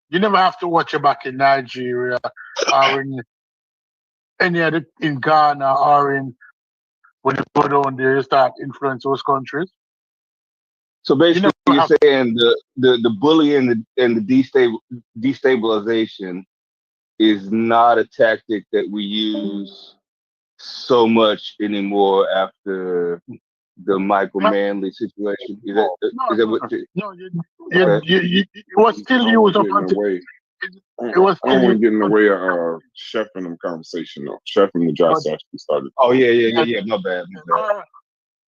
You never have to watch it back in Nigeria or in any other in Ghana or in when you go down there, you start influence those countries. So You never basically, you're have. saying the bullying and the destabilization is not a tactic that we use so much anymore after the Michael No, Manley situation. no, Is that what? no. Okay. It was I still don't want used to up get in the until way. it, I it don't, was I still don't want used to get in the up way of Chef and them conversation though. Chef and the until. Josh actually started. Oh yeah, yeah, yeah, But, yeah. My bad, my bad.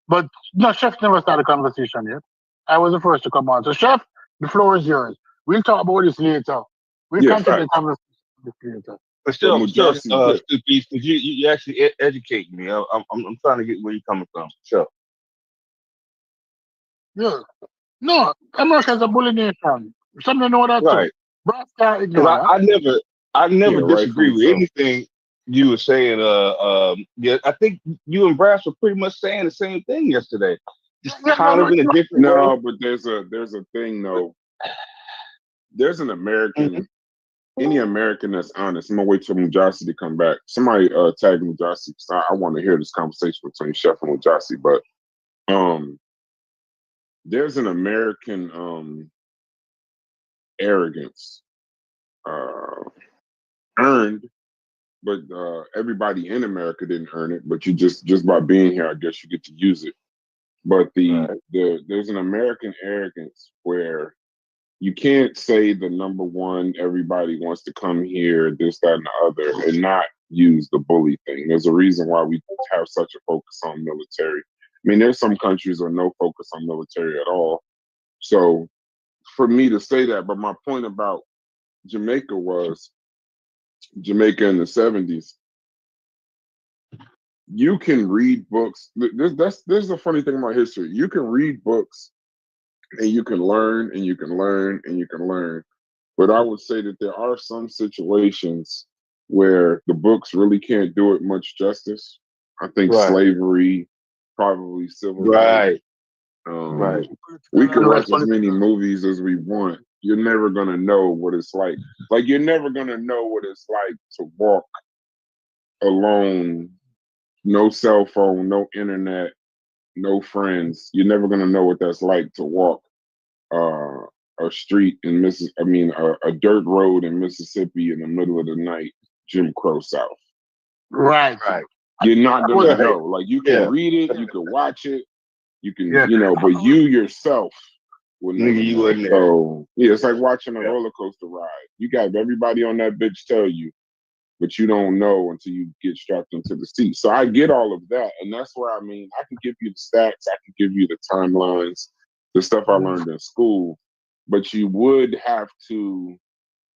but no, Chef never started a conversation yet. I was the first to come on. So, Chef, the floor is yours. We'll talk about this later. We'll Yeah, continue fact. the conversation later. But But still, Mujasi, yeah. Stu Beast, because you actually educate me. I'm trying to get where you're coming from. Sure. Yeah. No, America's a bully nation. Some know that too. Right. Brass can't Because ignore that. Yeah, I never disagree rightfully with so. anything you were saying. Yeah, I think you and Brass were pretty much saying the same thing yesterday, just kind of in a different way. No, but there's a thing though. There's an Mhm. American, any American that's honest. I'm gonna wait till Mujasi to come back. Somebody tag Mujasi. I want to hear this conversation between Chef and Mujasi. But um, there's an American arrogance uh, earned, but everybody in America didn't earn it. But you just by being here, I guess you get to use it. But Right. there's an American arrogance where you can't say the number one, everybody wants to come here, this, that, and the other, and not use the bully thing. There's a reason why we have such a focus on military. I mean, there's some countries with no focus on military at all. So for me to say that, but my point about Jamaica was Jamaica in the 70s. You can read books. This is a funny thing about history. You can read books and you can learn and you can learn and you can learn. But I would say that there are some situations where the books really can't do it much justice. I think Right. slavery, probably civil rights. Right. Um, Right. we Political can and less watch as many political. movies as we want. You're never gonna know what it's like. Like you're never gonna know what it's like to walk alone, no cell phone, no internet, no friends. You're never gonna know what that's like to walk uh, a street in a dirt road in Mississippi in the middle of the night, Jim Crow South. Right. Right. You're not I was gonna Right. know. Like you can Yeah. read it, you can watch it, you can, yeah. but you yourself will never Nigga, you know. wasn't there. So yeah, it's like watching a Yeah. roller coaster ride. You got everybody on that bitch tell you, but you don't know until you get strapped into the seat. So I get all of that, and that's where I can give you the stats, I can give you the timelines, the stuff I learned in school, but you would have to,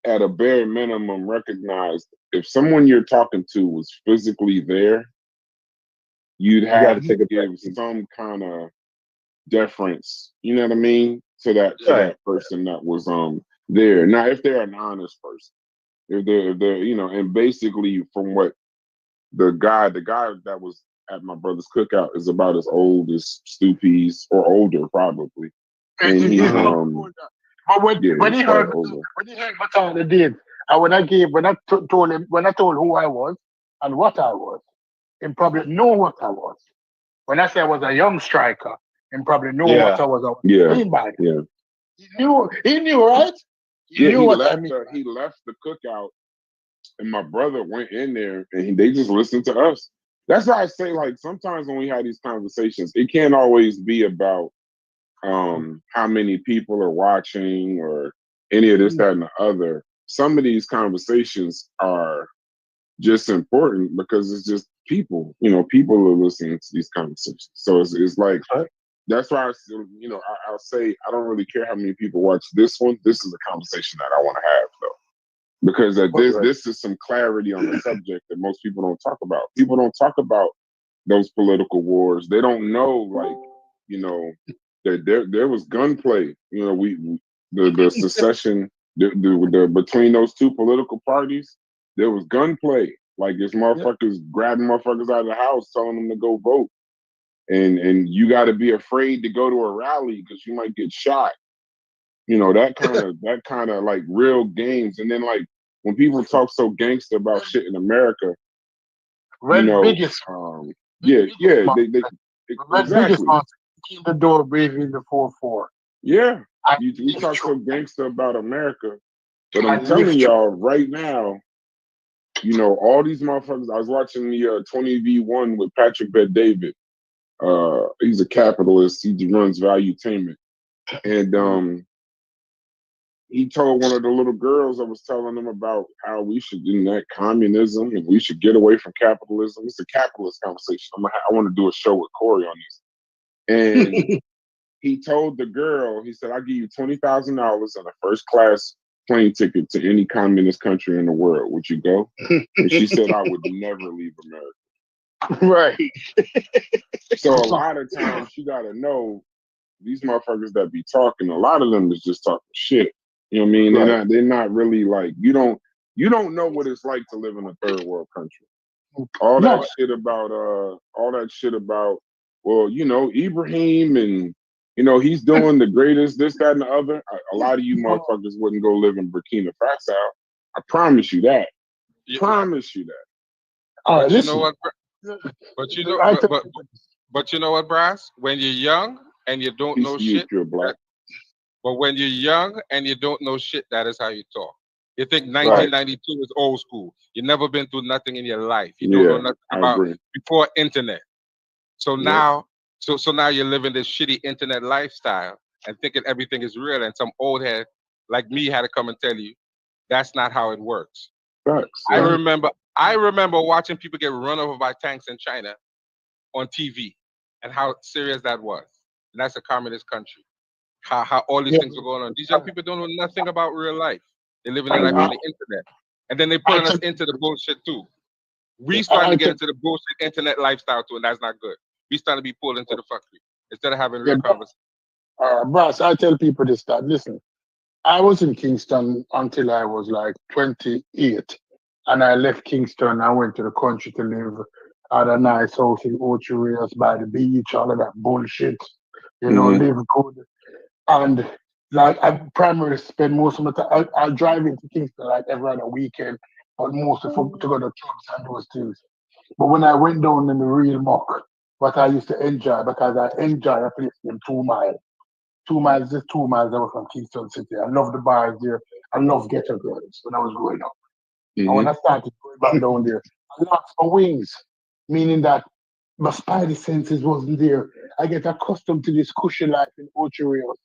at a bare minimum, recognize if someone you're talking to was physically there, you'd You got have to to take it back. give some kind of deference, you know what I mean, to Right. that person that was there. Now, if they're an honest person, if they're and basically from what the guy that was at my brother's cookout is about as old as Stu Pease or older probably, and he's He's not Uh-huh. older. But yeah, when he's he quite heard older. what I did, and told him when I told who I was and what I was, he probably know what I was. When I say I was a young striker, he probably know what Yeah. I was Yeah, mean by that. yeah, He knew, right? He yeah. knew what I mean. He left the cookout, and my brother went in there, and they just listened to us. That's why I say, like, sometimes when we have these conversations, it can't always be about how many people are watching or any of this, that, and the other. Some of these conversations are just important because it's just people. People are listening to these conversations. So it's like Right. that's why I'll say I don't really care how many people watch this one. This is a conversation that I want to have though, because Right. this is some clarity on the subject that most people don't talk about. People don't talk about those political wars. They don't know, like, you know, that there was gunplay. The secession, the between those two political parties, there was gunplay. Like this Yeah. motherfuckers grabbing motherfuckers out of the house, telling them to go vote, and you got to be afraid to go to a rally because you might get shot. You know, that kind of like real games. And then like when people talk so gangster about shit in America, you When know, biggest, yeah, biggest yeah, man, they when biggest exactly. man came the door breathing the 4-4. Yeah. I We live talk so through. gangster about America, but I I'm live telling through. y'all right now, you know, all these motherfuckers. I was watching the 20v1 with Patrick Bet David. He's a capitalist. He runs Valuetainment, and he told one of the little girls I was telling them about how we should enact communism and we should get away from capitalism. It's a capitalist conversation. I want to do a show with Corey on this. And he told the girl, he said, "I'll give you $20,000 and a first class plane ticket to any communist country in the world. Would you go?" And she said, "I would never leave America." Right. So a lot of times you gotta know these motherfuckers that be talking, a lot of them is just talking shit. You know what I mean? Right. They're not really like you don't know what it's like to live in a third world country. All No, that shit about well, you know, Ibrahim and you know, he's doing the greatest, this, that, and the other. A lot of you no. motherfuckers wouldn't go live in Burkina Faso. I promise you that. Yeah, Promise you that. All right, but you know listen. what? But you know, I tell but you know what, Brass? When you're young and you don't Peace know to you if shit, you're black. but when you're young and you don't know shit, that is how you talk. You think Right. 1992 is old school. You've never been through nothing in your life. You don't know Yeah, nothing I about agree. before internet. So Yep. now, so now you're living this shitty internet lifestyle and thinking everything is real. And some old head like me had to come and tell you that's not how it works. Facts. I Yeah. remember, I remember watching people get run over by tanks in China on TV and how serious that was. And that's a communist country. How all these you. things are going on. These young people don't know nothing about real life. They're living their life I, on Mhm. the internet. And then they're I pulling us tell into the bullshit too. We starting I to get tell into the bullshit internet lifestyle too, and that's not good. We starting to be pulled into the fuckery instead of having yeah, real conversation. Brass, I tell people this that listen. I was in Kingston until I was like 28, and I left Kingston. I went to the country to live at a nice house in Ocho Rios by the beach, all of that bullshit. You know, Mhm. live good. And like I primarily spend most of my time. I drive into Kingston like every other weekend, but mostly to go to clubs and those things. But when I went down in the real muck, what I used to enjoy because I enjoy a place named 2 Mile. 2 miles, just 2 miles away from Kingston City. I love the bars there. I love ghetto girls when I was growing up. And when Mhm. I started going back down there, I lost my wings, meaning that my spidey senses wasn't there. I get accustomed to this cushy life in Ocho Rios,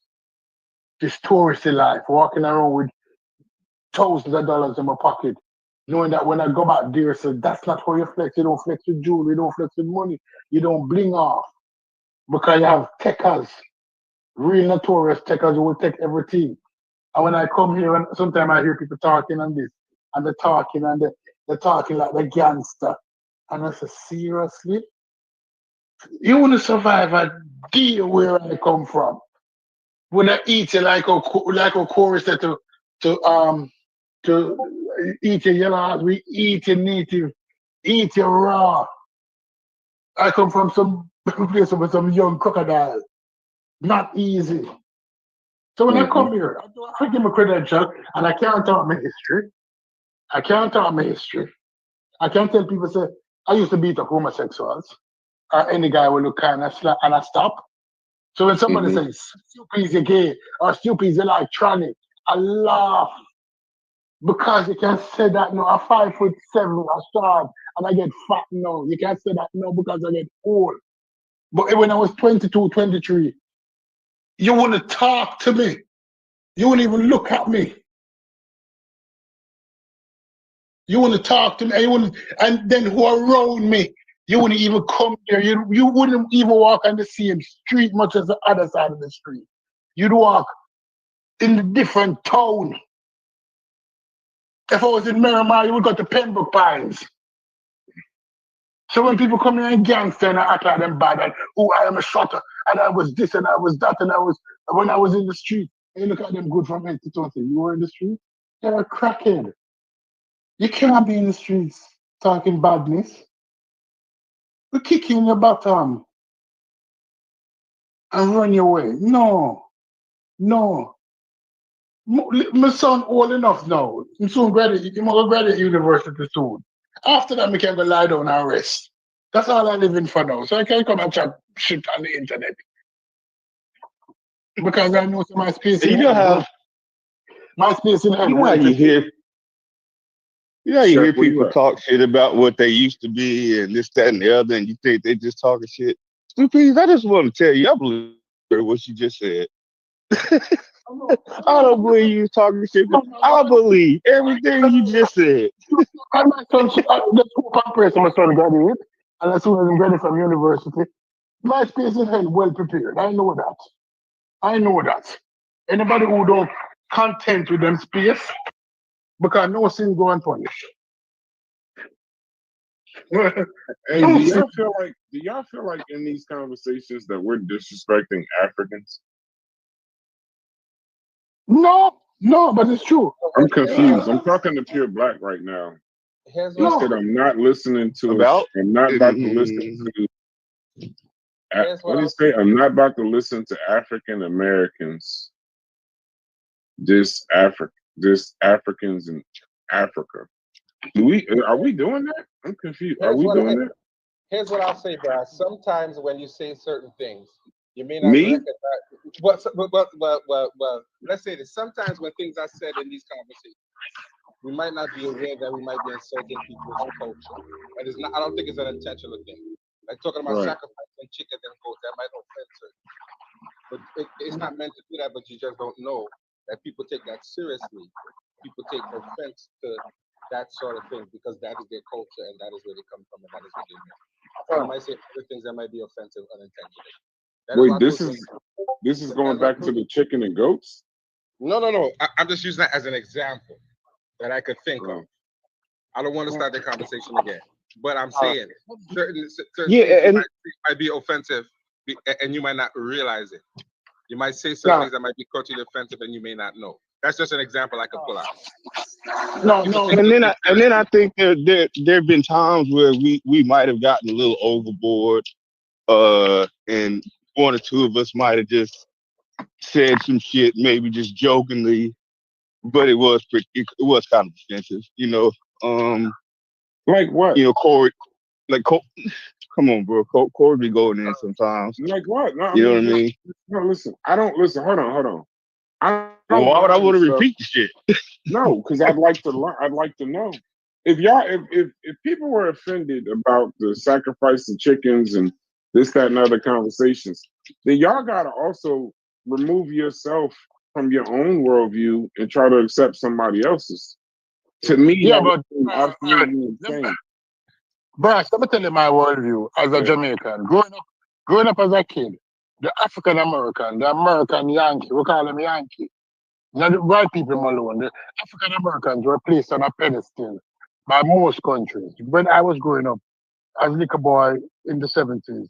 this touristy life, walking around with thousands of dollars in my pocket, knowing that when I go back there, so that's not how you flex. You don't flex with jewelry, you don't flex with money, you don't bling off because you have techers, real notorious techers who will take everything. And when I come here, and sometimes I hear people talking on this, and they're talking and they're talking like the gangster. And I say, seriously? You want to survive a day where I come from? When I eat it like a Corey said to eat a yellow house, we eat a native, eat a raw. I come from some place with some young crocodile. Not easy. So when I Mhm. come here, I give my credential and I can't talk my history. I can't talk my history. I can't tell people say I used to beat up homosexuals or any guy will look kind of and I stop. So when somebody Mhm. says stupid is gay or stupid is electronic, I laugh because you can say that no, I'm 5'7", I start and I get fat now. You can't say that no because I get old. But when I was 22, 23, you wouldn't talk to me. You wouldn't even look at me. You wouldn't talk to me. You wouldn't, and then who around me? You wouldn't even come there. You wouldn't even walk on the same street much as the other side of the street. You'd walk in a different town. If I was in Miramar, you would go to Pembroke Pines. So when people come here and gangster and I act like them bad and oh I am a shotter and I was this and I was that and I was when I was in the street, and you look at them good from head to toe and say, you were in the street? You're a crackhead. You cannot be in the streets talking badness. We kick you in your bottom and run your way. No, no. My son old enough now. He soon graduate. He must graduate university soon. After that, me can go lie down and rest. That's all I live in for now. So I can come and chat shit on the internet because I know my space in You know hell, bro. how My space in hell. you know how Well, you hear Chef, where you people at? talk shit about what they used to be and this, that, and the other, and you think they just talking shit. Stupid, I just want to tell you, I believe what you just said. I don't believe you talking shit. I believe everything you just said. and my son, that's one person my son graduate, and as soon as I'm ready from university, my space in hell well prepared. I know that. I know that. Anybody who don't content with them space, because no sin go unpunished. Hey, No sin. do y'all feel like in these conversations that we're disrespecting Africans? No, but it's true. I'm confused. I'm talking to Pure Black right now. Here's He what No, said I'm not listening to About I'm not about to listen mm, to here's what what did he I'll say? say. I'm not about to listen to African Americans, this Africans in Africa. Are we doing that? I'm confused. Are Here's we what doing that? here's what I'll say, bro. Sometimes when you say certain things, you may not Me? recognize. Well, let's say this. Sometimes when things are said in these conversations, we might not be aware that we might be insulting people's culture. And it's not. I don't think it's an intentional thing. Like talking about Right. sacrificing chickens and goats, that might offend certain. But it's not meant to do that. But you just don't know that people take that seriously. People take offense to that sort of thing because that is their culture and that is where they come from and that is what they know. So you might say other things that might be offensive unintentionally. That is why Wait, I this told you. is That's going why I back to told you. the chicken and goats? No. I'm just using that as an example that I could think of. Oh. I don't want to start the conversation again, but I'm saying certain yeah, things you and might be offensive, and you might not realize it. You might say certain no, things that might be culturally offensive, and you may not know. That's just an example I could pull out. People no. take and those then things I seriously. think there have been times where we might have gotten a little overboard, and one or two of us might have just said some shit, maybe just jokingly, but it was it was kind of offensive, Um, Like what? Corey, like come on, bro, Corey be going in sometimes. Like what? No, I You know what mean I just mean? no. Listen, I don't listen. Hold on. I Well, don't why would I mind want to stuff. repeat the shit? No, because I'd like to learn. I'd like to know if y'all, if people were offended about the sacrifice of chickens and this, that, and other conversations, then y'all gotta also remove yourself from your own worldview and try to accept somebody else's. To me, Yeah, that would but seem absolutely insane. Bryce, let me tell you my worldview as a Yeah. Jamaican. Growing up as a kid, the African American, the American Yankee, we call them Yankee. Not the white people alone. The African Americans were placed on a pedestal by most countries. When I was growing up as a little boy in the 70s,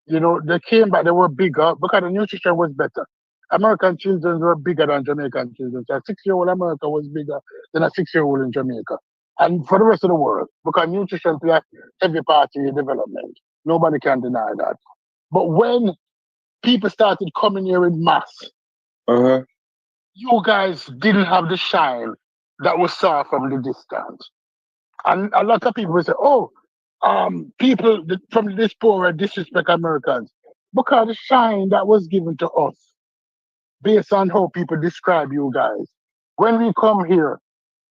they came back, they were bigger because the nutrition was better. American children were bigger than Jamaican children. So a 6-year-old America was bigger than a 6-year-old in Jamaica. And for the rest of the world, because nutrition plays a heavy part in your development. Nobody can deny that. But when people started coming here in mass, Uh-huh. you guys didn't have the shine that was saw from the distance. And a lot of people will say, oh, people from the diaspora disrespect Americans. Because the shine that was given to us, based on how people describe you guys, when we come here,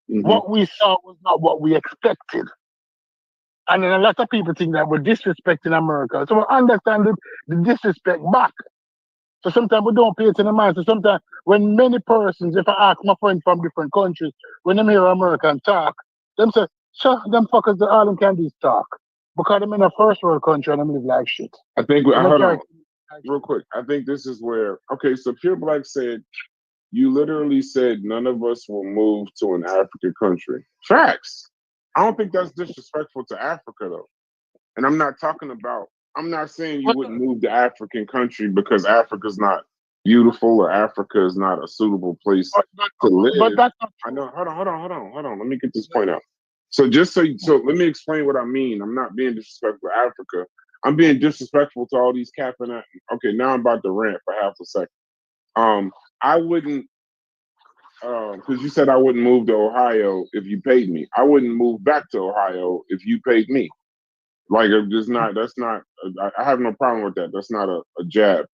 Hmm. what we saw was not what we expected. And then a lot of people think that we're disrespecting America. So we understand the disrespect back. So sometimes we don't pay it in the mind. So sometimes when many persons, if I ask my friends from different countries, when them hear American talk, them say, sure, them fuckers, the all them can do is talk. Because I'm in a first world country and I'm live like shit. I think So they hold carry on real quick. I think this is where so Pure Black said you literally said none of us will move to an African country. Facts. I don't think that's disrespectful to Africa though. And I'm not saying you wouldn't move to African country because Africa's not beautiful or Africa is not a suitable place to but live. that's not I true. know. Hold on. Let me get this point out. So let me explain what I mean. I'm not being disrespectful to Africa. I'm being disrespectful to all these capping out. Okay, now I'm about to rant for half a second. I wouldn't because you said I wouldn't move to Ohio if you paid me. I wouldn't move back to Ohio if you paid me. Like, if there's not, that's not, I have no problem with that. That's not a jab.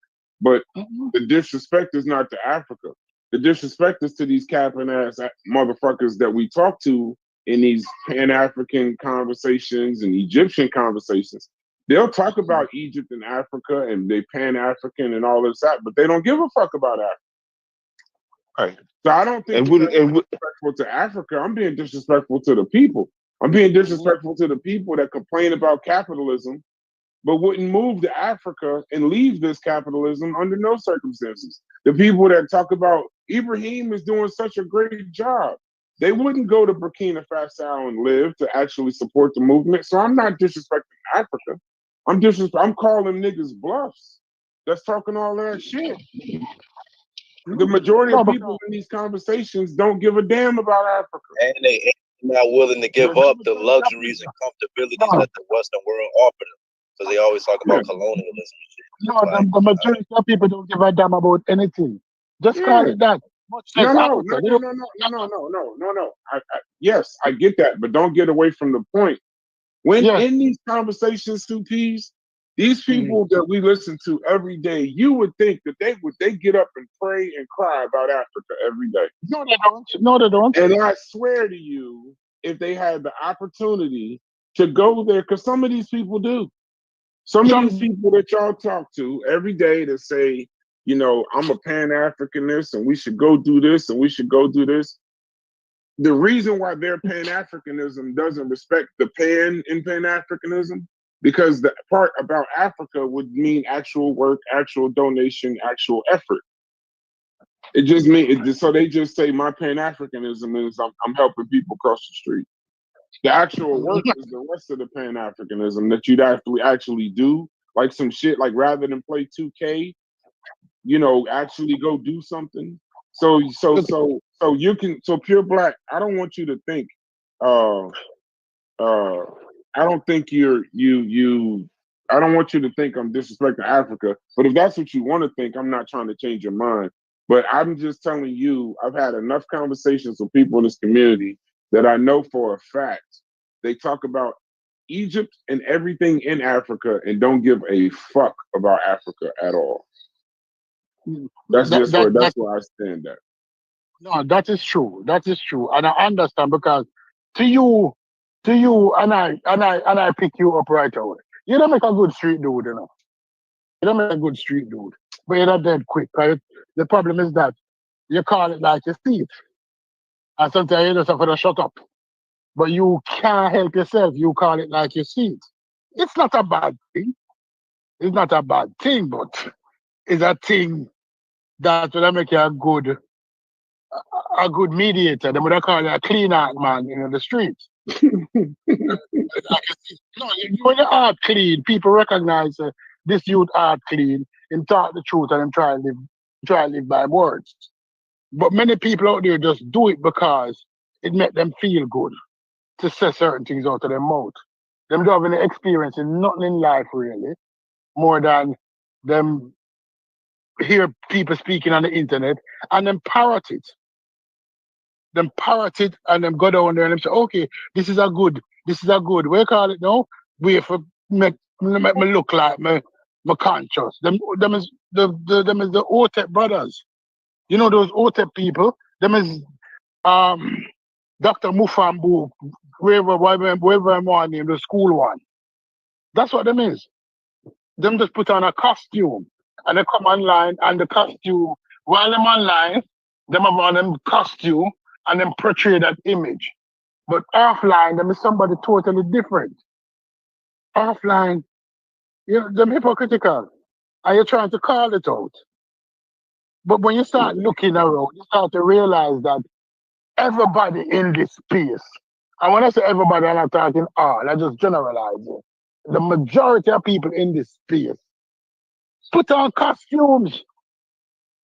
But the disrespect is not to Africa. The disrespect is to these capping ass motherfuckers that we talk to in these Pan African conversations and Egyptian conversations. They'll talk about Egypt and Africa and they Pan African and all this that, but they don't give a fuck about Africa. Right. So I don't think And I'm we, being disrespectful to Africa. I'm being disrespectful to the people. I'm being disrespectful to the people that complain about capitalism, but wouldn't move to Africa and leave this capitalism under no circumstances. The people that talk about Ibrahim is doing such a great job. They wouldn't go to Burkina Faso and live to actually support the movement. So I'm not disrespecting Africa. I'm calling niggas bluffs. That's talking all that shit. The majority of people in these conversations don't give a damn about Africa. And they not willing to give up the luxuries and comfortabilities that the Western world offer them. Because they always talk about colonialism and shit. No, the majority of people don't give a damn about anything. Just call it that. No. Yes, I get that, but don't get away from the point. When in these conversations, two P's, these people that we listen to every day, you would think that they get up and pray and cry about Africa every day. No, they don't. No, they don't. And I swear to you, if they had the opportunity to go there, because some of these people do. Some of these people that y'all talk to every day that say, you know, I'm a Pan-Africanist and we should go do this and we should go do this. The reason why their Pan-Africanism doesn't respect the Pan in Pan-Africanism, because the part about Africa would mean actual work, actual donation, actual effort. It just means, so they just say my Pan-Africanism is I'm helping people cross the street. The actual work is the rest of the Pan-Africanism that you'd actually do, like some shit, like rather than play 2K, you know, actually go do something. So you can, so Pure Black, I don't want you to think, I don't think I don't want you to think I'm disrespecting Africa, but if that's what you want to think, I'm not trying to change your mind. But I'm just telling you, I've had enough conversations with people in this community that I know for a fact they talk about Egypt and everything in Africa and don't give a fuck about Africa at all. That's where I stand at. No, that is true. That is true, and I understand because to you, and I pick you up right away. You don't make a good street dude, you know. You don't make a good street dude, but you're not dead quick. Right? The problem is that you call it like you see it, and sometimes you just have to shut up. But you can't help yourself. You call it like you see it. It's not a bad thing. It's not a bad thing, but it's a thing that will make you a good mediator. They would call you a clean art man in the streets. When you art clean, people recognize this youth art clean and talk the truth and try to live by words. But many people out there just do it because it make them feel good to say certain things out of their mouth. Them don't have any experience in nothing in life really, more than them hear people speaking on the internet and then parrot it. Them parrot it and them go down there and them say, okay, this is a good, what you call it now? Way for make me look like my conscious. Them is the OTEP brothers. You know those OTEP people? Them is Dr. Mufambu, whoever I want name, the school one. That's what them is. Them just put on a costume and they come online and the costume, while them online, them have on them costume and them portray that image. But offline, them is somebody totally different. Offline, you know, them hypocritical. And you're trying to call it out. But when you start looking around, you start to realize that everybody in this space, and when I say everybody, I'm not talking all, I just generalize it. The majority of people in this space put on costumes.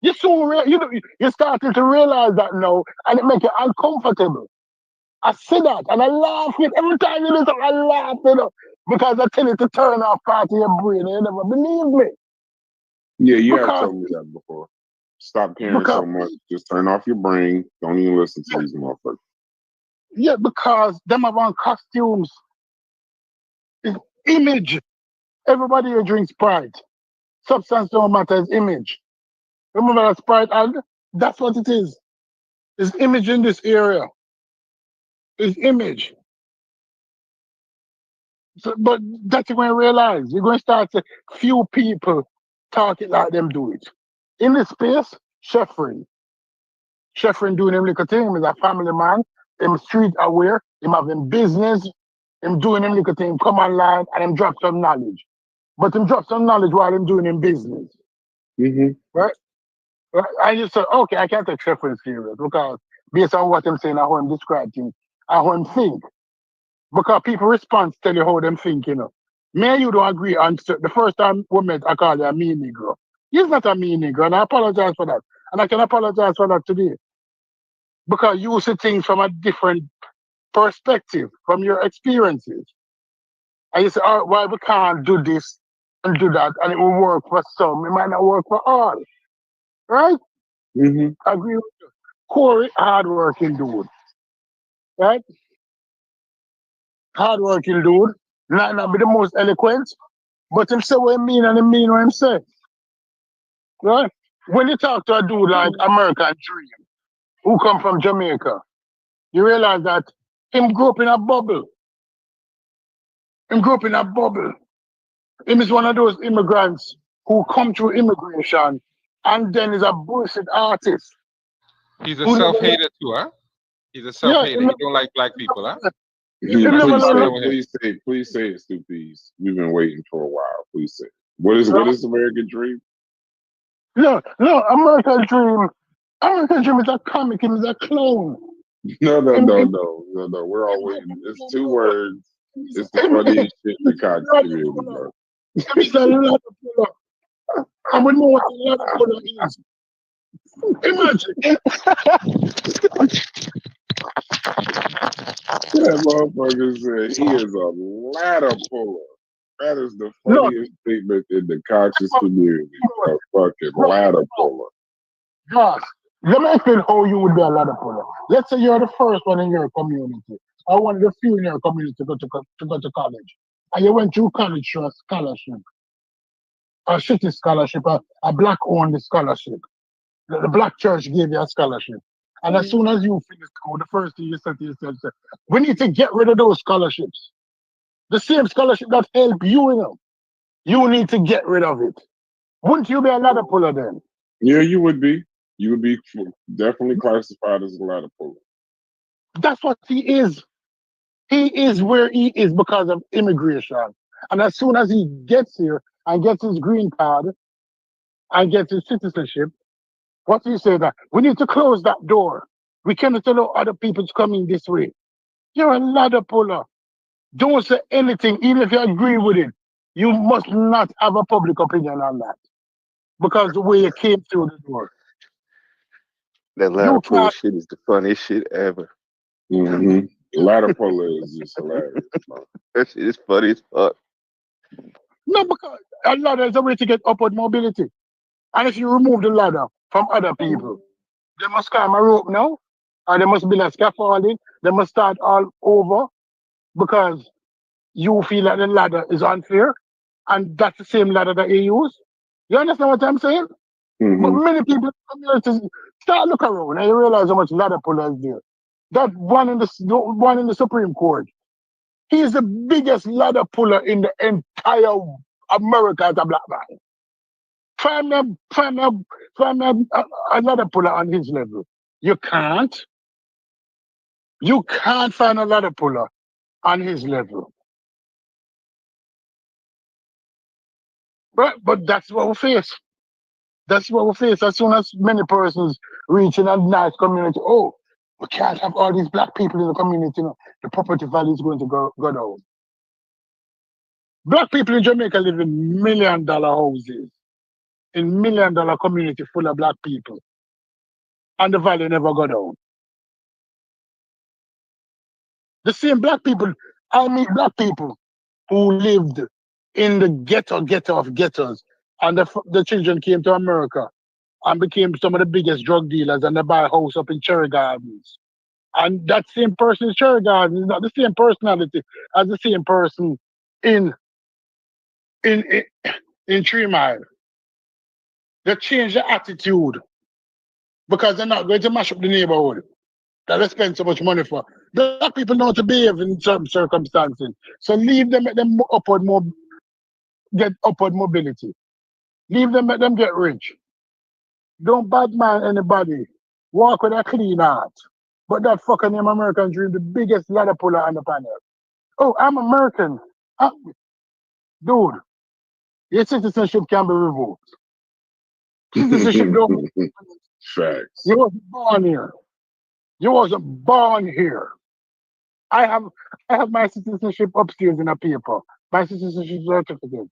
You starting to realize that now, and it makes you uncomfortable. I see that, and I laugh it every time you listen. I laugh it because I tell you to turn off part of your brain, and you never believe me. Yeah, you have told me that before. Stop caring Because so much. Just turn off your brain. Don't even listen to these motherfuckers. yeah, because them have on costumes. It's image. Everybody here drinks Sprite. Substance don't matter, it's image. Remember that Sprite ad? That's what it is. It's image in this area. It's image. So, but that's when you realize you're going to start to few people talking like them do it. In this space, Sheffrin. Sheffrin doing him little thing. He's a family man. Him street aware. Him having business. Him doing him little thing. Come online and him drop some knowledge. But him drop some knowledge while him doing him business. Mm-hmm. Right? Right? I just said, okay, I can't take Sheffrin serious because based on what I'm saying, how I'm describing, how I'm think. Because people respond to tell you how them think, you know. Me and you don't agree on the first time we met, I call you a mean Negro. He's not a mean Negro, and I apologize for that. And I can apologize for that today. Because you see things from a different perspective, from your experiences. And you say, oh, why we can't do this and do that, and it will work for some. It might not work for all. Right? Mm-hmm. I agree with you. Corey, hardworking dude. Right? Hardworking dude. Not be the most eloquent, but him say what he mean and he mean what him say. Right? When you talk to a dude like American Dream, who come from Jamaica, you realize that him grew up in a bubble. Him grew up in a bubble. Him is one of those immigrants who come through immigration and then is a bullshit artist. He's a Who never self-hater too, huh? He's a yeah, self-hater. He don't like black people, huh? Yeah, him never please say learn it. Please say it, Stupid. We've been waiting for a while. Please say it. What is American Dream? no, American Dream. American Dream is a comic, him is a clown. No. Him- We're all waiting. It's two words. It's the funniest shit in the Cox community, bro. him is a ladder puller. And we know what a ladder puller is. Imagine. That motherfucker said he is a ladder puller. That is the No, funniest statement in the conscious community. A fucking ladder puller. gosh, let me explain how you would be a ladder puller. Let's say you're the first one in your community, or one of the few in your community to go to college, and you went through college through a scholarship, a shitty scholarship, a black-owned scholarship. The black church gave you a scholarship, and as soon as you finish school, the first thing you said to yourself, we need to get rid of those scholarships. The same scholarship that helped you, you know, you need to get rid of it. Wouldn't you be a ladder puller then? Yeah, you would be. You would be definitely classified as a ladder puller. That's what he is. He is where he is because of immigration. And as soon as he gets here and gets his green card and gets his citizenship, what do you say that? We need to close that door. We cannot allow other people to come in this way. You're a ladder puller. Don't say anything, even if you agree with it. You must not have a public opinion on that. Because the way you came through the door. That ladder You puller can't. shit is the funniest shit ever. Mm-hmm. Ladder puller is just hilarious, bro. That shit is funny as fuck. No, because a ladder is a way to get upward mobility. And if you remove the ladder from other people, they must climb a rope now, or they must build a scaffolding, they must start all over because you feel that the ladder is unfair, and that's the same ladder that you use. You understand what I'm saying? But Mm-hmm. many people in communities start look around and you realize how much ladder puller is there. That one in the Supreme Court, he is the biggest ladder puller in the entire America as a black man. Find me a ladder puller on his level. You can't. You can't find a ladder puller on his level. But that's what we face. That's what we face. As soon as many persons reach in a nice community, oh, we can't have all these black people in the community. You know, the property value is going to go down. Black people in Jamaica live in $1 million houses, in $1 million community full of black people, and the value never go down. The same black people, I meet black people who lived in the ghetto of ghettos, and the children came to America and became some of the biggest drug dealers, and they buy a house up in Cherry Gardens. And that same person in Cherry Gardens is not the same personality as the same person in in in, in 3 Mile. They change the attitude because they're not going to mash up the neighborhood that they spend so much money for. Black people know how to behave in certain circumstances. So leave them, let them get upward mobility. Leave them, let them get rich. Don't badman anybody. Walk with a clean heart. But that fucking name American dream, the biggest ladder puller on the planet. Oh, I'm American. Dude, your citizenship can be revoked. Citizenship don't. Facts. You wasn't born here. You wasn't born here. I have my citizenship upstairs in a paper. My citizenship certificate.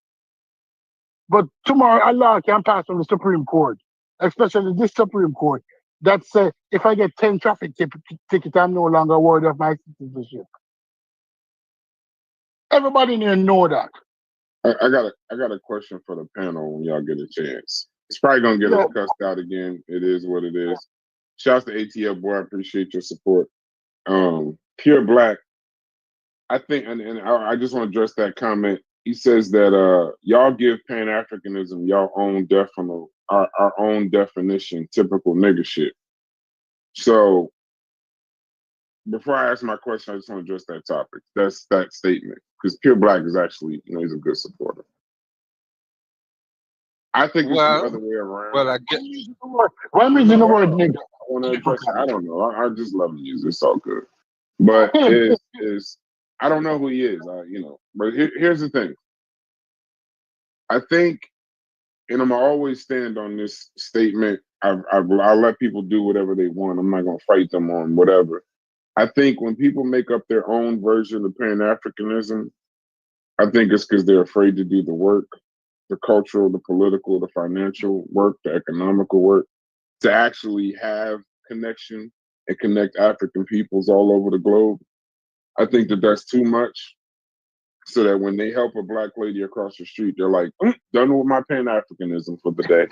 But tomorrow a law can pass from the Supreme Court, especially this Supreme Court, that say if I get 10 traffic tickets, I'm no longer worthy of my citizenship. Everybody need to know that. I got a question for the panel when y'all get a chance. It's probably gonna get us cussed out again. It is what it is. Shouts to ATL boy, I appreciate your support. Pure Black, I think, and I just want to address that comment. He says that y'all give Pan Africanism y'all own our own definition, typical nigga shit. So before I ask my question, I just want to address that topic. That's that statement. Because Pure Black is actually, he's a good supporter. I think it's the other way around. Well, I get. Why am I using the word nigga? I want to address it. I don't know. I just love to use it. It's all good. But is I don't know who he is. But here's the thing. I think, and I'm always stand on this statement. I'll let people do whatever they want. I'm not gonna fight them on whatever. I think when people make up their own version of Pan-Africanism, I think it's because they're afraid to do the work, the cultural, the political, the financial work, the economical work, to actually have connection and connect African peoples all over the globe. I think that that's too much, so that when they help a Black lady across the street, they're like, done with my Pan-Africanism for the day.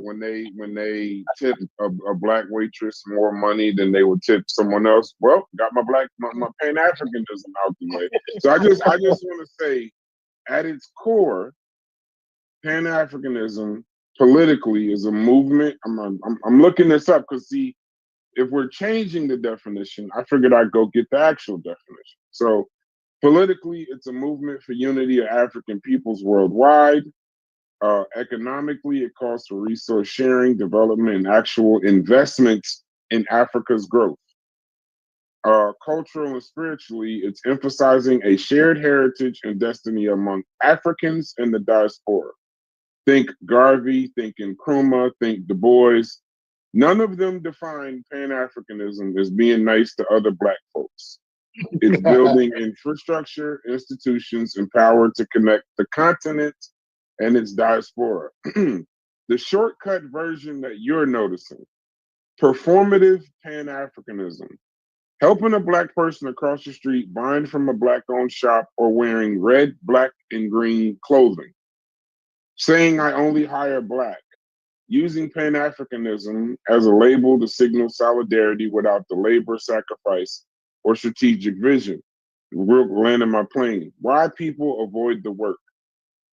When they tip a Black waitress more money than they would tip someone else, well, got my Pan-Africanism out the way. So I just want to say, at its core, Pan-Africanism politically is a movement. I'm looking this up because see, if we're changing the definition, I figured I'd go get the actual definition. So politically, it's a movement for unity of African peoples worldwide. Economically, it calls for resource sharing, development, and actual investments in Africa's growth. Cultural and spiritually, it's emphasizing a shared heritage and destiny among Africans and the diaspora. Think Garvey, think Nkrumah, think Du Bois. None of them define Pan-Africanism as being nice to other Black folks. It's building infrastructure, institutions, and power to connect the continent and its diaspora. The shortcut version that you're noticing, performative Pan-Africanism, helping a Black person across the street buying from a Black-owned shop or wearing red, black, and green clothing, saying I only hire Black, using Pan-Africanism as a label to signal solidarity without the labor, sacrifice, or strategic vision. Landing my plane. Why people avoid the work?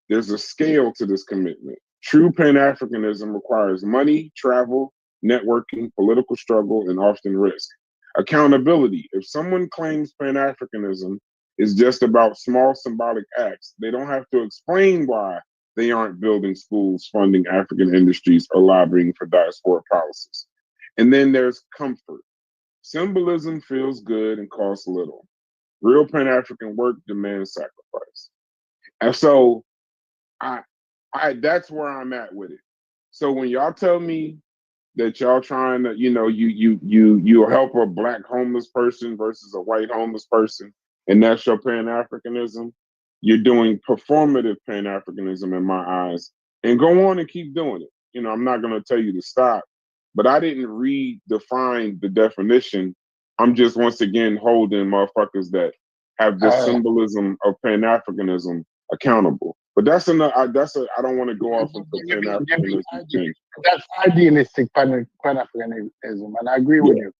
There's a scale to this commitment. True Pan-Africanism requires money, travel, networking, political struggle, and often risk. Accountability. If someone claims Pan-Africanism is just about small symbolic acts, they don't have to explain why they aren't building schools, funding African industries, or lobbying for diaspora policies. And then there's comfort. Symbolism feels good and costs little. Real Pan-African work demands sacrifice. And so I that's where I'm at with it. So when y'all tell me that y'all trying to, you help a Black homeless person versus a white homeless person, and that's your Pan-Africanism, you're doing performative Pan-Africanism in my eyes. And go on and keep doing it. I'm not going to tell you to stop, but I didn't redefine the definition. I'm just once again holding motherfuckers that have the symbolism of Pan-Africanism accountable. But that's enough. I don't want to go off into You Pan mean Africanism thing. that's idealistic Pan-Africanism, and I agree with Yeah, you.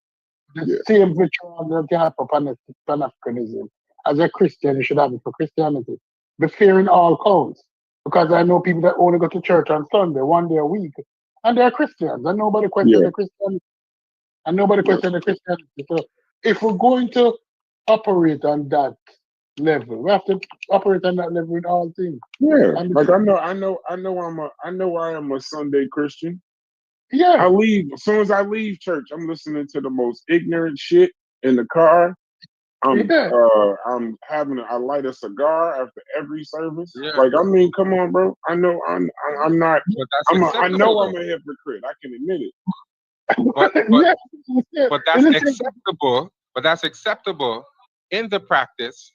The yeah, same virtue that you have for Pan-Africanism, as a Christian, you should have it for Christianity. The fear in all counts. Because I know people that only go to church on Sunday, one day a week, and they're Christians, and nobody questions yeah, the Christianity, and nobody yeah, questions the Christianity. So if we're going to operate on that level, we have to operate on that level in all things. yeah. And Like I know I am a Sunday Christian. I yeah, leave as soon as I leave church. I'm listening to the most ignorant shit in the car. yeah, I'm I light a cigar after every service. Yeah, Like I mean, come on, bro. I know I'm not. but that's I know acceptable I'm though. a hypocrite. I can admit it. But yeah, yeah. but In that's the same, acceptable. But that's acceptable in the practice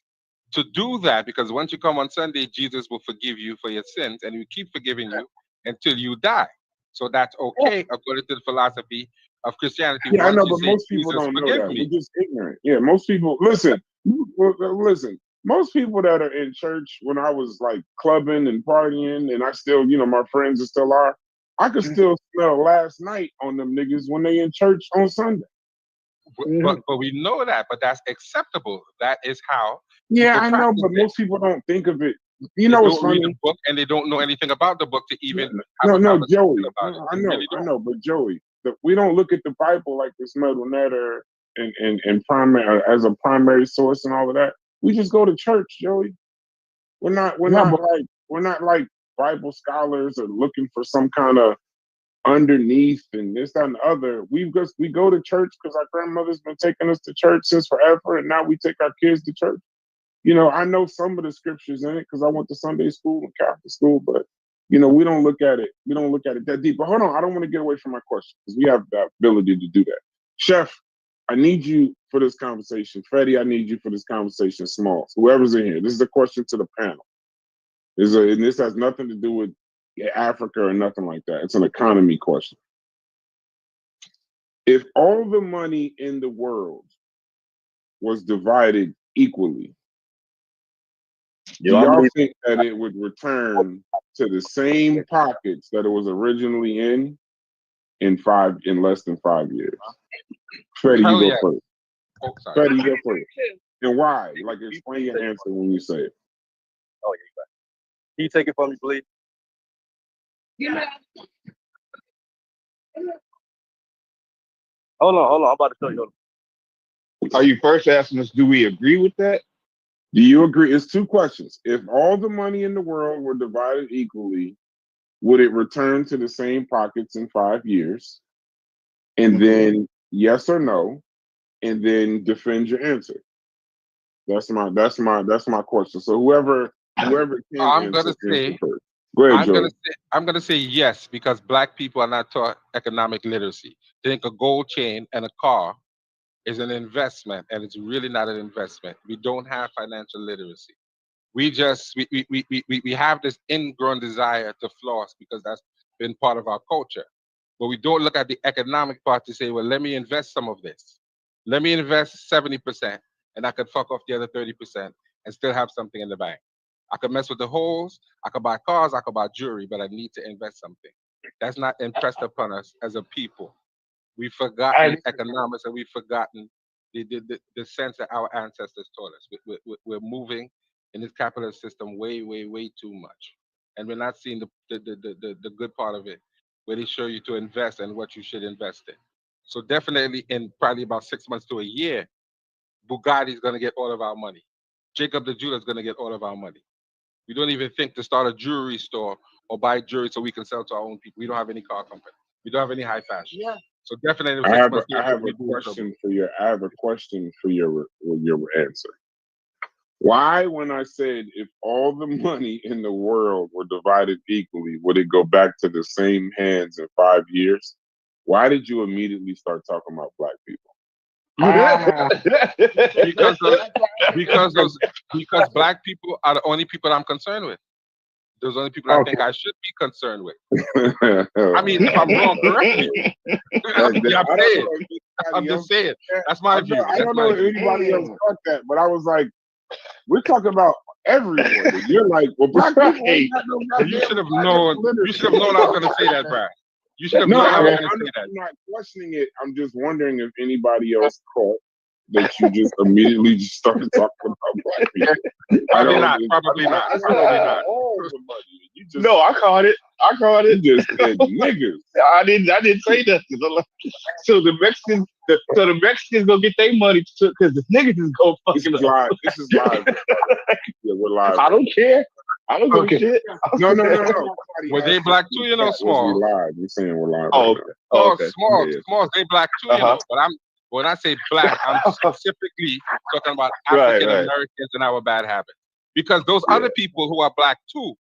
to do that, because once you come on Sunday, Jesus will forgive you for your sins, and He will keep forgiving you until you die. So that's okay according to the philosophy of Christianity. Yeah, I Once know, you but say, most people Jesus, don't know forgive that. me. We're just ignorant. Yeah, most people listen. Listen. Most people that are in church when I was like clubbing and partying, and I still, my friends are still are. I could still smell last night on them niggas when they in church on Sunday. But we know that. But that's acceptable. That is how Yeah, people I know, practice but it. most people don't think of it. You They know what's don't read the funny? book, and they don't know anything about the book to even have No, a no, conversation Joey. about it. No, They really I don't. know, but Joey, we don't look at the Bible like this metal netter and primary as a primary source and all of that. We just go to church, Joey. We're not yeah, but we're not like Bible scholars or looking for some kind of underneath and this, that, and the other. We go to church because our grandmother's been taking us to church since forever, and now we take our kids to church. I know some of the scriptures in it because I went to Sunday school and Catholic school, but we don't look at it. We don't look at it that deep. But hold on, I don't want to get away from my question because we have the ability to do that. Chef, I need you for this conversation. Freddie, I need you for this conversation. Smalls, whoever's in here. This is a question to the panel. And this has nothing to do with Africa or nothing like that. It's an economy question. If all the money in the world was divided equally, do y'all think that it would return to the same pockets that it was originally in less than 5 years? Freddie, Hell you yeah. go first. Oh, sorry. Freddie, you go first. And why? Like, explain your answer when you say it. Oh, yeah. Can you take it from me, please? Hold on. I'm about to show you. Are you first asking us, do we agree with that? Do you agree? It's two questions. If all the money in the world were divided equally, would it return to the same pockets in 5 years? And then yes or no, and then defend your answer. That's my question. So whoever can I'm gonna answer say, first. Go ahead, Joey. I'm gonna say yes, because Black people are not taught economic literacy. They think a gold chain and a car is an investment, and it's really not an investment. We don't have financial literacy. We have this ingrown desire to floss because that's been part of our culture. But we don't look at the economic part to say, well, let me invest some of this. Let me invest 70%, and I could fuck off the other 30% and still have something in the bank. I could mess with the holes, I could buy cars, I could buy jewelry, but I need to invest something. That's not impressed upon us as a people. We've forgotten economics, and we've forgotten the sense that our ancestors taught us. We're moving in this capitalist system way, way, way too much. And we're not seeing the good part of it, where they show you to invest and what you should invest in. So definitely in probably about 6 months to a year, Bugatti is going to get all of our money. Jacob the jeweler is going to get all of our money. We don't even think to start a jewelry store or buy jewelry so we can sell to our own people. We don't have any car company. We don't have any high fashion. yeah. So definitely, I have a question for your answer. Why, when I said if all the money in the world were divided equally, would it go back to the same hands in 5 years? Why did you immediately start talking about Black people? Because Black people are the only people I'm concerned with. Those are the only people I think I should be concerned with. I mean, if I'm wrong, correct me. I'm just saying. That's my view. I don't know if anybody else thought that, but I was like, we're talking about everywhere. You're like, well, black people ain't got no And you goddamn should have goddamn known. You literacy. should have known I was going to say that, Brad. You should have No, known I was I'm going to say that. not questioning it. I'm just wondering if anybody else caught that you just immediately just started talking about black people. Probably not. Probably not. Probably not. You just, No, I caught it. you just said niggas. I didn't say nothing. So the Mexicans gonna get their money because the niggas is gonna This fucking is live. This is live. Yeah, we're live. I don't care. I don't give a shit. No. Were they black too? You know, Small. We live. You're saying we're live. Oh, right okay. now. Oh, okay. Smalls, they black too, you know. But when I say black, I'm specifically talking about African Americans and our bad habits. Because those other people who are black too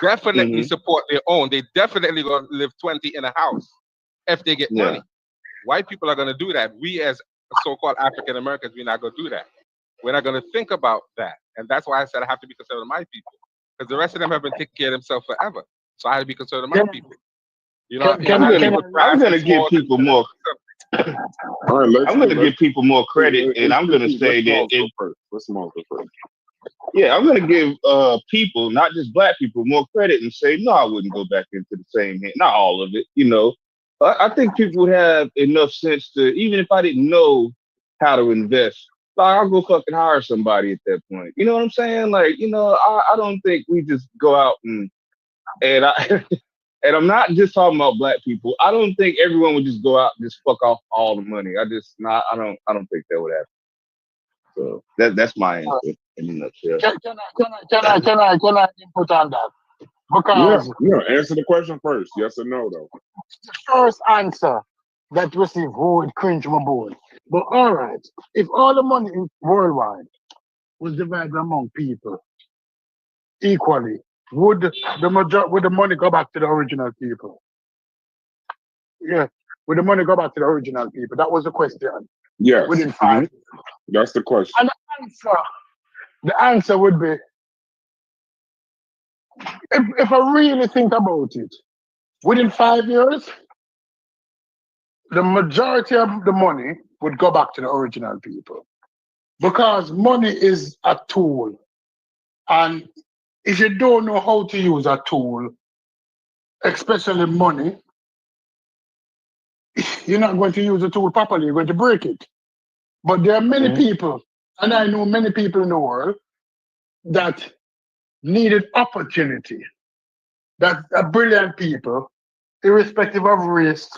definitely support their own. They definitely gonna live 20 in a house if they get money. White people are gonna do that. We as so-called African Americans, we're not gonna do that. We're not gonna think about that. And that's why I said I have to be concerned with my people. Because the rest of them have been taking care of themselves forever. So I have to be concerned with my people. You know, I'm gonna give people more. All right, I'm gonna give people more credit, and I'm gonna say that let's Small go first. Yeah, I'm gonna give people, not just black people, more credit and say, no, I wouldn't go back into the same hand. Not all of it, you know. I think people would have enough sense to, even if I didn't know how to invest, like I'll go fucking hire somebody at that point. You know what I'm saying? Like, you know, I don't think we just go out and I and I'm not just talking about black people. I don't think everyone would just go out and just fuck off all the money. I don't think that would happen. So that's my answer in a nutshell. Can I input on that? Because answer the question first. Yes or no, though. the first answer that received would cringe my board. But all right, if all the money worldwide was divided among people equally, would the money go back to the original people? Yeah, would the money go back to the original people? That was the question. Yes. Within 5 That's the question. And the answer would be, if I really think about it, within 5 years, the majority of the money would go back to the original people. Because money is a tool. And if you don't know how to use a tool, especially money, you're not going to use the tool properly, you're going to break it. But there are many people, and I know many people in the world, that needed opportunity. That are brilliant people, irrespective of race,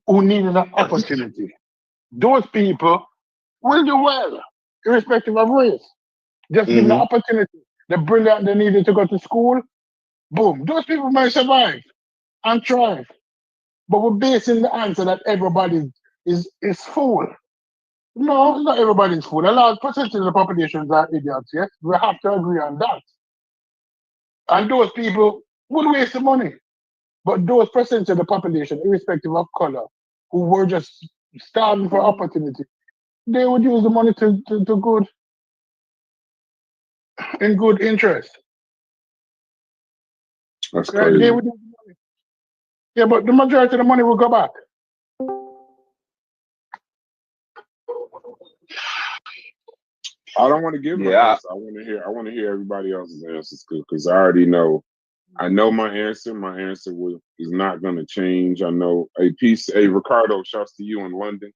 who needed an opportunity. Those people will do well, irrespective of race. Just give them the opportunity. The brilliant, they needed to go to school, boom. Those people might survive and thrive. But we're basing the answer that everybody is fool. No, not everybody's fool. A large percentage of the populations are idiots, yes? We have to agree on that. And those people would waste the money. But those percentage of the population, irrespective of color, who were just starving for opportunity, they would use the money to good, in good interest. That's crazy. They would use the money. Yeah, but the majority of the money will go back. I don't want to give my answer. I want to hear everybody else's answers because I already know. I know my answer. My answer is not going to change. I know Ricardo, shouts to you in London.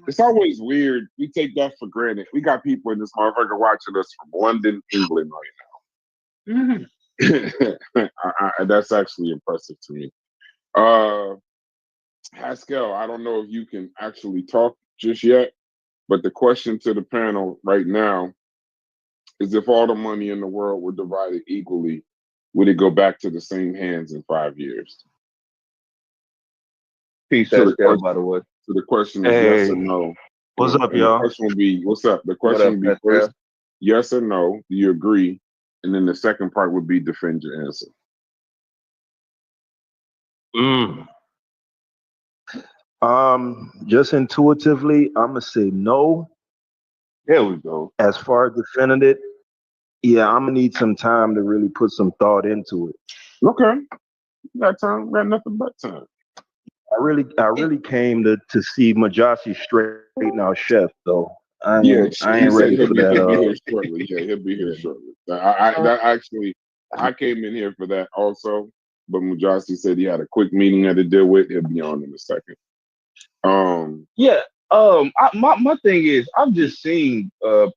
It's always weird. We take that for granted. We got people in this motherfucker watching us from London, England right now. That's actually impressive to me. Haskell, I don't know if you can actually talk just yet, but the question to the panel right now is if all the money in the world were divided equally, would it go back to the same hands in 5 years? Peace, Haskell, by the way. So the question is yes or no. What's up, y'all? The question would be, what's up? The question would be first, yes or no, do you agree? And then the second part would be defend your answer. Just intuitively, I'm gonna say no. There we go. As far as defending it, yeah, I'm gonna need some time to really put some thought into it. Okay. You got time, got nothing but time. I really came to see Majasi straighten out Chef, though. I ain't ready for that. He'll be here shortly. That actually, I came in here for that also. But Mujasi said he had a quick meeting had to deal with. He'll be on in a second. Yeah. My thing is, I've just seen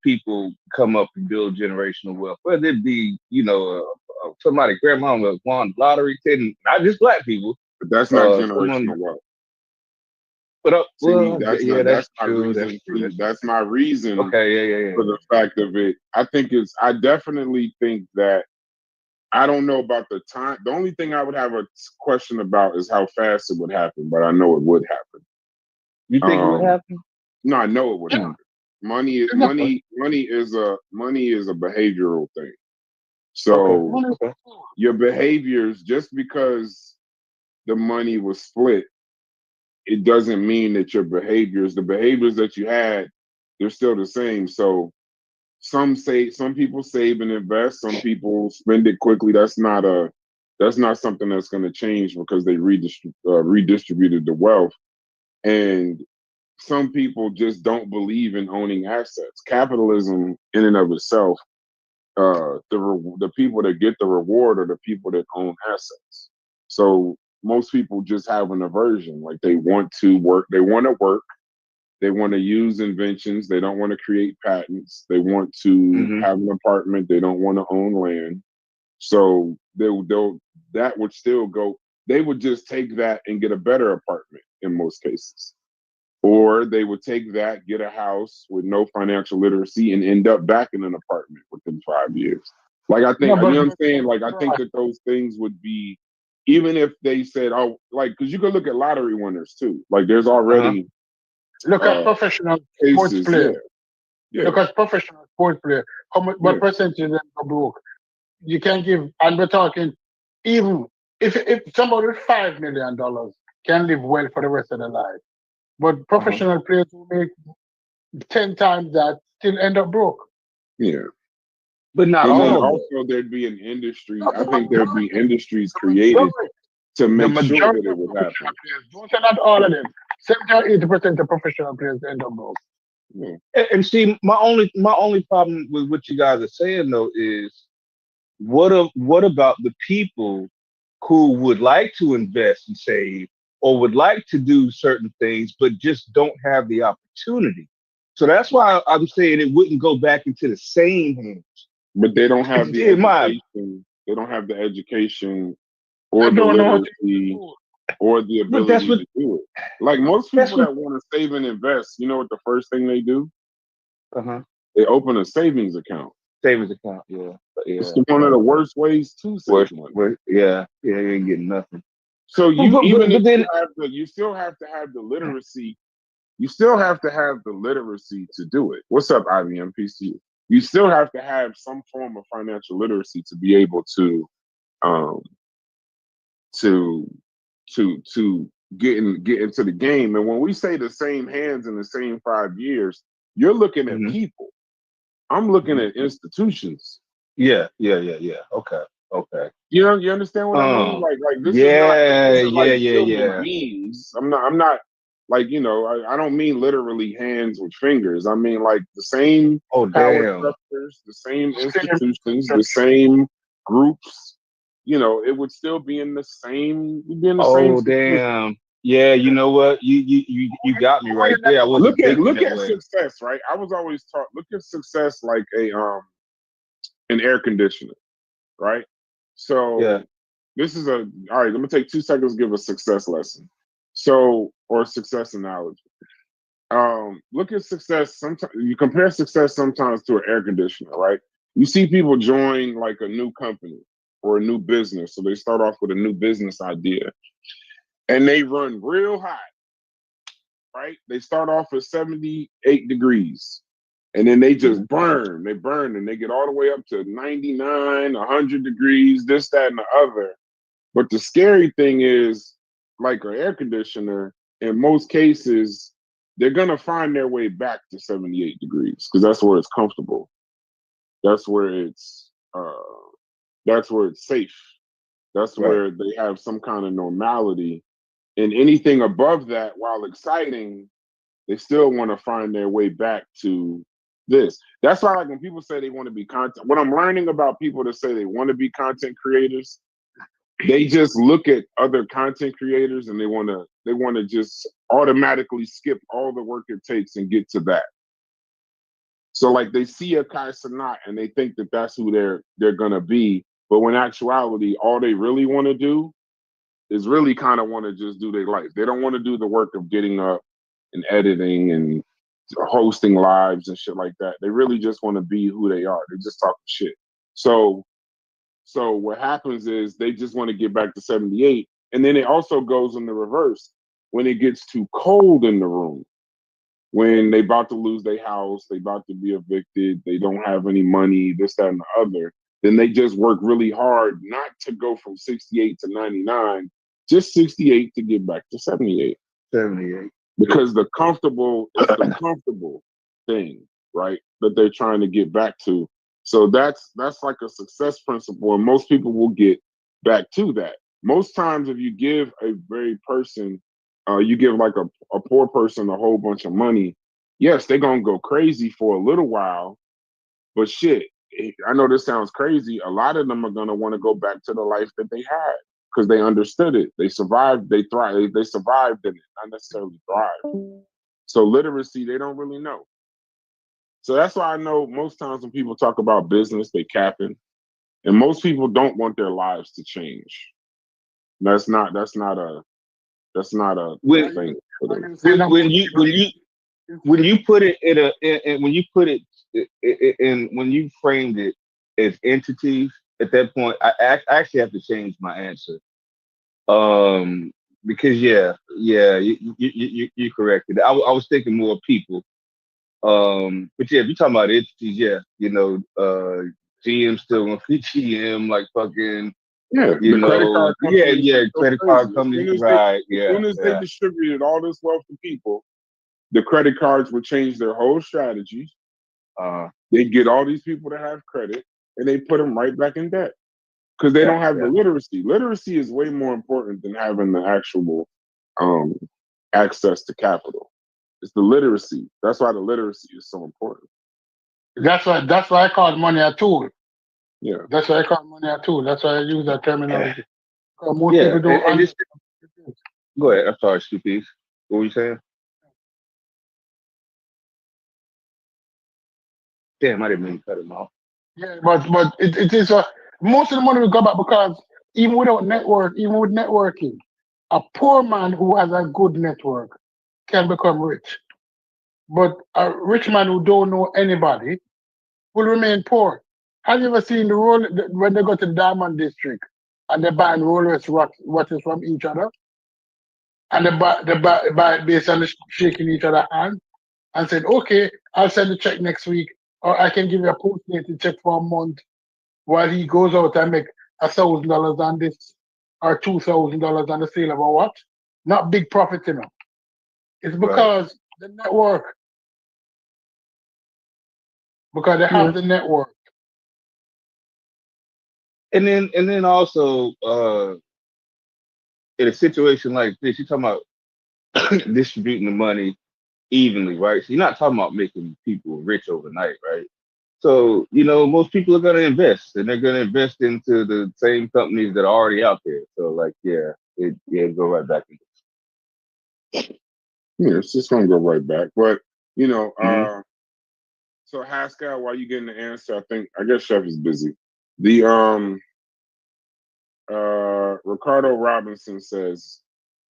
people come up and build generational wealth, whether it be somebody grandmama won the lottery, not just black people. But that's not Someone, generational wealth. but See, that's yeah, not that's my true. reason. That's true. That's my reason Okay, yeah. for the fact of it. I definitely think that I don't know about the time. The only thing I would have a question about is how fast it would happen, but I know it would happen. You think it would happen? No, I know it would Yeah. happen. Money is a behavioral thing. So Okay. your behaviors, just because the money was split, it doesn't mean that the behaviors that you had, they're still the same. So some people save and invest, some people spend it quickly. That's not something that's going to change because they redistributed the wealth. And some people just don't believe in owning assets. Capitalism, in and of itself, the people that get the reward are the people that own assets. So most people just have an aversion, like they want to work, they want to use inventions, they don't want to create patents, they want to have an apartment, they don't want to own land. So that would still go. They would just take that and get a better apartment in most cases. Or they would take that, get a house with no financial literacy, and end up back in an apartment within 5 years. Like I think, No, but you know what I'm saying? Like I think that those things would be, even if they said, oh, like, because you could look at lottery winners too. Like there's already look at professional sports cases. players. Yeah. Look at professional sports players. What percentage of them are broke? You can give, and we're talking, even if somebody with $5 million can live well for the rest of their life, but professional players who make 10 times that still end up broke. Yeah. But not And then all. also there'd be an industry. I think there'd be industries created to make sure that it would happen. Don't say not all of them. 70 or 80% of professional players end up broke. Yeah. And see, my only problem with what you guys are saying though is what about the people who would like to invest and save or would like to do certain things but just don't have the opportunity? So that's why I'm saying it wouldn't go back into the same hands. But they don't have the education. They don't have the education or the literacy or the ability to do it. Like most people that want to save and invest, you know what the first thing they do? They open a savings account. Savings account, yeah. It's one of the worst ways to save money. Yeah, you ain't getting nothing. So you still have to have the literacy. You still have to have the literacy to do it. What's up, IBM PC? You still have to have some form of financial literacy to be able to get into the game. And when we say the same hands in the same 5 years, you're looking at people. I'm looking at institutions. Yeah. Okay. You understand what I mean? Like this is not memes. I'm not like, I don't mean literally hands with fingers. I mean like the same power structures, the same institutions, the same groups. It would still be in the same. Oh damn! Yeah, you know what? You got me right there. I wasn't look at success, right? I was always taught look at success like an air conditioner, right? So this is all right. Let me take 2 seconds to give a success lesson. Or success analogy. Look at success. Sometimes you compare success sometimes to an air conditioner, right? You see people join like a new company or a new business. So they start off with a new business idea and they run real high, right? They start off at 78 degrees and then they just burn. They burn and they get all the way up to 99, 100 degrees, this, that, and the other. But the scary thing is, like an air conditioner, in most cases, they're going to find their way back to 78 degrees because that's where it's comfortable. That's where it's safe. That's where they have some kind of normality. And anything above that, while exciting, they still want to find their way back to this. That's why, like, when people say they want to be content, what I'm learning about people that say they want to be content creators, they just look at other content creators and they want to just automatically skip all the work it takes and get to that. So, like, they see a Kai Cenat and they think that that's who they're gonna be, but when actuality, all they really want to do is really kind of want to just do their life. They don't want to do the work of getting up and editing and hosting lives and shit like that. They really just want to be who they are. They just talking shit. So what happens is they just want to get back to 78. And then it also goes in the reverse. When it gets too cold in the room, when they about to lose their house, they about to be evicted, they don't have any money, this, that, and the other, then they just work really hard not to go from 68 to 99, just 68 to get back to 78. 78. Because the comfortable is the comfortable thing, right? That they're trying to get back to. So that's like a success principle, and most people will get back to that. Most times, if you give a very person, you give like a poor person a whole bunch of money, yes, they're gonna go crazy for a little while, but shit, I know this sounds crazy. A lot of them are gonna want to go back to the life that they had because they understood it. They survived. They thrived. They survived in it, not necessarily thrived. So literacy, they don't really know. So that's why I know most times when people talk about business, they capping, and most people don't want their lives to change. That's not a When thing for them. when you put it in when you put it in when you framed it as entities, at that point, I actually have to change my answer. Because you corrected. I was thinking more people. But yeah, if you're talking about entities, yeah, GM still gonna be GM, like fucking, Yeah, the credit card companies. credit card companies, right? As soon as they distributed all this wealth to people, the credit cards would change their whole strategies. They get all these people to have credit, and they put them right back in debt because they don't have the literacy. Literacy is way more important than having the actual access to capital. It's the literacy. That's why the literacy is so important. That's why I call money a tool. Yeah. That's why I call money a tool. That's why I use that terminology. Most people don't understand. Go ahead. I'm sorry, Stupid. What were you saying? Damn, I didn't mean to cut him off. Yeah, but it is most of the money will go back because even with networking, a poor man who has a good network can become rich. But a rich man who don't know anybody will remain poor. Have you ever seen when they go to the Diamond District and they buy Rolex watches from each other? And they buy it based on the shaking each other hand and said, okay, I'll send the check next week, or I can give you a post-dated check for a month while he goes out and make $1,000 on this or $2,000 on the sale of a watch. Not big profit, It's because the network. Because they have the network. And then also in a situation like this, you're talking about distributing the money evenly, right? So you're not talking about making people rich overnight, right? So, most people are going to invest, and they're going to invest into the same companies that are already out there. So, like, it go right back into. Yeah, it's just going to go right back. But, so Haskell, while you getting the answer, I guess Chef is busy. The Ricardo Robinson says,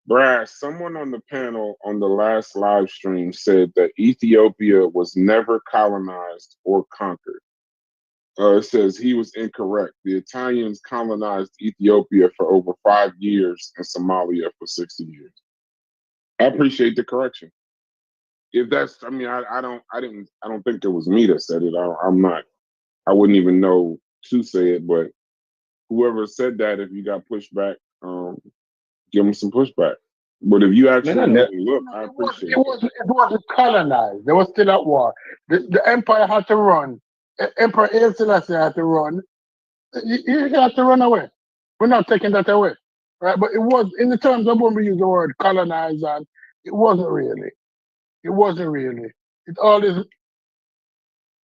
Brad, someone on the panel on the last live stream said that Ethiopia was never colonized or conquered. It says he was incorrect. The Italians colonized Ethiopia for over 5 years and Somalia for 60 years. I appreciate the correction. If that's, I don't think it was me that said it. I wouldn't even know to say it, but whoever said that, if you got pushback, give them some pushback. But if you actually look, I appreciate it. It wasn't colonized. They were still at war. The empire had to run. Emperor Haile Selassie had to run. He had to run away. We're not taking that away. Right? But it was, in the terms of when we use the word colonize, and it wasn't really. It wasn't really. It all is.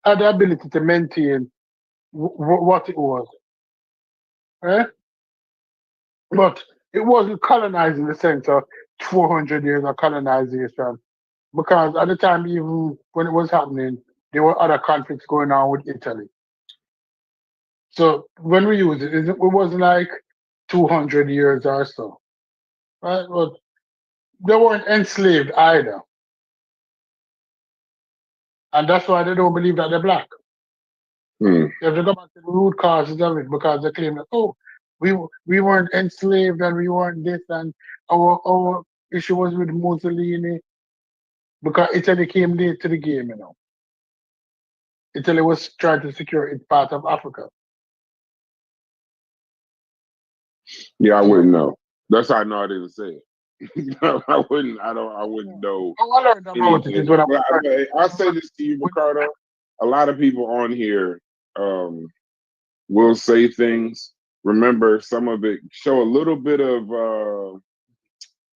had the ability to maintain what it was, right? But it wasn't colonized in the sense of 400 years of colonization, because at the time, even when it was happening, there were other conflicts going on with Italy. So when we use it, it wasn't like 200 years or so, right? But they weren't enslaved either, and that's why they don't believe that they're black. Hmm. You have to go back to the root causes of it, because they claim that, oh, we weren't enslaved and we weren't this, and our issue was with Mussolini, because Italy came late to the game. Italy was trying to secure its part of Africa. Yeah, I So wouldn't know. That's how I know I didn't say it. I wouldn't. I wouldn't know I learned about it is anything. when I was But I'll say learning. this to you, Ricardo. A lot of people on here will say things. Remember, some of it show a little bit of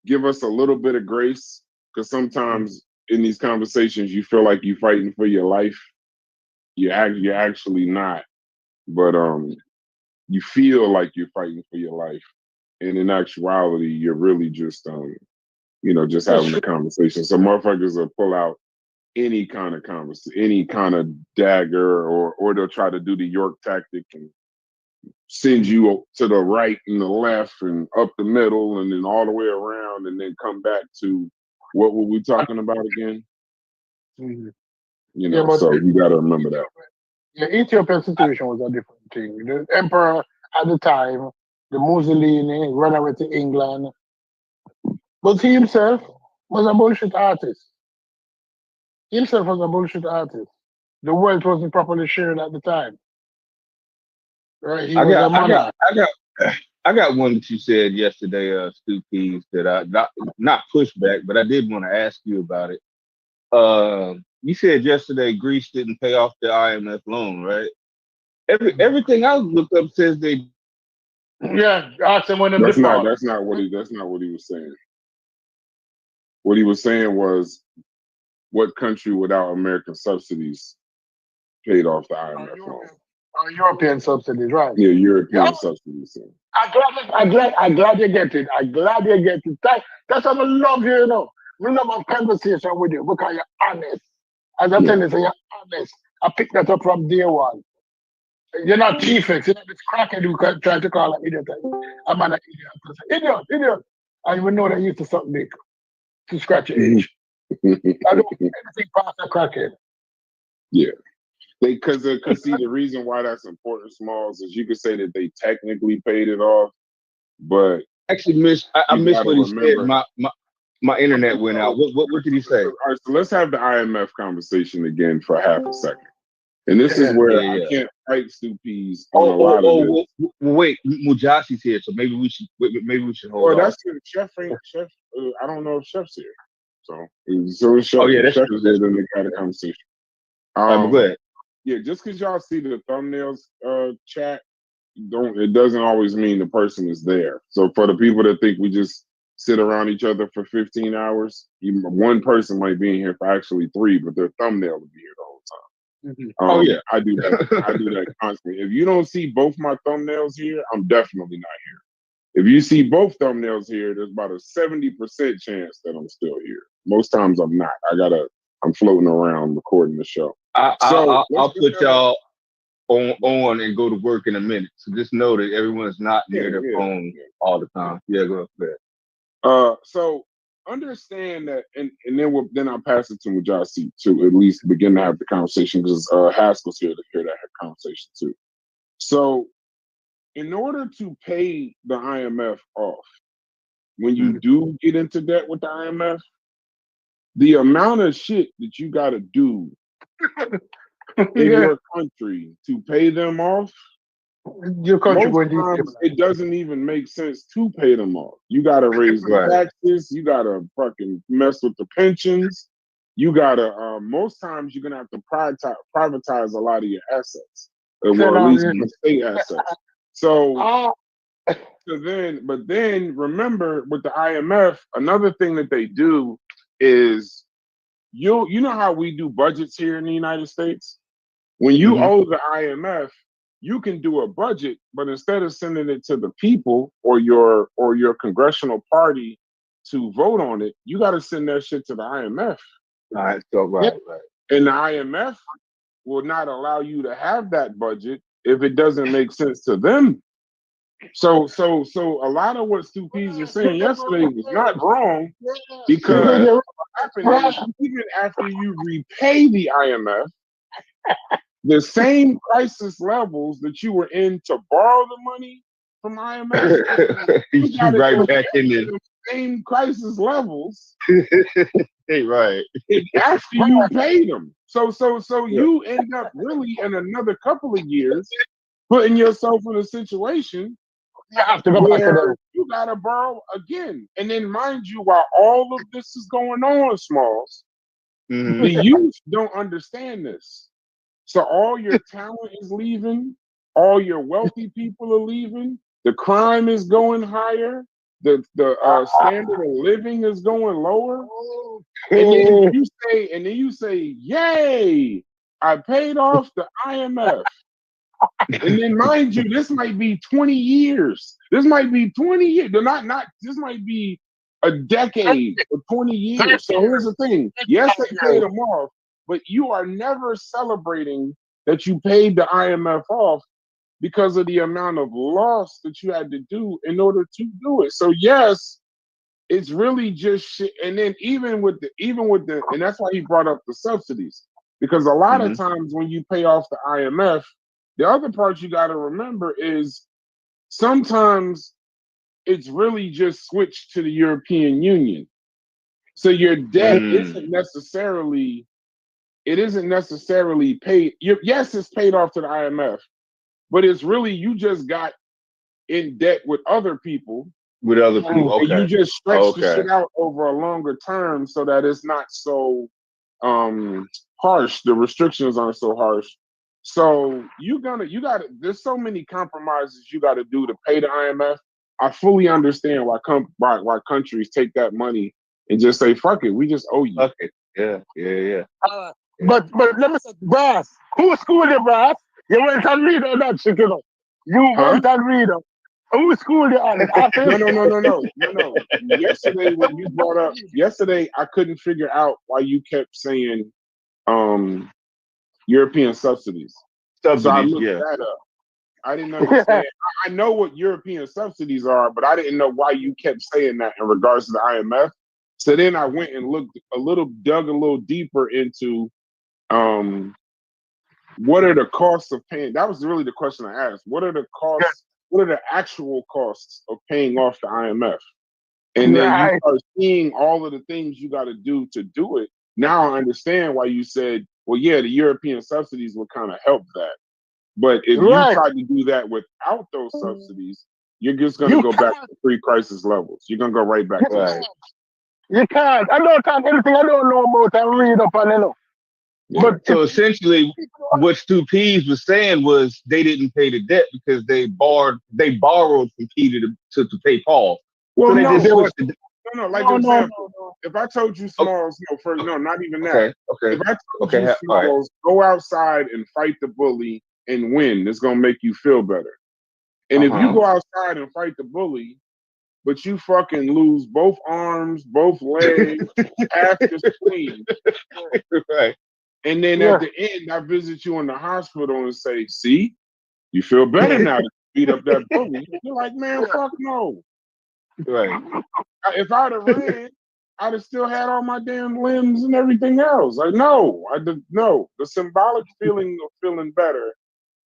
give us a little bit of grace, because sometimes in these conversations you feel like you're fighting for your life. You're actually not, but you feel like you're fighting for your life, and in actuality, you're really just just That's having a true. conversation. So motherfuckers will pull out any kind of conversation, any kind of dagger, or they'll try to do the York tactic and send you to the right and the left and up the middle and then all the way around and then come back to what were we talking about again? Mhm. You Yeah, know, but so you got to remember that. the Ethiopian situation was a different thing. The emperor at the time, the Mussolini, ran away to England, but he himself was a bullshit artist. He himself was a bullshit artist. The wealth wasn't properly shared at the time, right? He I was got, a I got, monarch. I got, I got one that you said yesterday, Stu Peas, that I not pushback, but I did want to ask you about it. You said yesterday Greece didn't pay off the IMF loan, right? Everything I looked up says they. Yeah, ask him when them That's not default. that's not what he was saying. What he was saying was, what country without American subsidies paid off the Our IMF loan? European, our European subsidies, right? Yeah, Yeah, European subsidies. I'm glad you get it. I'm glad you get it. That's what I love you. We love a conversation with you because you're honest. As I tell Yeah. you, so you're honest. I picked that up from day one. You're not chiefex. You're not this crackhead who try to call an idiot. I'm an idiot. Idiot. I even know that you used to suck dick to scratch your age. I don't anything past a crackhead. Yeah. Because see, the reason why that's important, Smalls, is you could say that they technically paid it off, but Actually, I you got missed to what he said. remember. My internet went out. What did he say? All right, so let's have the IMF conversation again for half a second. And this is Yeah. where I Yeah. can't fight Stupies on a lot of this. Wait, Mujasi's here, so maybe we should hold Well, on. that's the Chef ain't Chef. I don't know if Chef's here. So if Chef, Oh yeah, if that's Chef true. is here, That's then true. they got a conversation. All right, but go ahead. Yeah, just because y'all see the thumbnails chat, it doesn't always mean the person is there. So for the people that think we just sit around each other for 15 hours, one person might be in here for actually 3, but their thumbnail will be here the whole time. Mhm. Oh yeah. I do that constantly. If you don't see both my thumbnails here, I'm definitely not here. If you see both thumbnails here, there's about a 70% chance that I'm still here. Most times I'm not. I'm floating around recording the show. I'll put y'all on and go to work in a minute. So just know that everyone's not near their phone all the time. Yeah, go ahead. So understand that, and then I'll pass it to Mujasi to at least begin to have the conversation, because Haskell's here to hear that conversation too. So in order to pay the IMF off, when you do get into debt with the IMF, the amount of shit that you got to do in your country to pay them off, Your country most going to times it doesn't even make sense to pay them off. You got to raise the taxes. You got to fucking mess with the pensions. You got to, most times you're going to have to privatize a lot of your assets, or at least the state assets. So then remember, with the IMF, another thing that they do is, you know how we do budgets here in the United States? When you Mhm. owe the IMF, you can do a budget, but instead of sending it to the people or your congressional party to vote on it, you got to send that shit to the IMF. All right. So right. And the IMF will not allow you to have that budget if it doesn't make sense to them. So a lot of what Stu Pease was saying yesterday was not wrong, because what happened is even after you repay the IMF, the same crisis levels that you were in to borrow the money from IMF, you right back in there. the same crisis levels Hey, right. after you pay them. So you end up really in another couple of years putting yourself in a situation where you gotta borrow again. And then mind you, while all of this is going on, Smalls, the youth don't understand this. So all your talent is leaving, all your wealthy people are leaving, the crime is going higher, the standard of living is going lower. And then you say, yay, I paid off the IMF. And then mind you, this might be 20 years. This might be 20 years. This might be a decade or 20 years. So here's the thing. Yes, they paid them off, but you are never celebrating that you paid the IMF off because of the amount of loss that you had to do in order to do it. So yes, it's really just shit. And then even with the, and that's why he brought up the subsidies, because a lot of times when you pay off the IMF, the other part you got to remember is sometimes it's really just switched to the European Union. So your debt isn't necessarily paid. Yes, it's paid off to the IMF, but it's really you just got in debt with other people. With other people, okay. And you just stretch the shit out over a longer term so that it's not so harsh. The restrictions aren't so harsh. So there's so many compromises you got to do to pay the IMF. I fully understand why countries take that money and just say, fuck it, we just owe you. Okay. Yeah. But let me say, Brass, who schooled you, Brass? You went and read all that shit, you know. You went and read them. Who schooled you on it? No. Yesterday, I couldn't figure out why you kept saying European subsidies. So I looked that up. I didn't understand. I know what European subsidies are, but I didn't know why you kept saying that in regards to the IMF. So then I went and dug a little deeper into what are the costs of paying? That was really the question I asked. What are the costs? What are the actual costs of paying off the IMF? And then you start seeing all of the things you got to do it. Now I understand why you said, well, yeah, the European subsidies will kind of help that. But if you try to do that without those subsidies, you're just going to go back to pre-crisis levels. You're going to go right back to that. You can't. I don't have anything I don't know about and read up on, you know. But so essentially, what Stu Pease was saying was they didn't pay the debt because they borrowed from Peter to pay Paul. Well, so no, like example, if I told you, Smalls, not even that. Okay. If I told you, Smalls, go outside and fight the bully and win, it's gonna make you feel better. And if you go outside and fight the bully, but you fucking lose both arms, both legs, half your spleen, right? And then at the end, I visit you in the hospital and say, "See, you feel better now to beat up that bully." You're like, "Man, fuck no." Right. If I'd have ran, I'd have still had all my damn limbs and everything else. No. The symbolic feeling of feeling better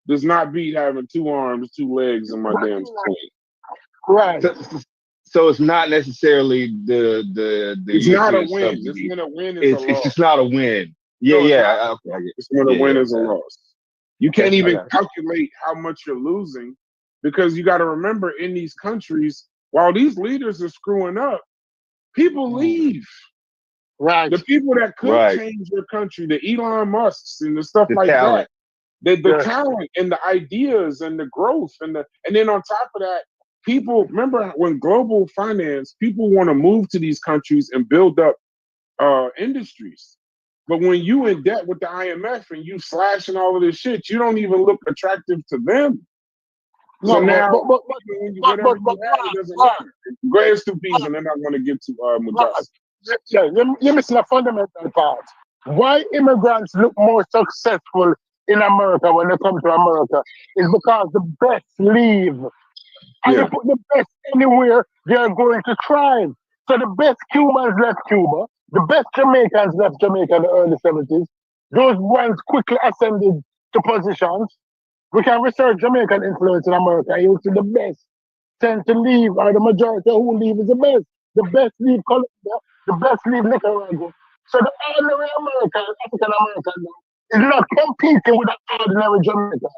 does not beat having 2 arms, 2 legs, and my damn spleen. Right. So it's not necessarily the It's not a win. It's when a win is a loss. It's just not a win. Yeah. Okay. It's when a win is a loss. You can't even calculate how much you're losing, because you got to remember, in these countries, while these leaders are screwing up, people leave. Right. The people that could change your country, the Elon Musks and the stuff like talent. that, the talent and the ideas and the growth and then on top of that, people, remember when global finance, people want to move to these countries and build up industries. But when you in debt with the IMF and you slashing all of this shit, you don't even look attractive to them. So No, now, but whatever you have, it doesn't matter. Go ahead, Stupies, and then I'm going to get to Mujahid. yeah, you're missing a fundamental part. Why immigrants look more successful in America when they come to America is because the best leave. And Yeah. you put the best anywhere, they are going to thrive. So the best Cubans left Cuba, the best Jamaicans left Jamaica in the early 70s. Those ones quickly ascended to positions. We can research Jamaican influence in America. You will see the best tend to leave, or the majority who leave is the best. The best leave Colombia, the best leave Nicaragua. So the ordinary American, African American, is not competing with an ordinary Jamaican.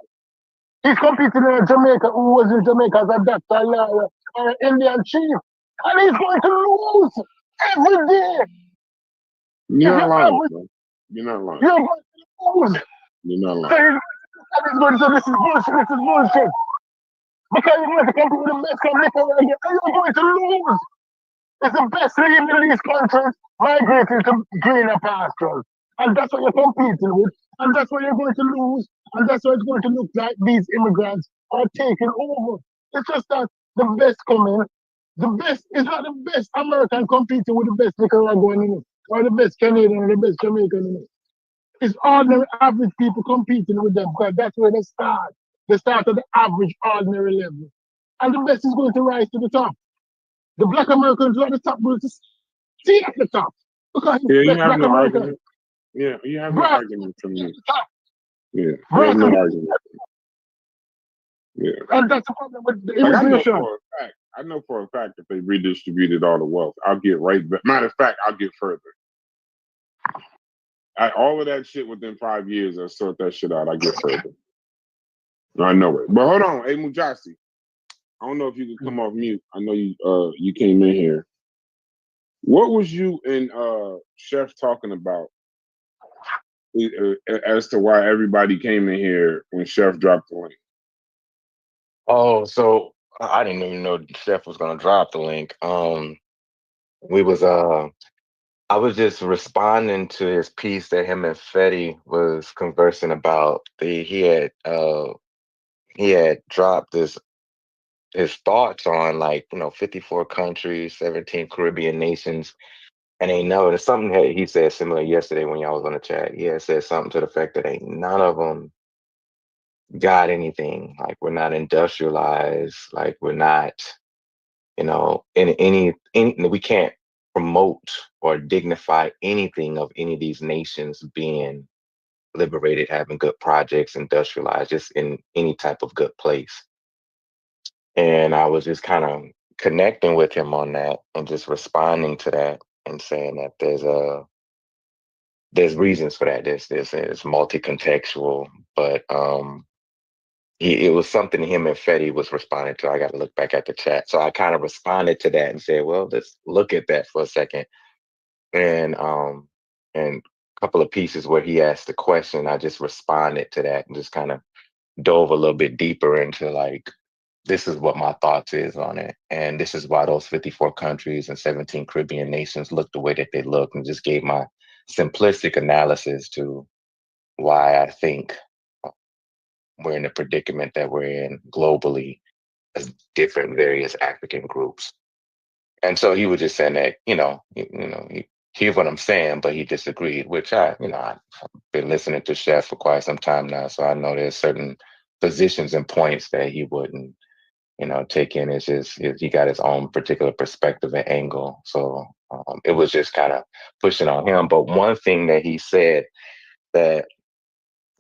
He's competing in a Jamaica who was in Jamaica as a doctor, a lawyer, or an Indian chief. And he's going to lose every day. You're If not you lying, average, bro. You're not lying. you're going to lose. You're not So lying. he's going to say, this is bullshit, this is bullshit. Because you're going to compete with the best from Nicaragua, and you're going to lose. It's the best league in these countries migrating to greener pastures. And that's what you're competing with. And that's what you're going to lose. And that's what it's going to look like these immigrants are taking over. It's just that the best coming, the best is not the best American competing with the best Nicaraguan in it, or the best Canadian or the best Jamaican in it. It's ordinary average people competing with them because that's where they start. They start at the average ordinary level. And the best is going to rise to the top. The black Americans are at the top, going to stay at the top. Because Yeah, you black have no Americans, argument. Yeah, you have no black argument from me. at the top. Yeah, you Black have no at the argument. Yeah. And that's the problem with the Like, immigration. I know for a fact if they redistributed all the wealth, I'll get right back. Matter of fact, I'll get further. All of that shit within 5 years, I sort that shit out. I get further. I know it. But hold on, hey Mujasi. I don't know if you can come off mute. I know you came in here. What was you and Chef talking about as to why everybody came in here when Chef dropped the link? Oh, so I didn't even know Chef was gonna drop the link. We was I was just responding to his piece that him and Fetty was conversing about. He had dropped his thoughts on, like, 54 countries, 17 Caribbean nations, and ain't never there's something that he said similar yesterday when y'all was on the chat. He had said something to the effect that ain't none of them got anything. Like, we're not industrialized, like we're not, in any we can't promote or dignify anything of any of these nations being liberated, having good projects, industrialized, just in any type of good place. And I was just kind of connecting with him on that and just responding to that and saying that there's reasons for that. It's multi-contextual, but it was something him and Fetty was responding to. I got to look back at the chat. So I kind of responded to that and said, well, let's look at that for a second. And a couple of pieces where he asked the question, I just responded to that and just kind of dove a little bit deeper into, like, this is what my thoughts is on it. And this is why those 54 countries and 17 Caribbean nations look the way that they look, and just gave my simplistic analysis to why I think we're in the predicament that we're in globally as different various African groups. And so he was just saying that, he hears what I'm saying, but he disagreed, which I've been listening to Chef for quite some time now. So I know there's certain positions and points that he wouldn't, take in. It's just, he got his own particular perspective and angle. So it was just kind of pushing on him. But one thing that he said that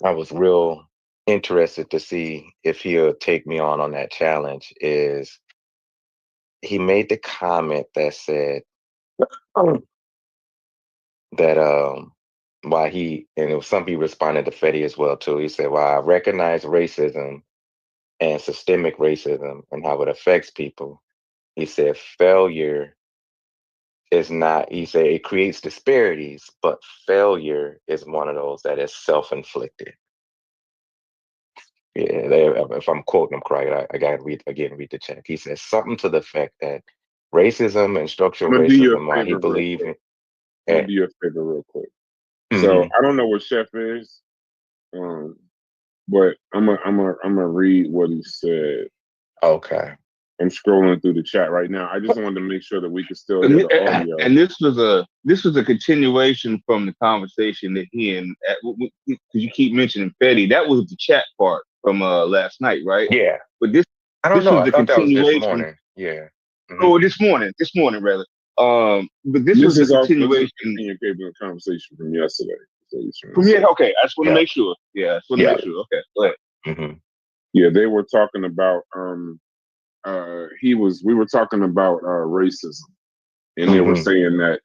I was real interested to see if he'll take me on that challenge is he made the comment that said that why and it was something he responded to Fetty as well too. He said, "While I recognize racism and systemic racism and how it affects people," he said, failure is not, he said, it creates disparities, but failure is one of those that is self-inflicted. Yeah, if I'm quoting him correct, I gotta read the check. He says something to the effect that racism and structural I'm gonna do you a racism, why he favor real believes quick. in. I'm gonna do you a favor real quick. So I don't know what Chef is, but I'm gonna read what he said. Okay. I'm scrolling through the chat right now. I just wanted to make sure that we could still hear the audio. And this was a continuation from the conversation that he and because you keep mentioning Fetty. That was the chat part from last night, right? Yeah. But this I don't know. was I the thought that was this continuation. morning. Yeah. Oh, this morning rather. But this was is the also continuation. the conversation from yesterday. Okay, I just want to make sure. Yeah, I just want to make sure. Okay, go ahead. Yeah, they were talking about we were talking about racism, and they were saying that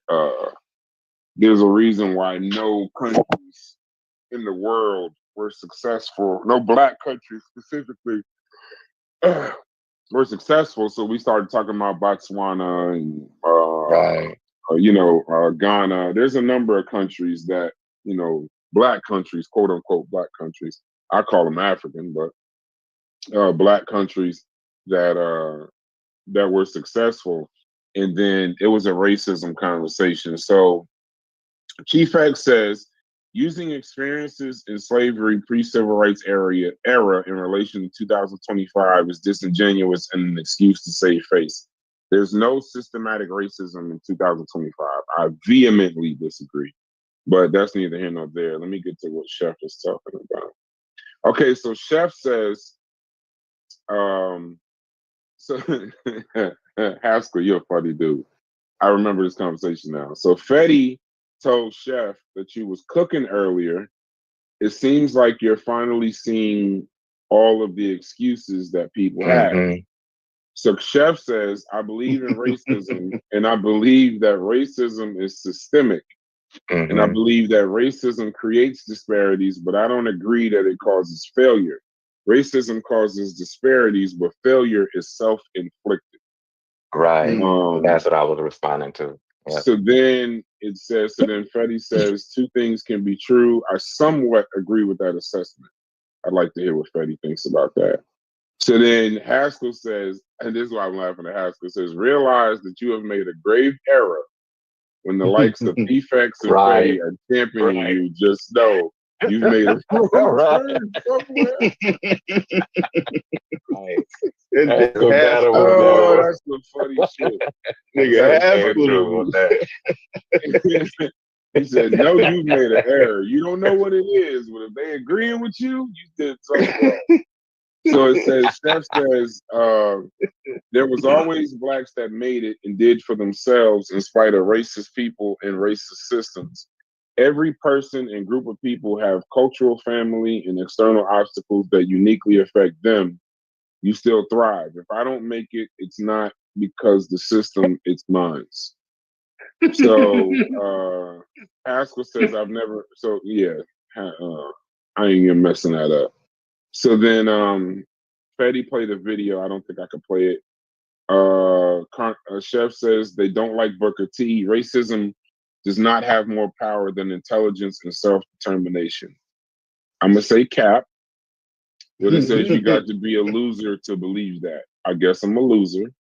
there's a reason why no countries in the world were successful, no black countries specifically were successful. So we started talking about Botswana and Ghana. There's a number of countries that, black countries, quote unquote black countries. I call them African, but black countries that were successful. And then it was a racism conversation. So Chief X says, using experiences in slavery pre-civil rights era in relation to 2025 is disingenuous and an excuse to save face. There's no systematic racism in 2025. I vehemently disagree, but that's neither here nor there. Let me get to what Chef is talking about. Okay, so Chef says, so Haskell, you're a funny dude. I remember this conversation now. So Fetty told Chef that you was cooking earlier. It seems like you're finally seeing all of the excuses that people have. So Chef says, I believe in racism, and I believe that racism is systemic. And I believe that racism creates disparities, but I don't agree that it causes failure. Racism causes disparities, but failure is self-inflicted. Right. That's what I was responding to. Yep. So then Fetty says, two things can be true. I somewhat agree with that assessment. I'd like to hear what Fetty thinks about that. So then Haskell says, and this is why I'm laughing at Haskell, says, realize that you have made a grave error when the likes of Defects and Fetty are championing you. Just know you've made a wrong turn somewhere. That's some funny shit. Nigga, he said, no, you've made an error. You don't know what it is, but if they agreeing with you, you did something wrong. So it says, Chef says, there was always blacks that made it and did for themselves in spite of racist people and racist systems. Every person and group of people have cultural, family, and external obstacles that uniquely affect them. You still thrive. If I don't make it, it's not because the system, it's mine. So Haskell says, I've never, so yeah, I ain't even messing that up. So then Fetty played a video. I don't think I could play it. Chef says they don't like Booker T. Racism does not have more power than intelligence and self-determination. I'm going to say cap. But it says you got to be a loser to believe that. I guess I'm a loser.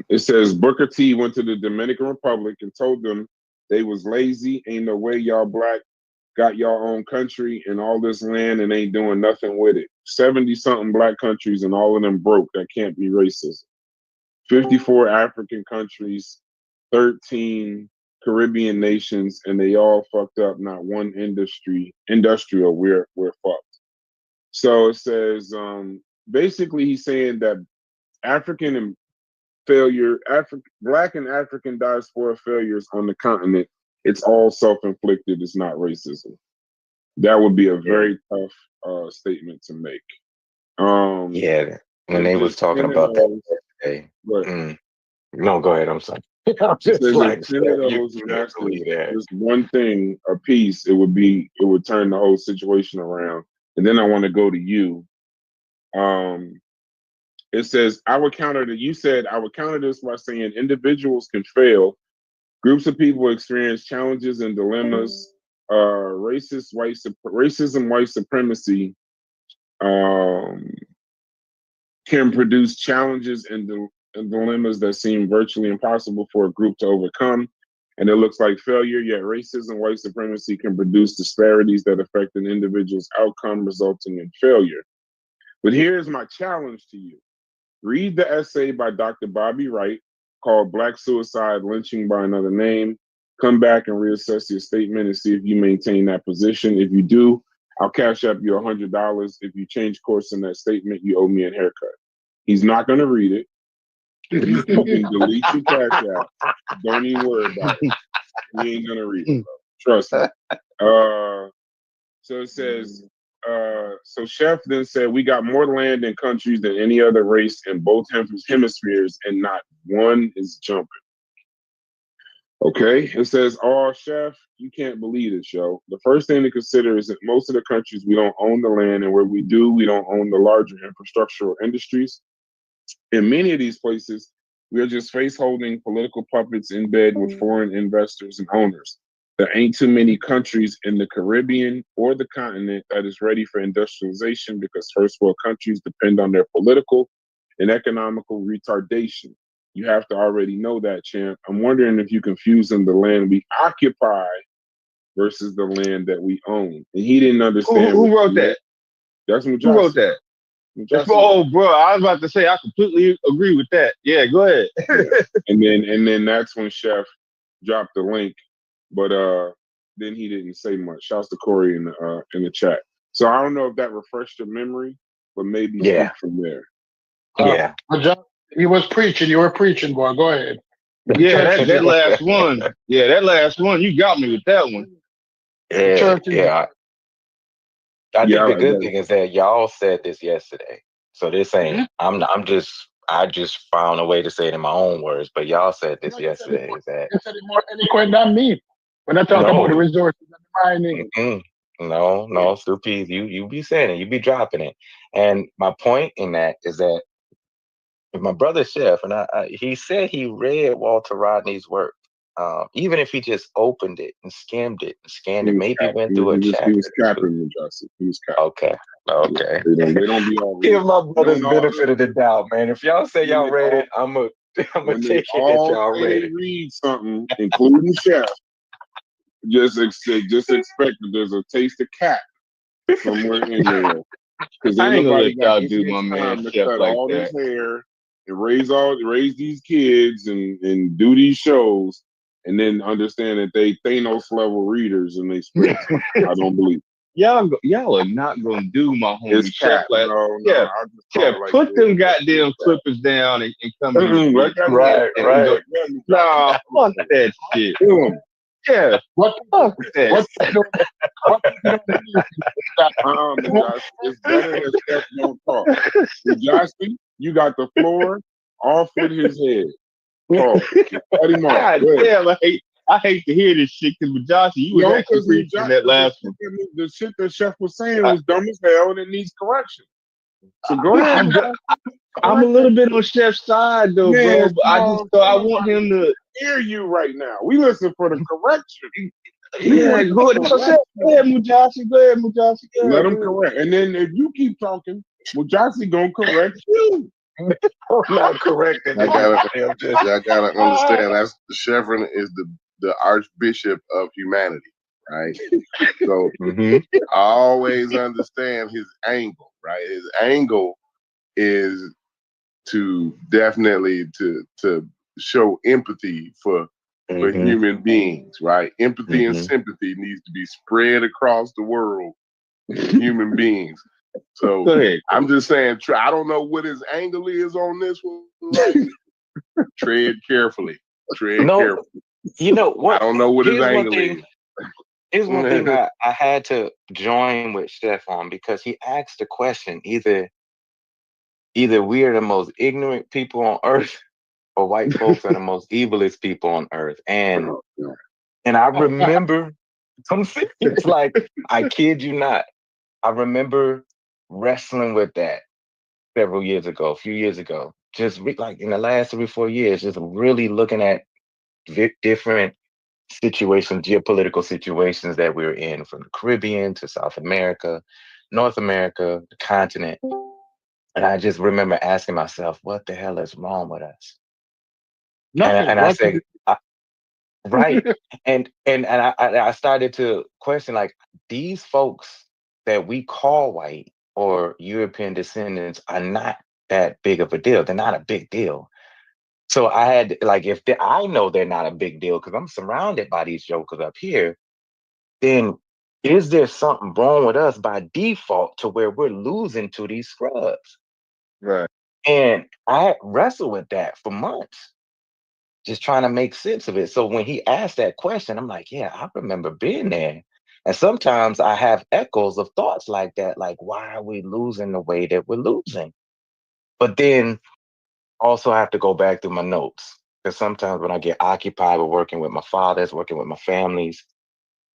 It says Booker T went to the Dominican Republic and told them they was lazy. Ain't no way y'all black got y'all own country and all this land and ain't doing nothing with it. 70-something black countries and all of them broke. That can't be racism. 54 African countries, 13 Caribbean nations, and they all fucked up. Not one industrial. We're fucked. So it says basically he's saying that African and Black and African diaspora failures on the continent, it's all self-inflicted. It's not racism. That would be a very tough statement to make. When they was talking about that today. No, go ahead. I'm sorry. I'm just like, just one thing a piece, it would turn the whole situation around. And then I want to go to you. It says, you said, I would counter this by saying individuals can fail. Groups of people experience challenges and dilemmas. Racism, white supremacy can produce challenges and dilemmas that seem virtually impossible for a group to overcome, and it looks like failure, yet racism, white supremacy can produce disparities that affect an individual's outcome, resulting in failure. But here's my challenge to you. Read the essay by Dr. Bobby Wright called Black Suicide, Lynching by Another Name. Come back and reassess your statement and see if you maintain that position. If you do, I'll cash up you $100. If you change course in that statement, you owe me a haircut. He's not going to read it. You can delete your cash app. Don't even worry about it. He ain't going to read it, bro. Trust me. So it says, so Chef then said, we got more land and countries than any other race in both hemispheres, and not one is jumping. Okay, it says, oh, Chef, you can't believe it, yo. The first thing to consider is that most of the countries, we don't own the land, and where we do, we don't own the larger infrastructural industries. In many of these places, we are just face-holding political puppets in bed with foreign investors and owners. There ain't too many countries in the Caribbean or the continent that is ready for industrialization because first world countries depend on their political and economical retardation. You have to already know that, champ. I'm wondering if you confuse them the land we occupy versus the land that we own. And he didn't understand. Who wrote that? That's Mujahid. Who wrote that? Oh, bro, I was about to say I completely agree with that. Yeah, go ahead. and then that's when Chef dropped the link, but then he didn't say much. Shouts to Corey in the chat. So I don't know if that refreshed your memory, but maybe speak from there. Yeah. He was preaching. You were preaching, boy. Go ahead. Yeah, that last one. Yeah, that last one. You got me with that one. Yeah. I think the good thing is that y'all said this yesterday. So this ain't. I just found a way to say it in my own words. But y'all said this yesterday. You said it more eloquent than me when I talk about the resources and the mining. No, Stupies, you be saying it. You be dropping it. And my point in that is that my brother Chef, and he said he read Walter Rodney's work. Even if he just opened it and skimmed it and scanned it, maybe went through a chapter. He was capping, Justin. He was capping. Okay. They don't be all. Give my brothers benefit of the doubt, man. If y'all say y'all read it, I'm gonna take it that y'all read it. Read something, including Chef. Just expect that there's a taste of cat somewhere in there. Because I ain't gonna let y'all do my man Chef cut like all that. this hair and raise these kids and do these shows, and then understand that they Thanos level readers and they spread. I don't believe. Y'all are not gonna do my homie It's Chef like like put them goddamn clippers down and come in. Right. Nah, fuck that shit. Yeah, fuck that. It's better that Steph don't talk. Justin, you got the floor. Off with his head. Talk. Cut him off. God damn, I hate to hear this shit because Mujahid, you was actually preaching that last one. The shit that Chef was saying was dumb as hell and it needs correction. So go ahead. I'm a little bit on Chef's side though, bro. But I want him to hear you right now. We listen for the correction. Yeah, go ahead, Mujahid. Go ahead, Mujahid. Let him correct. And then if you keep talking, Mujahid gonna correct you. Not correcting. I gotta understand that's Chevron is the Archbishop of humanity, right? So I always understand his angle, right? His angle is to definitely to show empathy for human beings, right? Empathy and sympathy needs to be spread across the world with human beings. So I'm just saying, I don't know what his angle is on this one. Right? Tread carefully. Carefully. You know what? I don't know what his angle is. Here's one thing I had to join with Chef on because he asked the question: either we are the most ignorant people on earth, or white folks are the most evilest people on earth. And I remember, it's like I kid you not, I remember wrestling with that a few years ago, just like in the last 3 or 4 years, just really looking at different situations, geopolitical situations that we're in, from the Caribbean to South America, North America, the continent. And I just remember asking myself, what the hell is wrong with us? Nothing. And I What said, right. And I started to question, like, these folks that we call white or European descendants are not that big of a deal. They're not a big deal. So I had, like, I know they're not a big deal because I'm surrounded by these jokers up here, then is there something wrong with us by default to where we're losing to these scrubs? Right. And I wrestled with that for months, just trying to make sense of it. So when he asked that question, I'm like, yeah, I remember being there. And sometimes I have echoes of thoughts like that, like, why are we losing the way that we're losing? But then also I have to go back through my notes. Because sometimes when I get occupied with working with my fathers, working with my families,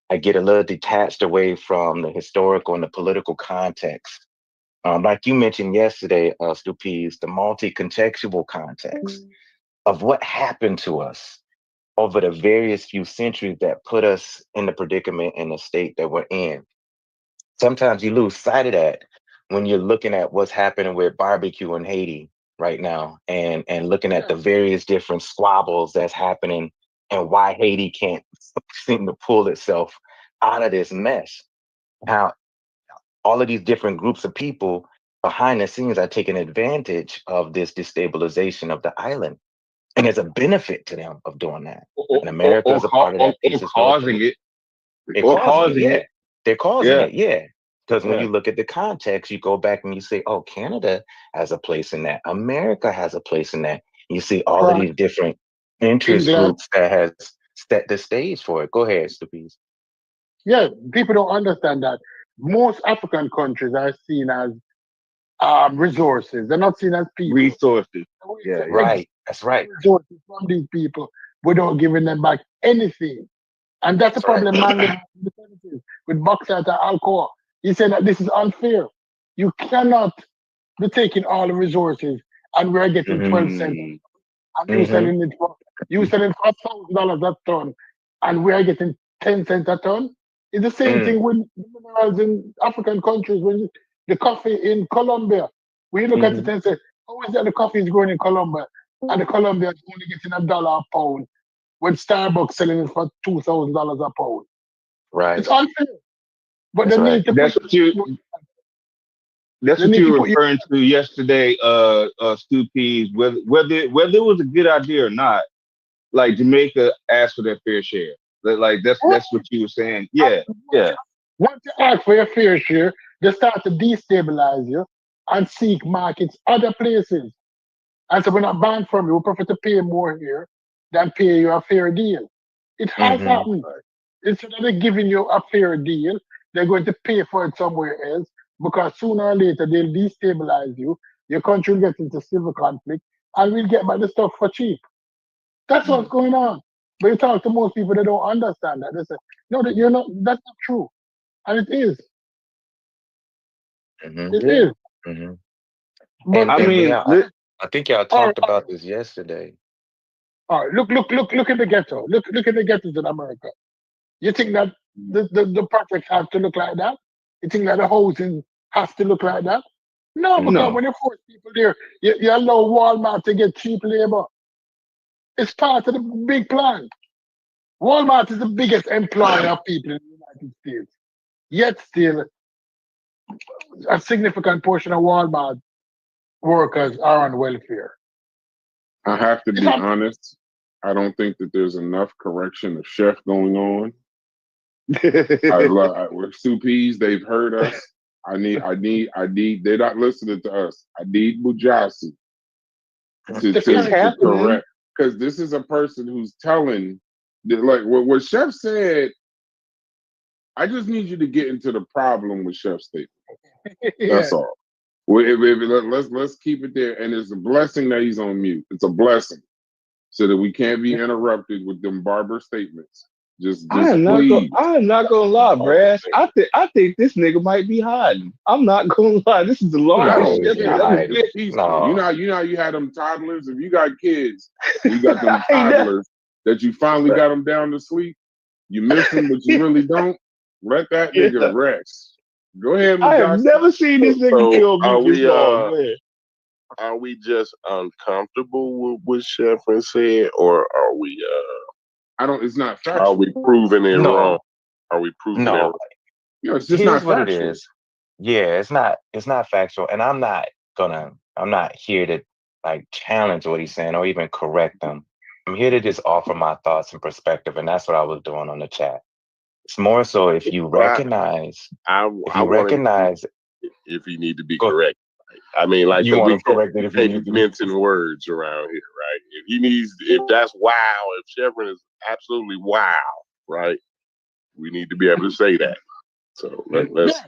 I get a little detached away from the historical and the political context. Like you mentioned yesterday, Stupiz, the multi-contextual context of what happened to us over the various few centuries that put us in the predicament and the state that we're in. Sometimes you lose sight of that when you're looking at what's happening with barbecue in Haiti right now and looking at the various different squabbles that's happening and why Haiti can't seem to pull itself out of this mess. How all of these different groups of people behind the scenes are taking advantage of this destabilization of the island. And there's a benefit to them of doing that. And America is a part of that piece as well. causing it. They're Or causing it, causing yeah. it. They're causing Yeah. it, yeah. Because when Yeah. you look at the context, you go back and you say, oh, Canada has a place in that. America has a place in that. You see all of these different interest England. groups that has set the stage for it. Go ahead, Stupiz. Yeah, people don't understand that. Most African countries are seen as resources. They're not seen as people. Resources. Yeah. Right. That's right. Resources from these people without giving them back anything. And that's the problem Mandela had in the 70s with bauxite and alcohol. He said that this is unfair. You cannot be taking all the resources and we're getting 12 cents. And you selling it for $1,000 a ton and we're getting 10 cents a ton. It's the same thing with the minerals in African countries. When the coffee in Colombia, when you look at it and say, how is that the coffee is growing in Colombia and the Colombia is only getting $1 a pound when Starbucks selling it for $2,000 a pound? Right. It's unfair. But That's they right. need to That's what you. That's what you were referring to yesterday, Stupiz. Whether it was a good idea or not, like Jamaica asked for their fair share. Like that's what you were saying. Yeah, yeah. Once you ask for your fair share, they start to destabilize you and seek markets other places. And so we're not banned from you. We prefer to pay more here than pay you a fair deal. It has happened. Instead of giving you a fair deal, they're going to pay for it somewhere else because sooner or later they'll destabilize you. Your country will get into civil conflict and we'll get back the stuff for cheap. That's what's going on. But you talk to most people, they don't understand that. They say, no, that you're not, that's not true. And it is. It is. But And I mean, I think y'all talked about this yesterday. All right, look at the ghetto. Look at the ghettos in America. You think that the projects have to look like that? You think that the housing has to look like that? No, because when you force people there, you allow Walmart to get cheap labor. It's part of the big plan. Walmart is the biggest employer of people in the United States. Yet still, a significant portion of Walmart workers are on welfare. I have to be honest. I don't think that there's enough correction of Chef going on. We're Stupiz. They've heard us. I need. They're not listening to us. I need Mujasi to correct, because this is a person who's telling, like what Chef said. I just need you to get into the problem with Chef's statement. That's all. Let's keep it there. And it's a blessing that he's on mute. It's a blessing, so that we can't be interrupted with them barber statements. I'm not gonna lie, Brad. I think this nigga might be hiding. I'm not gonna lie. This is the longest shit I've ever been. You know, you had them toddlers. If you got kids, you got them toddlers that you finally got them down to sleep. You miss them, but you really don't. Let that nigga rest. Go ahead, I have never seen this nigga kill me this long. are we just uncomfortable with what Sheffrin said, or are we It's not are we factual. proving it wrong? No, Are we proving it no. wrong? It's just Here's not what it factual. is. Yeah, it's not factual, and I'm not here to like challenge what he's saying or even correct him. I'm here to just offer my thoughts and perspective, and that's what I was doing on the chat. It's more so if you But recognize, I if you want him recognize, if he need to be go, correct. I mean, like, you because want him corrected if you can't need to be. mince words around here, right? If that's wow, if Chevron is absolutely wow, right? We need to be able to say that. So let's.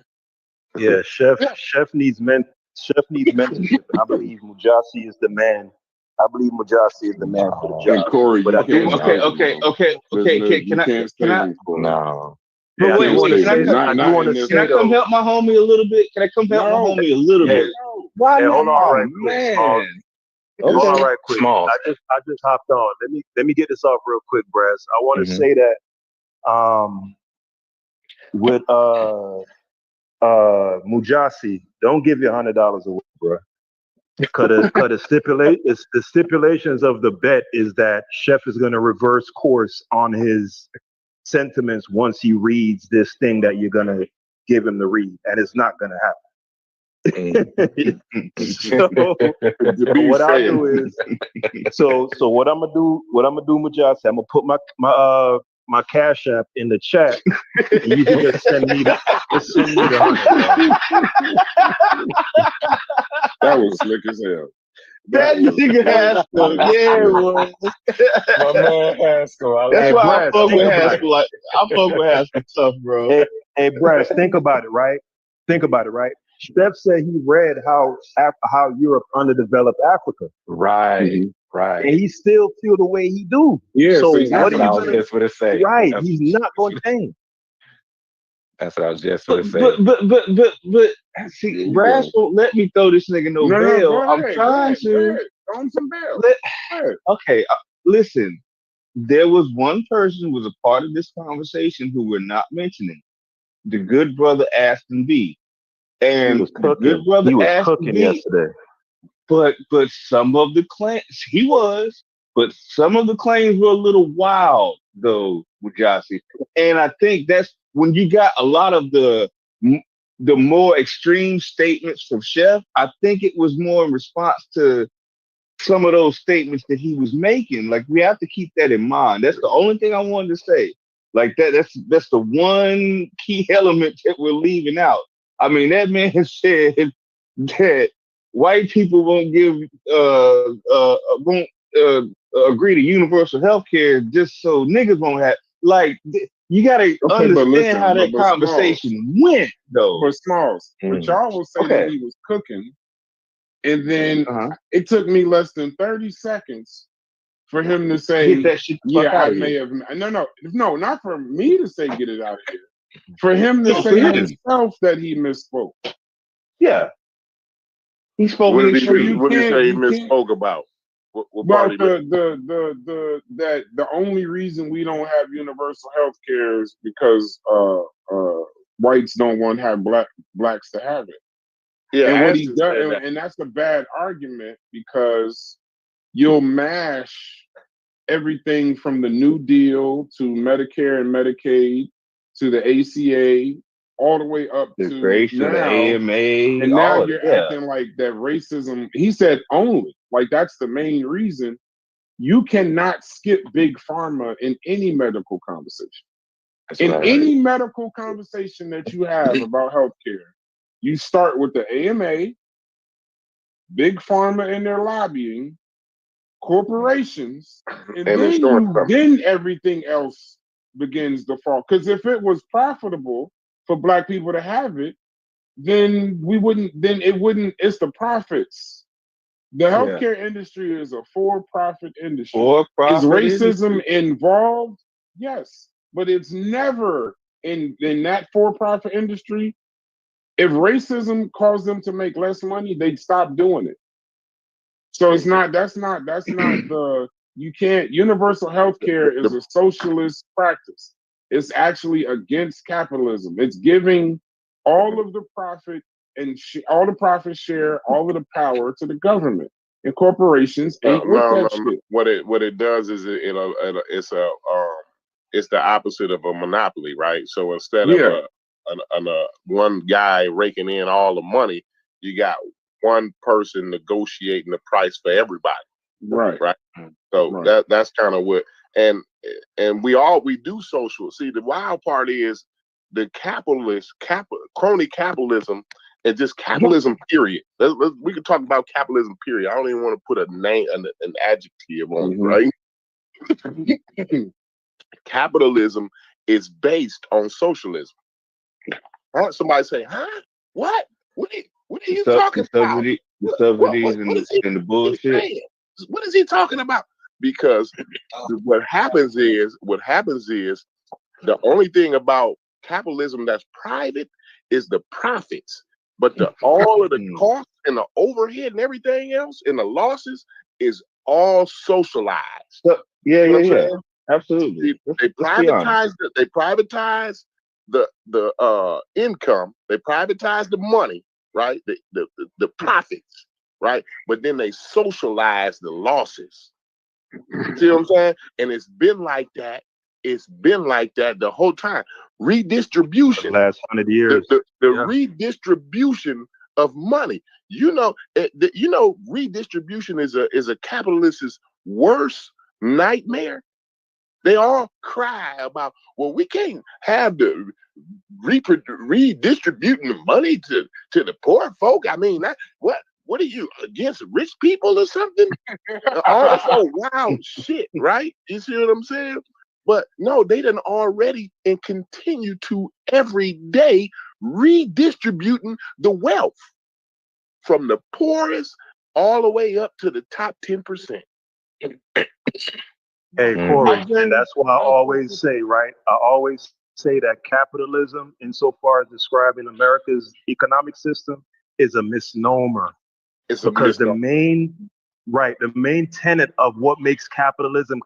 Yeah, Chef needs mentorship, and I believe Mujasi is the man. I believe Mujasi is the man for the And job. Corey, But you I do can't want say to. him, bro. You can't say him, Corey. No. Yeah, But I wait, do want to can I say. come? I do Not want in to this. Can I say come though. help my homie a little bit? Can I come help my No, homie a little Hey, bit? no. Why hey, not? hold on Oh right quick. Smalls. man. Hold on Okay. right quick. Small. I just hopped on. Let me get this off real quick, Brass. I want to Hmm. say that with Mujasi, don't give your $100 away, bro. Cause the stipulations of the bet is that Chef is going to reverse course on his sentiments once he reads this thing that you're going to give him to read, and it's not going to happen. So To be what I'll fair, do is, so what I'm gonna do, Mujasi, I'm gonna put my Cash App in the chat, and you can just send me the $100. that was slick as hell. That nigga Haskell, yeah, boy. My man Haskell. That's Hey, why I Brass, fuck think with about it. Haskell. Like I fuck with Haskell tough, bro. Hey, Brass, think about it, right? Steph said he read how Europe underdeveloped Africa, Right, right. and he still feel the way he do. Yeah, So so That's what what are I you was gonna? just gonna say. Right, That's, he's not going to change. that's what I was just gonna say. But see, Here we Brass go. won't let me throw this nigga no No, bail. go I'm ahead. trying Go to. ahead. Throw him some bail. Let, Go ahead. okay, listen. There was one person who was a part of this conversation who we're not mentioning. The good brother Aston B. He And was the good cooking. brother He was Aston cooking B. yesterday. But some of the claims he was, but some of the claims were a little wild though, Mujasi. And I think that's when you got a lot of the more extreme statements from Chef. I think it was more in response to some of those statements that he was making. Like we have to keep that in mind. That's the only thing I wanted to say. Like that's the one key element that we're leaving out. I mean, that man said that white people won't agree to universal health care just so niggas won't have like you gotta Okay, but understand listen, how that but Smalls, conversation went though. but Smalls, but Mm. y'all will say that Okay. he was cooking, and then Uh-huh. it took me less than 30 seconds for him to Get say, that shit the fuck "Yeah, out I of may here. have." No, not for me to say, "Get it out of here." For him to No, for say him. himself that he misspoke. Yeah. He spoke What in did he So extreme. you What did he say he can't misspoke about? What part he about missed? that the only reason we don't have universal health care is because whites don't want to have blacks to have it. Yeah, And what he Ashton does, said that. and that's a bad argument because you'll mash everything from the New Deal to Medicare and Medicaid to the ACA all the way up The to grace of the now. AMA, And now all of you're it. Yeah. acting like that racism. He said only. Like that's the main reason. You cannot skip big pharma in any medical conversation. That's In right. any medical conversation that you have about healthcare, you start with the AMA, big pharma and their lobbying, corporations, and And then insurance company. then everything else begins to fall. Because if it was profitable for black people to have it, then it wouldn't, it's the profits. The Yeah. healthcare industry is a for-profit industry. For Is profit racism involved? Yes, but it's never in that for-profit industry. If racism caused them to make less money, they'd stop doing it. So it's not. That's not the. You can't. Universal health care is a socialist practice. It's actually against capitalism. It's giving all of the profit and all the profit share, all of the power to the government. And corporations No, ain't with no, that no, no. shit. What it does is it's the opposite of a monopoly, right? So instead of Yeah, one guy raking in all the money, you got one person negotiating the price for everybody, right, right? So right. that's kind of what, and we do social. See, the wild part is the crony capitalism and just capitalism. Period. We could talk about capitalism. Period. I don't even want to put a name, an adjective on it, right? Capitalism is based on socialism. Huh? Somebody say, huh? What? What are you talking about? The subsidies What is he and the bullshit. saying? What is he talking about? Because what happens is the only thing about capitalism that's private is the profits. But all of the costs and the overhead and everything else and the losses is all socialized. So, yeah, You know what I'm yeah, yeah. saying? Absolutely. They privatize the income. They privatize the money, right? The profits, right? But then they socialize the losses. See what I'm saying? And it's been like that. It's been like that the whole time. Redistribution. The last 100 years. The redistribution of money. Redistribution is a capitalist's worst nightmare. They all cry about, well, we can't have the redistributing the money to the poor folk. I mean, what are you, against rich people or something? All that's all wild shit, right? You see what I'm saying? But no, they done already and continue to every day redistributing the wealth from the poorest all the way up to the top 10%. Hey, Corey, and that's why I always say, right? I always say that capitalism, insofar as describing America's economic system, is a misnomer. It's because the main tenet of what makes capitalism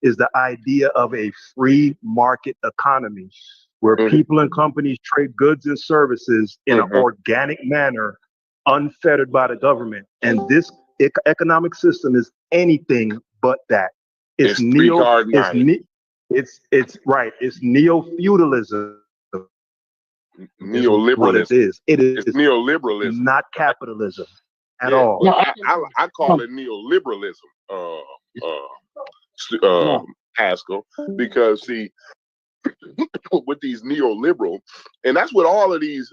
is the idea of a free market economy where people and companies trade goods and services in an organic manner, unfettered by the government. And this economic system is anything but that. It's neo-feudalism. Neoliberalism. What it is. It's neoliberalism, not capitalism at all. I call it neoliberalism, Haskell, because see, with these neoliberal, and that's what all of these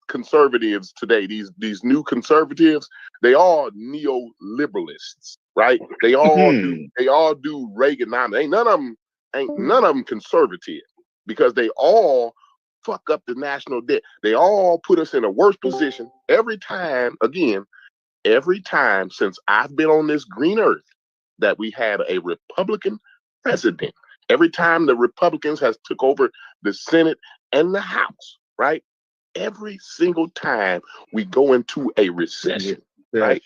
conservatives today, these new conservatives, they all neoliberalists, right? They all do Reaganomics. Ain't none of them conservative, because they all fuck up the national debt. They all put us in a worse position every time since I've been on this green earth that we had a Republican president. Every time the Republicans has took over the Senate and the House, right? Every single time we go into a recession, right?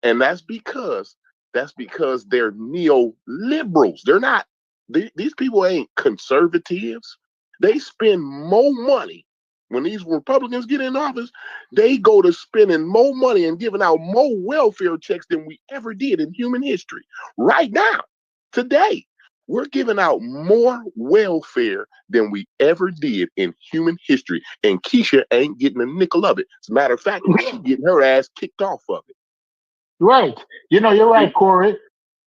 And that's because they're neoliberals. They're not, these people ain't conservatives. They spend more money. When these Republicans get in office, they go to spending more money and giving out more welfare checks than we ever did in human history. Right now, today, we're giving out more welfare than we ever did in human history. And Keisha ain't getting a nickel of it. As a matter of fact, she's getting her ass kicked off of it. Right. You know, you're right, Corey.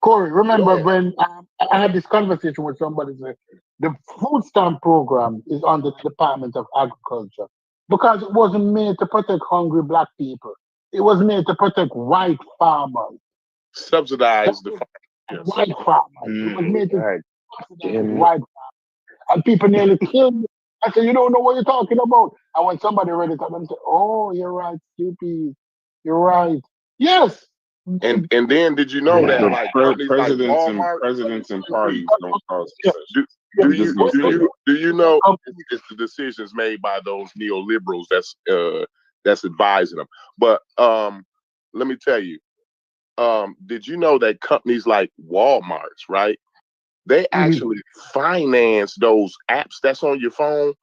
Corey, remember when I had this conversation with somebody, said the food stamp program is under the Department of Agriculture because it wasn't made to protect hungry black people. It was made to protect white farmers. Subsidize the white farmers. It was made to subsidize white farmers. And people nearly killed me. I said, you don't know what you're talking about. And when somebody read it, I said, oh, you're right, stupid. You're right. Yes. And then did you know that like presidents and parties don't cause do you know it's the decisions made by those neoliberals that's advising them? But let me tell you, did you know that companies like Walmart's, right? They actually finance those apps that's on your phone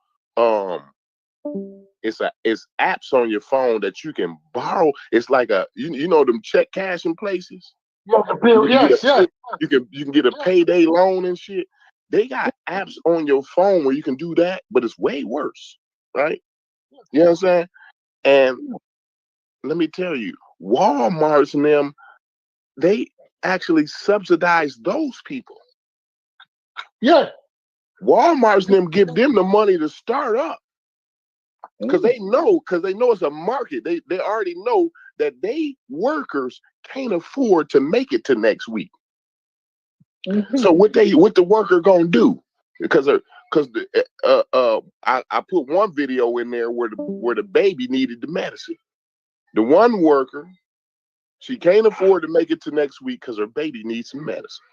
it's apps on your phone that you can borrow. It's like you know them check cashing places. Yeah, You can get a payday loan and shit. They got apps on your phone where you can do that, but it's way worse, right? You know what I'm saying? And let me tell you, Walmart's and them, they actually subsidize those people. Yeah. Walmart's and them give them the money to start up. Because they know it's a market. They already know that they workers can't afford to make it to next week. So what the worker gonna do? Because I put one video in there where the baby needed the medicine. The one worker, she can't afford to make it to next week because her baby needs some medicine.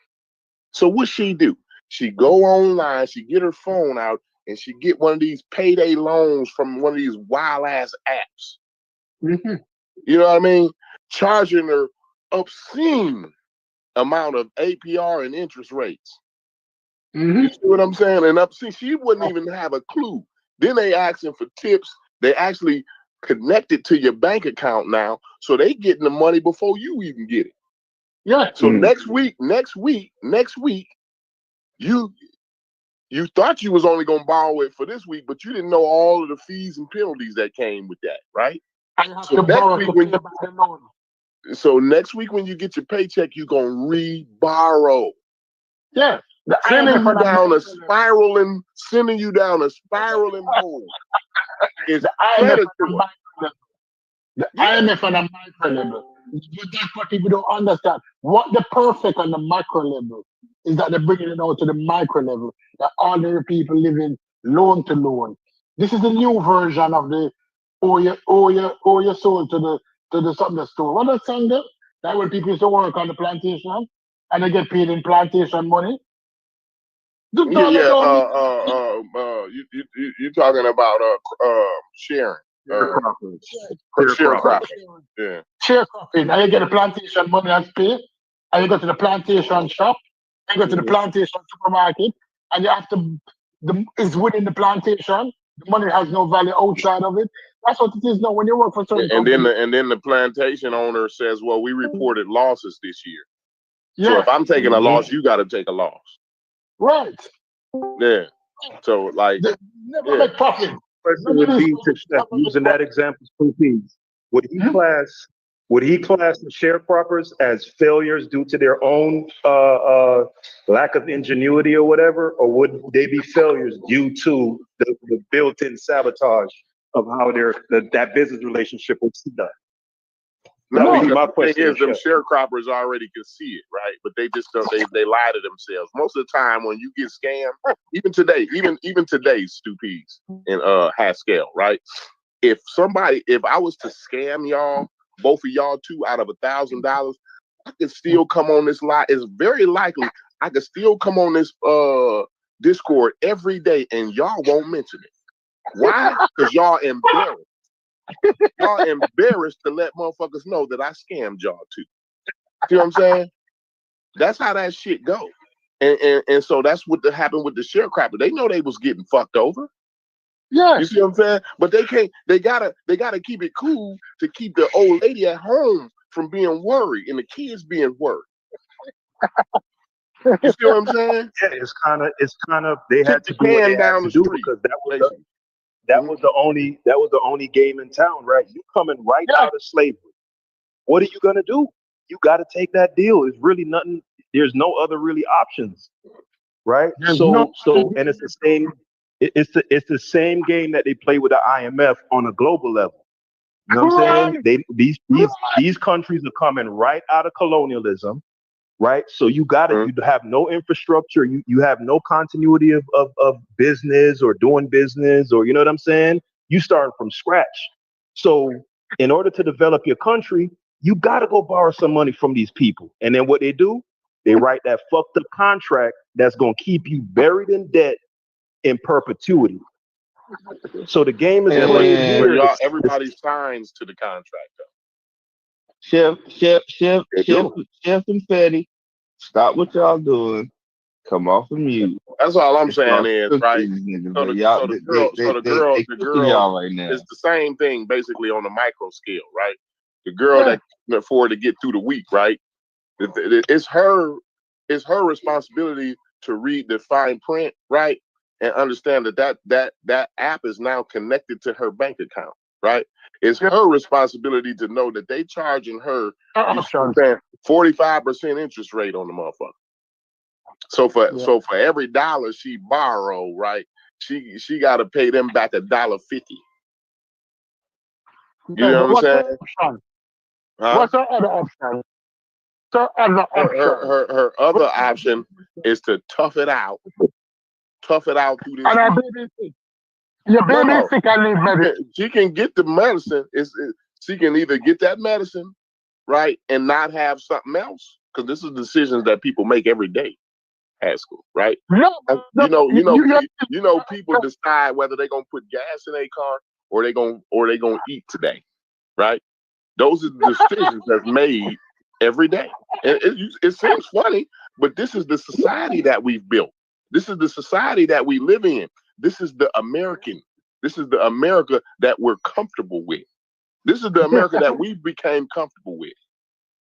So what she do? She go online, she get her phone out, and she get one of these payday loans from one of these wild ass apps. Mm-hmm. You know what I mean? Charging her obscene amount of APR and interest rates. Mm-hmm. You see what I'm saying? And she wouldn't even have a clue. Then they asking for tips. They actually connect it to your bank account now, so they getting the money before you even get it. Yeah. So next week, you thought you was only gonna borrow it for this week, but you didn't know all of the fees and penalties that came with that, right? So next week when you get your paycheck, you're gonna re-borrow. Yeah. Sending you down a spiraling hole. It's predatory. The IMF on a micro level. But that's what people don't understand. What the perfect on the macro level is that they're bringing it out to the micro level. That ordinary people living loan to loan. This is the new version of the owe your soul to the something store. What that song there? That when people used to work on the plantation and they get paid in plantation money. You're talking about sharing. Sharecropping. Yeah. Sharecropping. And you get the plantation money as pay, and you go to the plantation shop, and you go to the plantation supermarket, and you have to it's within the plantation. The money has no value outside of it. That's what it is now when you work for certain companies. Then the plantation owner says, well, we reported losses this year. Yeah. So if I'm taking a loss, you gotta take a loss. Right. Yeah. So like never make profit. Question would be to Chef, using that example, would he class the sharecroppers as failures due to their own lack of ingenuity or whatever, or would they be failures due to the built-in sabotage of how that business relationship was done? No, my question is, them sharecroppers already can see it, right? But they just don't. They lie to themselves. Most of the time, when you get scammed, even today, Stupides and Haskell, right? If I was to scam y'all, both of y'all two, out of $1,000, I could still come on this lie. It's very likely I could still come on this Discord every day, and y'all won't mention it. Why? Because y'all embarrassed. Y'all embarrassed to let motherfuckers know that I scammed y'all too. See what I'm saying? That's how that shit go. And so that's what happened with the sharecropper. They know they was getting fucked over. Yeah. You see what I'm saying? But they can't. They gotta keep it cool to keep the old lady at home from being worried and the kids being worried. You see what I'm saying? Yeah, it's kind of they had to do what they had to do because that was the only game in town, right? You coming right out of slavery. What are you gonna do? You got to take that deal. It's really nothing. There's no other really options, right? So and it's the same. It's the same game that they play with the IMF on a global level. You know what I'm saying? These countries are coming right out of colonialism, right? So you have no infrastructure. You have no continuity of business or doing business, or you know what I'm saying? You start from scratch. So in order to develop your country, you got to go borrow some money from these people. And then what they do, they write that fucked up contract that's going to keep you buried in debt in perpetuity. So the game is played here. Everybody signs to the contract. Chef and Fetty, stop what y'all doing. Come off of mute. That's all I'm saying Y'all is, cooking right? these niggas, So man. the Y'all, so the girl so they the cooking girl y'all right now. is the same thing basically on the micro scale, right? The girl that can afford to get through the week, right? It's her responsibility to read the fine print, right? And understand that app is now connected to her bank account, right? It's her responsibility to know that they charging her 45% interest rate on the motherfucker. So for every dollar she borrow, right, she got to pay them back $1.50. You know what I'm saying? Huh? What's her other option? Her other option is to tough it out through this. And her baby sick. Your baby sick and need medicine. She can get the medicine. She can either get that medicine, right, and not have something else, because this is decisions that people make every day at school, right? People decide whether they're gonna put gas in their car or they gonna eat today, right? Those are the decisions that's made every day. And it seems funny, but this is the society that we've built. This is the society that we live in. This is the America that we're comfortable with. This is the America that we became comfortable with.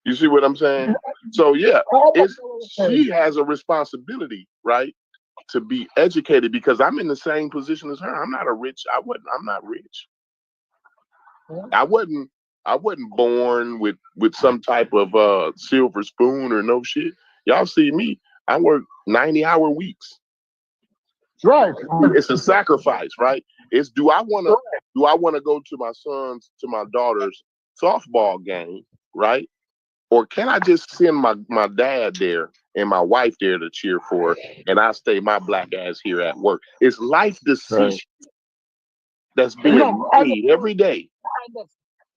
You see what I'm saying? So yeah, she has a responsibility, right, to be educated, because I'm in the same position as her. I'm not rich. I wasn't born with some type of silver spoon or no shit. Y'all see me. I work 90-hour weeks. Right. It's a sacrifice, right? It's do I wanna go to my daughter's softball game, right? Or can I just send my dad there and my wife there to cheer for her, and I stay my black ass here at work? It's life decisions that's being made every day.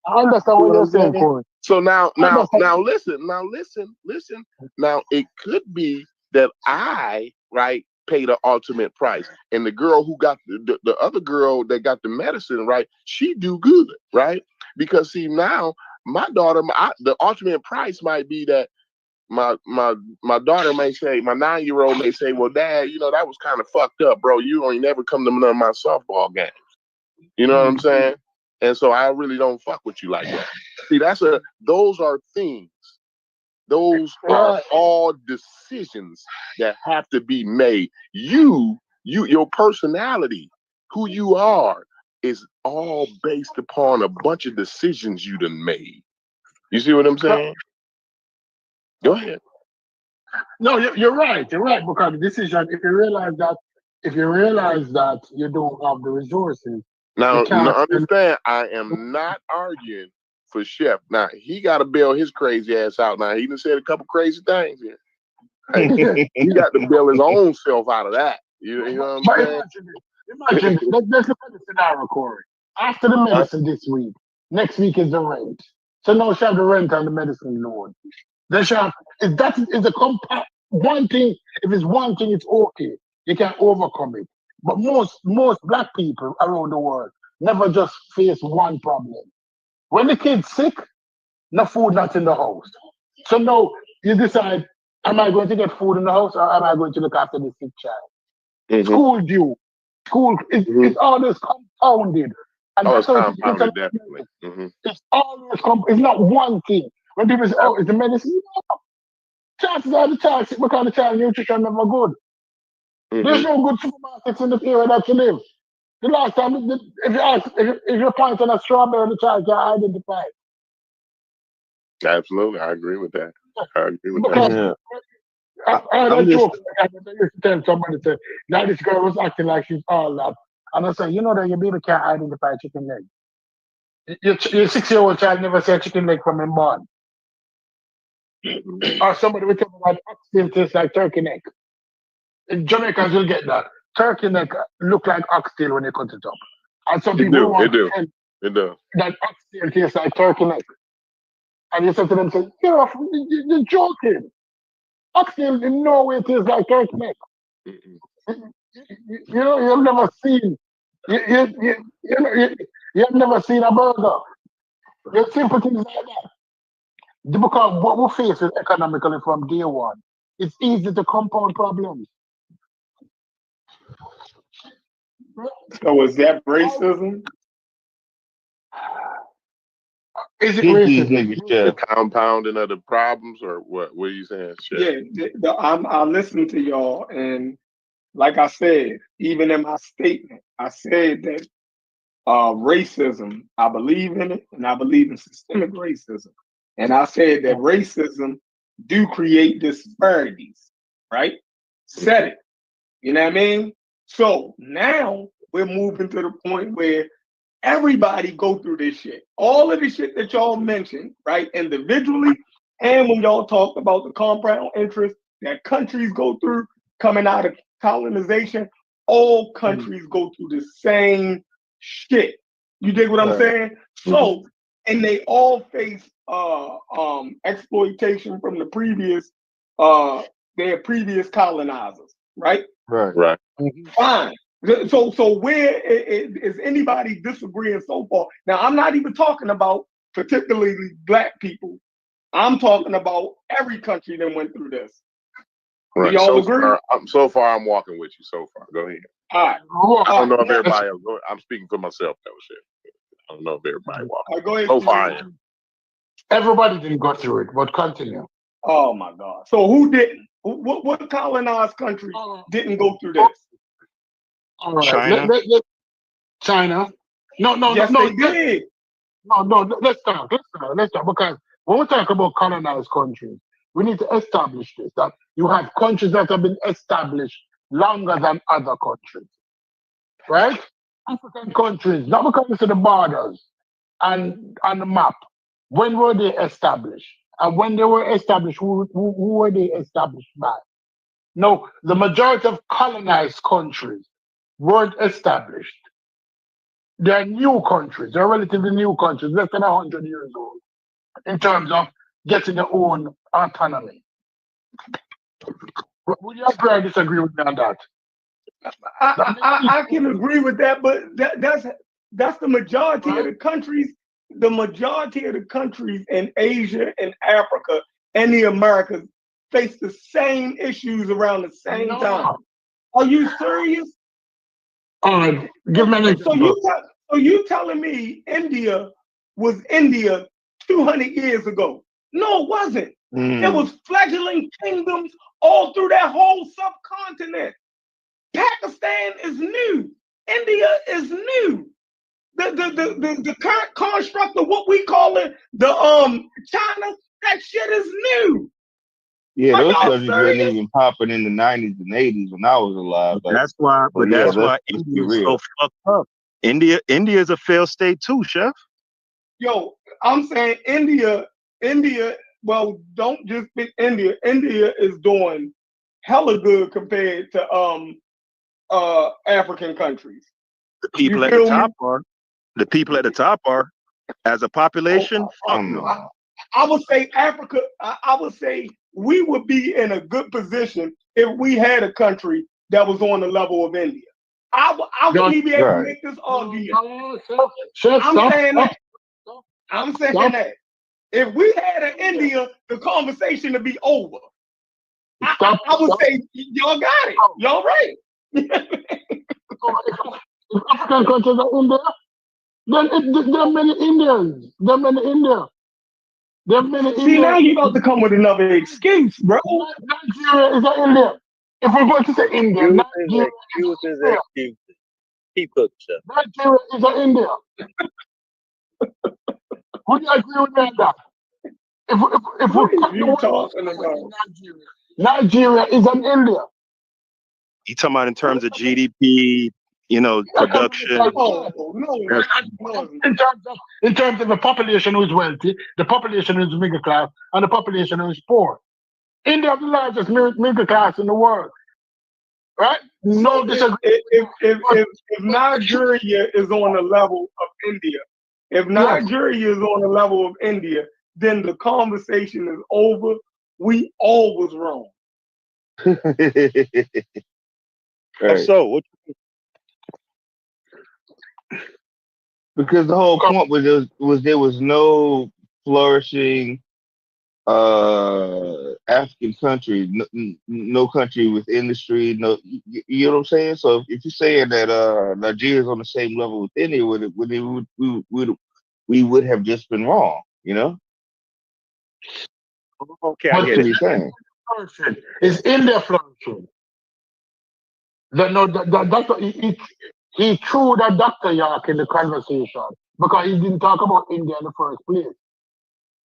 I understand what you're saying, Corey. So now listen. Now it could be that I, right, pay the ultimate price, and the girl who got the other girl that got the medicine, right, she do good, right? Because see, now my daughter, the ultimate price might be that my daughter may say, my 9-year-old may say, well, Dad, that was kind of fucked up, bro. You ain't never come to none of my softball games. You know what I'm saying? And so I really don't fuck with you like that. See, those are things. Those are all decisions that have to be made. Your personality, who you are, is all based upon a bunch of decisions you done made. You see what I'm saying? Go ahead. No, you're right. You're right, because the decision, if you realize that you don't have the resources. Now understand, I am not arguing for Chef. Now he got to bail his crazy ass out. Now he done said a couple crazy things here. He got to bail his own self out of that. You know what I'm saying? Imagine, let's look at the scenario, Corey. After the medicine this week, next week is the rent. So now she have the rent and the medicine loan. Then she have, if that is one thing, if it's one thing, it's okay. You can overcome it. But most black people around the world never just face one problem. When the kid's sick, no food not in the house. So now you decide, am I going to get food in the house, or am I going to look after the sick child? Mm-hmm. School due. School, it's always compounded. And it's compounded, definitely. Mm-hmm. It's always it's not one thing. When people say, it's the medicine, chances are the child sick because the child nutrition never good. Mm-hmm. There's no good supermarkets in the area that you live. The last time, if you point on a strawberry, the child can identify. Absolutely, I agree with that. I used to tell somebody, now this girl was acting like she's all that. And I said, that your baby can't identify chicken leg. Your 6-year-old child never said chicken leg from a born. Or somebody will tell me that oxtail tastes like turkey neck. Jamaicans will get that. Turkey neck look like oxtail when they cut it up. And some people want to tell that oxtail tastes like turkey neck. And you say to them, you're joking. Oxtail in no way tastes like turkey neck. You've never seen, you've never seen a burger. There's simple things like that. Because what we face is economically from day one. It's easy to compound problems. So is that racism? Is it Get these racism? niggas, The Chef. compounding of the problems, or what? What are you saying, Chef? Yeah, I listen to y'all, and like I said, even in my statement, I said that racism, I believe in it, and I believe in systemic racism. And I said that racism do create disparities, right? Said it. You know what I mean? So now we're moving to the point where everybody go through this shit. All of the shit that y'all mentioned, right? Individually, and when y'all talked about the compound interest that countries go through coming out of colonization, all countries go through the same shit. You dig what I'm Right. saying? So, and they all face exploitation from the previous their previous colonizers, right? Right. Right. Fine. So where is anybody disagreeing so far? Now, I'm not even talking about particularly black people. I'm talking about every country that went through this. Right. y'all So agree? far, I'm walking with you. So far, go ahead. All right. I don't know if Now- everybody else. I'm speaking for myself. That was it. I don't know if everybody walking. all right, go ahead. So far, I Steve. am. Everybody didn't go through it, but continue. Oh my God. So who didn't? What colonized country didn't go through this? All right. China? China. No, Yes, no, they did. no. Let's talk. Because when we talk about colonized countries, we need to establish this, that you have countries that have been established longer than other countries, right? African countries, not because of the borders and on the map. When were they established? And when they were established, who were they established by? No, the majority of colonized countries weren't established. They're new countries. They're relatively new countries, less than 100 years old, in terms of getting their own autonomy. Would you agree or disagree with me on that? I can agree with that, but that's the majority of the countries. The majority of the countries in Asia and Africa and the Americas face the same issues around the same time. Are you serious? Give me an example. So you telling me India was India 200 years ago? No, it wasn't. There was fledgling kingdoms all through that whole subcontinent. Pakistan is new. India is new. The current construct of what we call it, China, that shit is new. Yeah, Are those y'all countries wasn't serious? even popping in the 90s and 80s when I was alive. Like, That's why. But yeah, that's why let's be India's so real. fucked up. India is a failed state too, Chef. Yo, I'm saying India, well, don't just pick India. India is doing hella good compared to African countries. The people You at the feel me? top are. The people at the top are, as a population. Fuck no. I would say Africa, I would say we would be in a good position if we had a country that was on the level of India. I wouldn't be able to make this argument. I'm saying that. If we had an India, the conversation would be over. I would say, y'all got it. Y'all right. If African countries are in there, then there are many Indians. There are many India. There are many Indians. See, now you're about to come with another excuse, bro. Nigeria is a India. If we're going to say India, Nigeria Excuses, excuses. Keep cooking, Chef. Nigeria is a India. Would you agree with me on that? If What we are you talking about? Nigeria is an India. You talking about in terms of GDP, production. Oh, no. In terms of the population who is wealthy, the population who is middle class, and the population who is poor. India is the largest middle class in the world. Right? No disagreement. If Nigeria is on the level of India, then the conversation is over. We all was wrong. So what? Because the whole point was there was no flourishing African country, no country with industry, no, you know what I'm saying? So if you're saying that Nigeria's on the same level with India, we would have just been wrong, you know? Okay, I But get That's what it. he's saying. flourishing. Is India flourishing? That's he threw that Dr. York in the conversation because he didn't talk about India in the first place.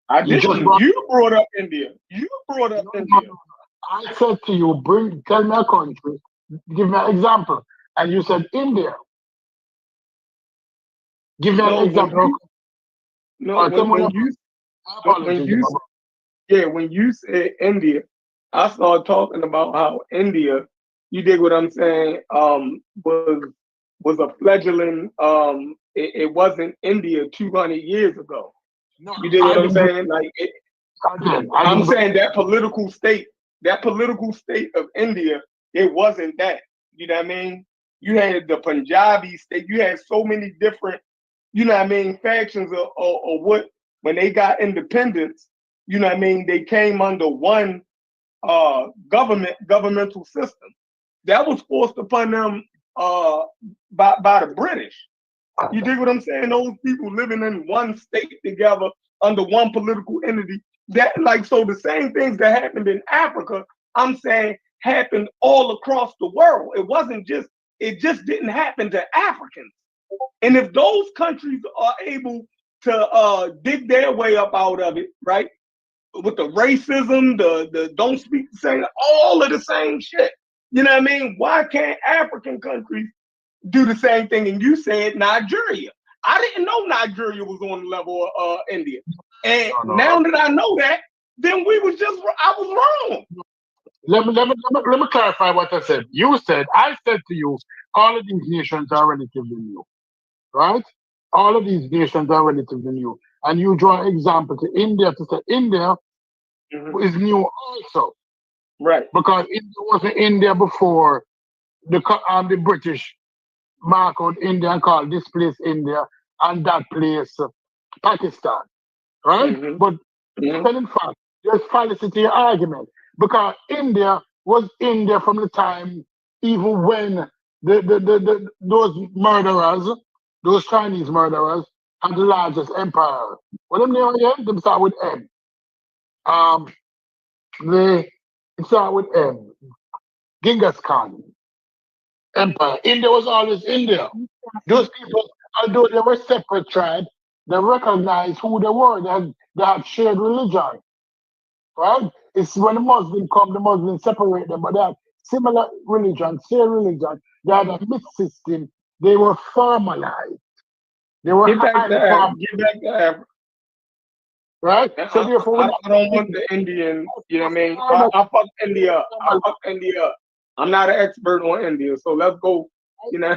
I You just didn't. brought, You brought up India. You brought up no, India. I said to you, tell me a country, give me an example. And you said India. Give me an No, when example. you no Tell me when you when you said India, I started talking about how India, you dig what I'm saying, was a fledgling it wasn't India 200 years ago. No, You dig I what I'm didn't. saying? Like I I'm didn't. saying that political state of India, it wasn't that. You know what I mean? You had the Punjabi state, you had so many different, you know what I mean, factions of what when they got independence, you know what I mean, they came under one governmental system. That was forced upon them by the British. You dig what I'm saying? Those people living in one state together under one political entity. That like so the same things that happened in Africa, I'm saying happened all across the world. It just didn't happen to Africans. And if those countries are able to dig their way up out of it, right? With the racism, the don't speak the same, all of the same shit. You know what I mean? Why can't African countries do the same thing? And you said Nigeria. I didn't know Nigeria was on the level of India. And now that I know that, then I was wrong. Let me clarify what I said. I said to you, all of these nations are relatively new, right? All of these nations are relatively new. And you draw an example to India to say India is new also. Right. Because India wasn't India before the British mark out India and called this place India and that place Pakistan, right? But in fact, there's fallacy to your argument because India was India from the time even when those murderers, those Chinese murderers, had the largest empire. What them name again? Them start with M. They start with M. Genghis Khan empire. India was always India. Those people, although they were separate tribes, they recognized who they were. They had shared religion, right? It's when the Muslims come, the Muslims separate them, but they had similar religion, shared religion. They had a myth system. They were formalized. They were Get back highly to Africa. formalized, Get back to Africa. right? So therefore, I don't want the Indian, you know what I mean? I fuck India up. I fuck India up. I'm not an expert on India, so let's go, you know.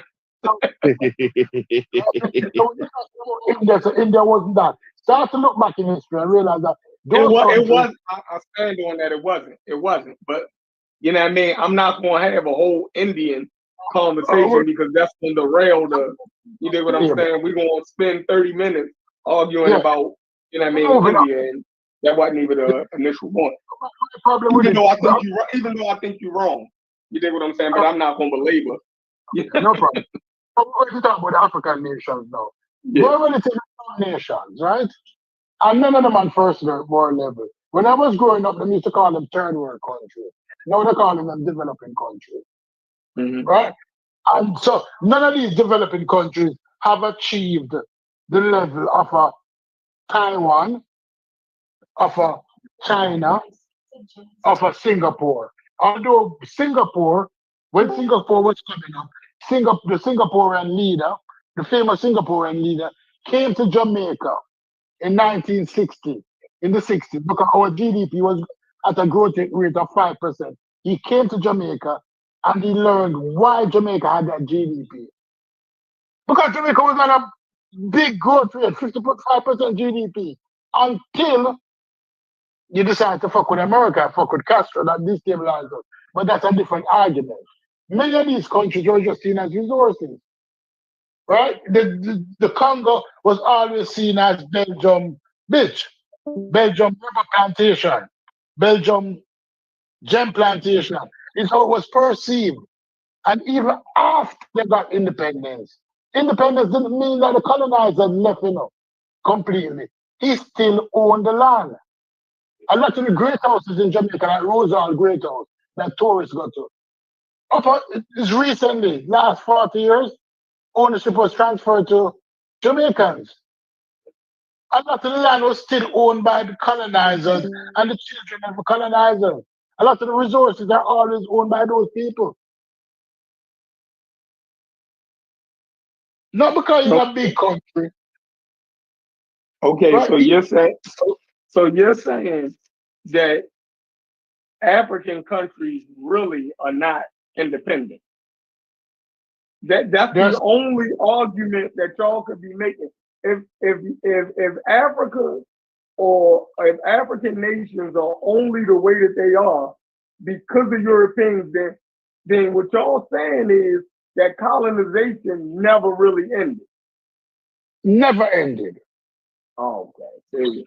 India wasn't that. Start to look back in history and realize that it was. I stand on that. It wasn't. But you know what I mean. I'm not going to have a whole Indian conversation because that's going to derail the. You know what I'm saying? We're going to spend 30 minutes arguing about, you know what I mean, India, and that wasn't even the initial point. Even though I think you're wrong. You dig what I'm saying? But I'm not going to belabor. No problem. We're going to talk about African nations now. We're going to take nations, right? And none of them on first world level. When I was growing up, they used to call them third world countries. Now they're calling them developing countries, right? And so none of these developing countries have achieved the level of a Taiwan, of a China, of a Singapore. Although Singapore, when Singapore was coming up, the Singaporean leader, the famous Singaporean leader, came to Jamaica in 1960, in the 60s, because our GDP was at a growth rate of 5%. He came to Jamaica and he learned why Jamaica had that GDP. Because Jamaica was on a big growth rate, 55% GDP, until you decide to fuck with America, fuck with Castro, that destabilized us. But that's a different argument. Many of these countries were just seen as resources, right? The Congo was always seen as Belgium bitch, Belgium rubber plantation, Belgium gem plantation. It's how it was perceived. And even after they got independence didn't mean that the colonizer left, completely. He still owned the land. A lot of the great houses in Jamaica, like Rosal Great House, that tourists go to. It's recently, last 40 years, ownership was transferred to Jamaicans. A lot of the land was still owned by the colonizers and the children of the colonizers. A lot of the resources are always owned by those people. Not because it's a big country. Okay, Right? so you're saying that African countries really are not independent. That's There's the only argument that y'all could be making. If Africa or if African nations are only the way that they are because of Europeans, then what y'all saying is that colonization never really ended. never ended. Okay.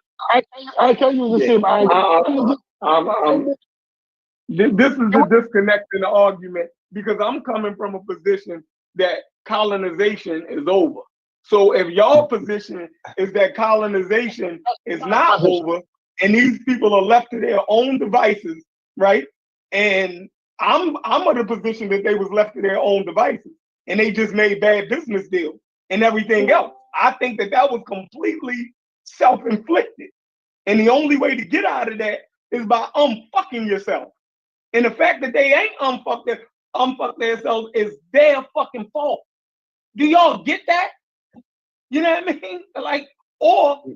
I can use the same argument. This is the disconnect in the argument because I'm coming from a position that colonization is over. So if y'all position is that colonization is not over and these people are left to their own devices, right? And I'm of the position that they was left to their own devices and they just made bad business deals and everything else. I think that was completely self-inflicted. And the only way to get out of that is by unfucking yourself. And the fact that they ain't unfucked themselves is their fucking fault. Do y'all get that? You know what I mean?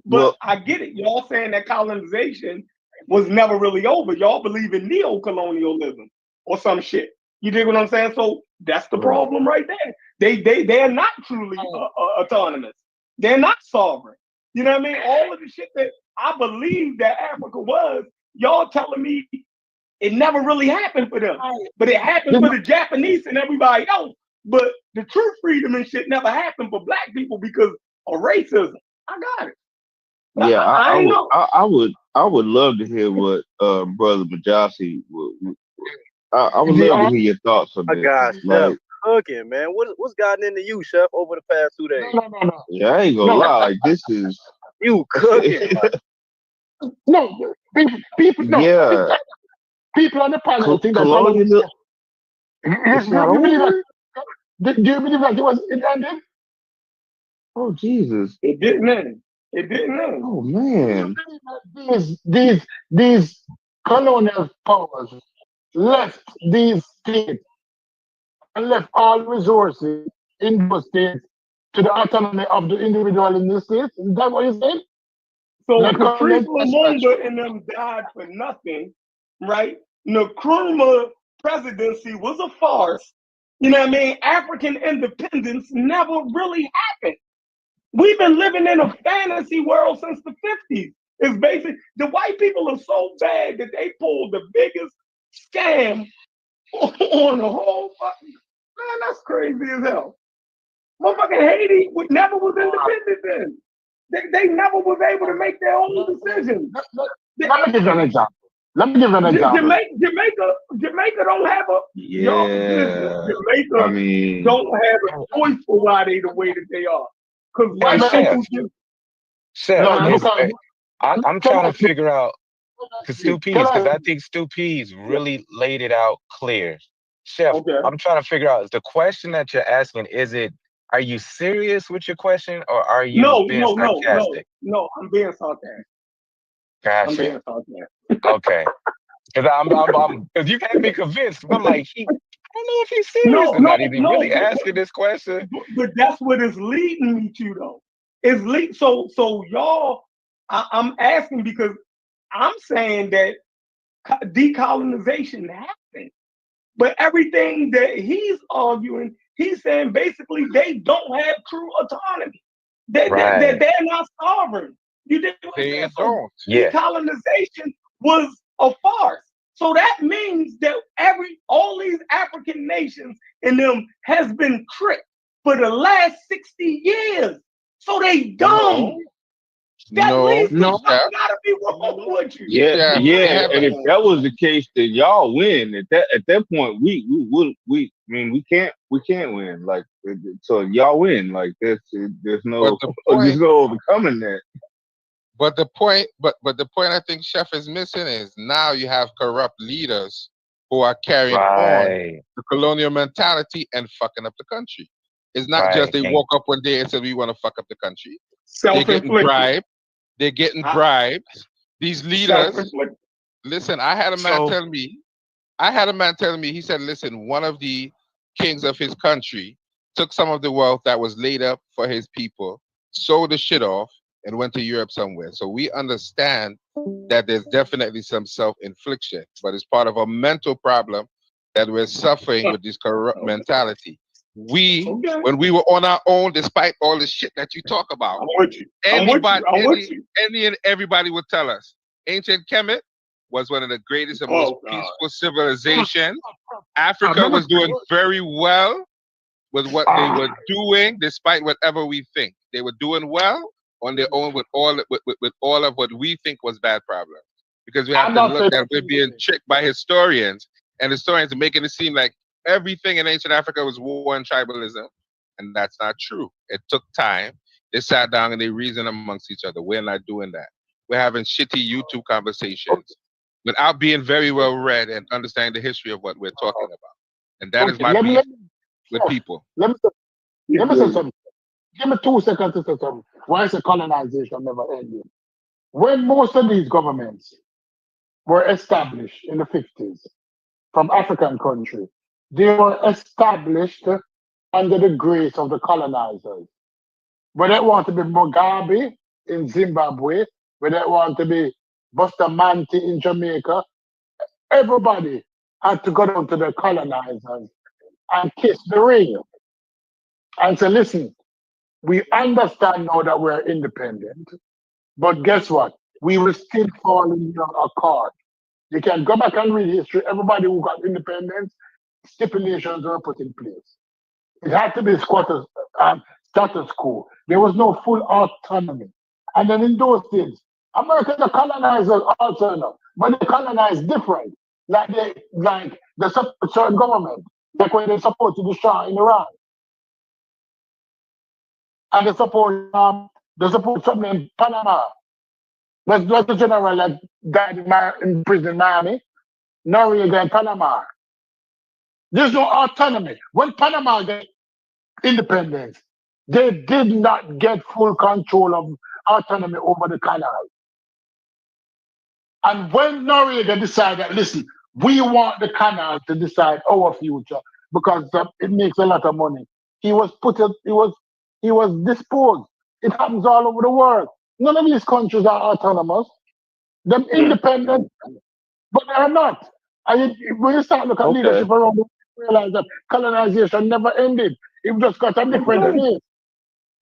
But I get it. Y'all saying that colonization was never really over. Y'all believe in neo-colonialism or some shit. You dig what I'm saying? So that's the problem right there. They're not truly autonomous. They're not sovereign. You know what I mean? All of the shit that I believe that Africa was, y'all telling me it never really happened for them. But it happened for the Japanese and everybody else. But the true freedom and shit never happened for black people because of racism. I got it. Yeah, I would love to hear what Brother Majasi would. I would love to hear your thoughts on My this. God, Like, Chef cooking, man. What's gotten into you, Chef, over the past 2 days? No. yeah, I ain't gonna lie. Like, this is You cooking. No, people. No, yeah. people on the panel think that. Colonialism. Yes, not you believe over? that? Do you believe that it ended? Oh Jesus! It didn't end. It didn't end. Oh man! These colonial powers left these states and left all resources in those states to the autonomy of the individual in the states. Is that what you said? So That Patrice colonial Lumumba and them died for nothing, right? Nkrumah presidency was a farce. You know what I mean? African independence never really happened. We've been living in a fantasy world since the 50s. It's basically the white people are so bad that they pulled the biggest scam on the whole fucking man. That's crazy as hell. Motherfucking Haiti never was independent then. They never was able to make their own decisions. Let me give you an example. Jamaica don't have a Jamaica I mean, don't have a choice for why they the way that they are. Because white people just Chef, I'm trying to figure out because I think Stu Pease really laid it out clear. Chef, I'm trying to figure out the question that you're asking. Are you serious with your question or are you being sarcastic? No, I'm being sarcastic. Gotcha. I'm being sarcastic. Okay. Because you had me convinced. I'm like, I don't know if he's serious or not. Is he really asking this question? But that's what it's leading me to, though. So y'all, I'm asking because I'm saying that decolonization happened, but everything that he's arguing, he's saying basically they don't have true autonomy. They're not sovereign. You did what I'm saying? Decolonization was a farce. So that means that all these African nations in them has been tricked for the last 60 years. So they dumb. That No, means No. something gotta be wrong with you. Yeah, Chef, yeah. they have And if that was the case, then y'all win. At that point, I mean, we can't win. Like, so y'all win. Like, there's but no the there's point, no overcoming that. but the point, but the point I think Chef is missing is now you have corrupt leaders who are carrying on Right, the colonial mentality and fucking up the country. It's not just right. they And woke up one day and said we want to fuck up the country. They're getting Self-inflicted. bribed. They're getting I- bribes. These leaders. Self-inflicted. Listen, I had a man So telling me, he said, listen, one of the kings of his country took some of the wealth that was laid up for his people, sold the shit off, and went to Europe somewhere. So we understand that there's definitely some self-infliction, but it's part of a mental problem that we're suffering with this corrupt mentality. We, Okay. when we were on our own, despite all the shit that you talk about, I'm with you. I'm with you. anybody, I'm with you. any and everybody would tell us ancient Kemet was one of the greatest and most Oh God. peaceful civilizations. I Africa remember was doing very well with what they were doing, despite whatever we think. They were doing well on their own with all of what we think was bad problems. Because we have I'm to not look saying at we're being tricked by historians, and historians are making it seem like everything in ancient Africa was war and tribalism, and that's not true. It took time. They sat down and they reasoned amongst each other. We're not doing that. We're having shitty YouTube conversations without being very well read and understanding the history of what we're talking about. And that is okay, my let me beef with Chef, people. let me say You let me say good. something. Give me 2 seconds to say something. Why is the colonization never ended? When most of these governments were established in the 50s from African countries, they were established under the grace of the colonizers. Whether it want to be Mugabe in Zimbabwe, whether it want to be Bustamante in Jamaica, everybody had to go down to the colonizers and kiss the ring and say, listen, we understand now that we're independent, but guess what? We will still fall in your accord. You can go back and read history. Everybody who got independence, stipulations were put in place. It had to be status quo. There was no full autonomy. And then in those days, America, the colonizers also, but they colonized different. They support certain government, like when they supported the Shah in Iran, and they support something in Panama. That's the general that died in prison in Miami, Noriega in Panama. There's no autonomy. When Panama got independence, they did not get full control of autonomy over the canal. And when Noriega decided, listen, we want the canal to decide our future because it makes a lot of money. He was disposed. It happens all over the world. None of these countries are autonomous. They're independent, but they are not. And when you start looking at leadership around the world, you realize that colonization never ended. It just got a different name.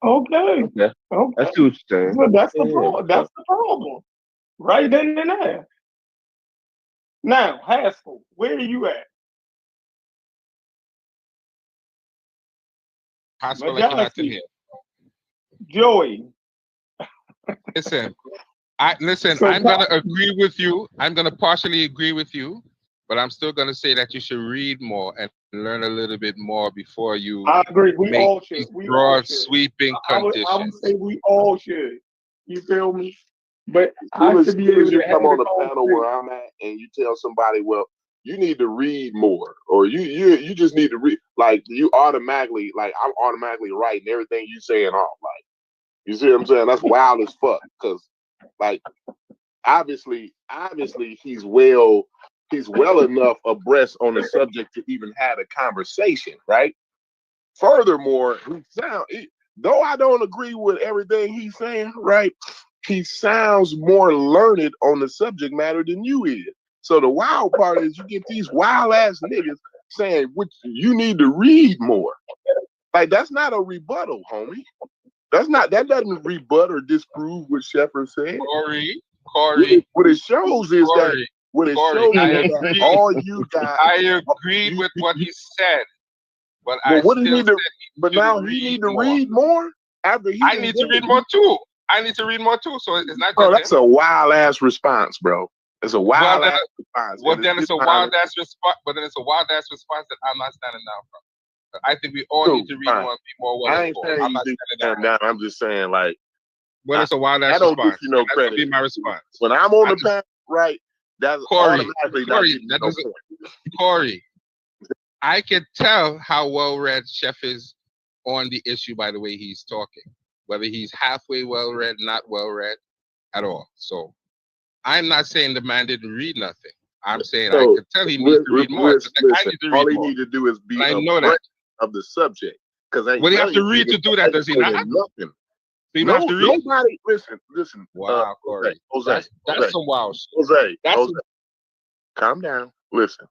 Okay. Yeah, Okay. that's what you're saying. Well, that's the problem. That's the problem. Right then and there. Now, Haskell, where are you at? Haskell, like you're not in Majority. here. Joey. Listen, So I'm gonna agree with you. I'm gonna partially agree with you, but I'm still gonna say that you should read more and learn a little bit more before you I agree. We make all should. these We all broad, should. sweeping I would conditions. say we all should. You feel me? But I Soon as, should be soon able as you to have come on the a panel conversation. where I'm at and you tell somebody, well, you need to read more, or you just need to read, like you automatically, like I'm automatically writing everything you saying off. Like, you see what I'm saying? That's wild as fuck. Cause like obviously he's well enough abreast on the subject to even have a conversation, right? Furthermore, though I don't agree with everything he's saying, right? He sounds more learned on the subject matter than you is. So the wild part is you get these wild ass niggas saying, which you need to read more. Like that's not a rebuttal, homie. That doesn't rebut or disprove what Shepard said. Corey, What it shows is that Corey, what it Corey, shows I is that agree. all you got. I agreed with what he said, but I But what do you still need said to? But you now should he need read to more. read more after he. I need to read more too. I need to read more too. So it's not Bro, just that's him. a wild ass response, bro. It's a Well, wild then, ass response. well, And then it's a fine. wild ass response. But then it's a wild ass response that I'm not standing down from. I think we all Cool, need to read fine. more and be more well I ain't informed. saying I'm you not need standing to down. stand down. I'm just saying, like, But it's a wild ass I don't give response. you no And that's gonna credit. be my response. When I'm on I the just- panel, right, that's Corey, automatically not Corey, getting that no doesn't- point. Corey, I can tell how well read Chef is on the issue by the way he's talking. Whether he's halfway well read, not well read at all. So I'm not saying the man didn't read nothing. I'm saying I So, could tell he needs to read more. listen, I need to all read he more. need to do is be But I know abreast that. of the subject. Because Would he have to read to do that? Does he not? Nothing. So you have to read? Nobody. Listen. Wow, Corey. Jose, That's some wild shit. Jose, That's Jose, calm down. Listen.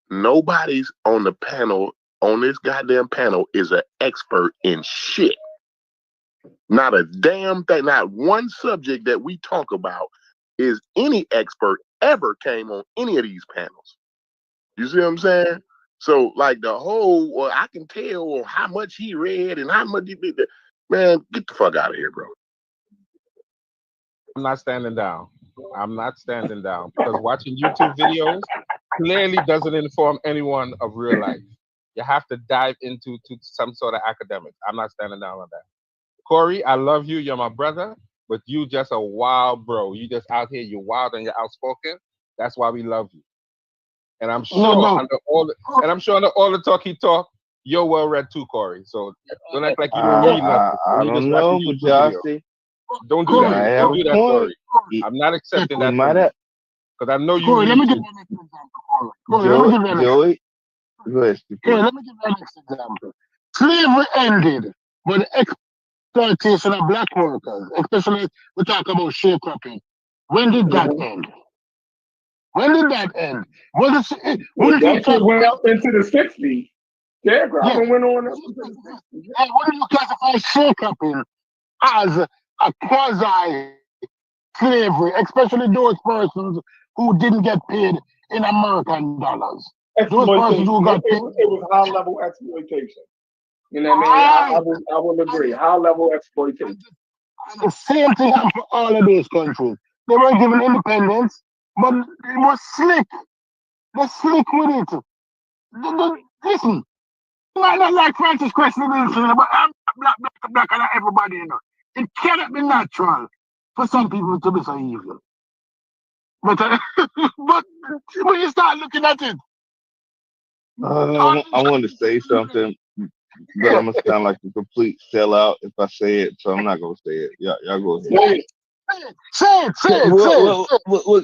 Nobody's on the panel, on this goddamn panel, is an expert in shit. Not a damn thing. Not one subject that we talk about is any expert ever came on any of these panels. You see what I'm saying? So, like the whole, well, I can tell how much he read and how much he did. Man, get the fuck out of here, bro. I'm not standing down. I'm not standing down because watching YouTube videos clearly doesn't inform anyone of real life. You have to dive into some sort of academics. I'm not standing down on that. Corey, I love you. You're my brother, but you just a wild bro. You just out here. You're wild and you're outspoken. That's why we love you. And I'm sure under all the talk he talk, you're well read too, Corey. So don't act like you don't read nothing. I don't know, but y'all see. Don't do that. I have Don't do a that, point. Corey. I'm not accepting that Might from you. have, Because I know you Corey, let read me give too. you an example, Corey. Corey, let me give you an example. Joey, go ahead, Corey, let me give you an example. Slavery ended with the exploitation of black workers, especially we talk about sharecropping. When did that end? When did that end? Was it? That shit went up into the 60s. Sharecropping went on up into the 60s. And when do you classify sharecropping as a quasi slavery, especially those persons who didn't get paid in American dollars? Those persons who got paid. It was high level exploitation. You know what I mean? I will agree. High level exploitation. And the same thing happened for all of those countries. They weren't given independence, but it was slick. They're slick with it. Listen, not like Francis Cressy Wilson, but I'm black, and everybody, you know. It cannot be natural for some people to be so evil. But but when you start looking at it, I wanted to say something, but I'm gonna sound like a complete sellout if I say it, so I'm not gonna say it. Y'all go ahead. Say it.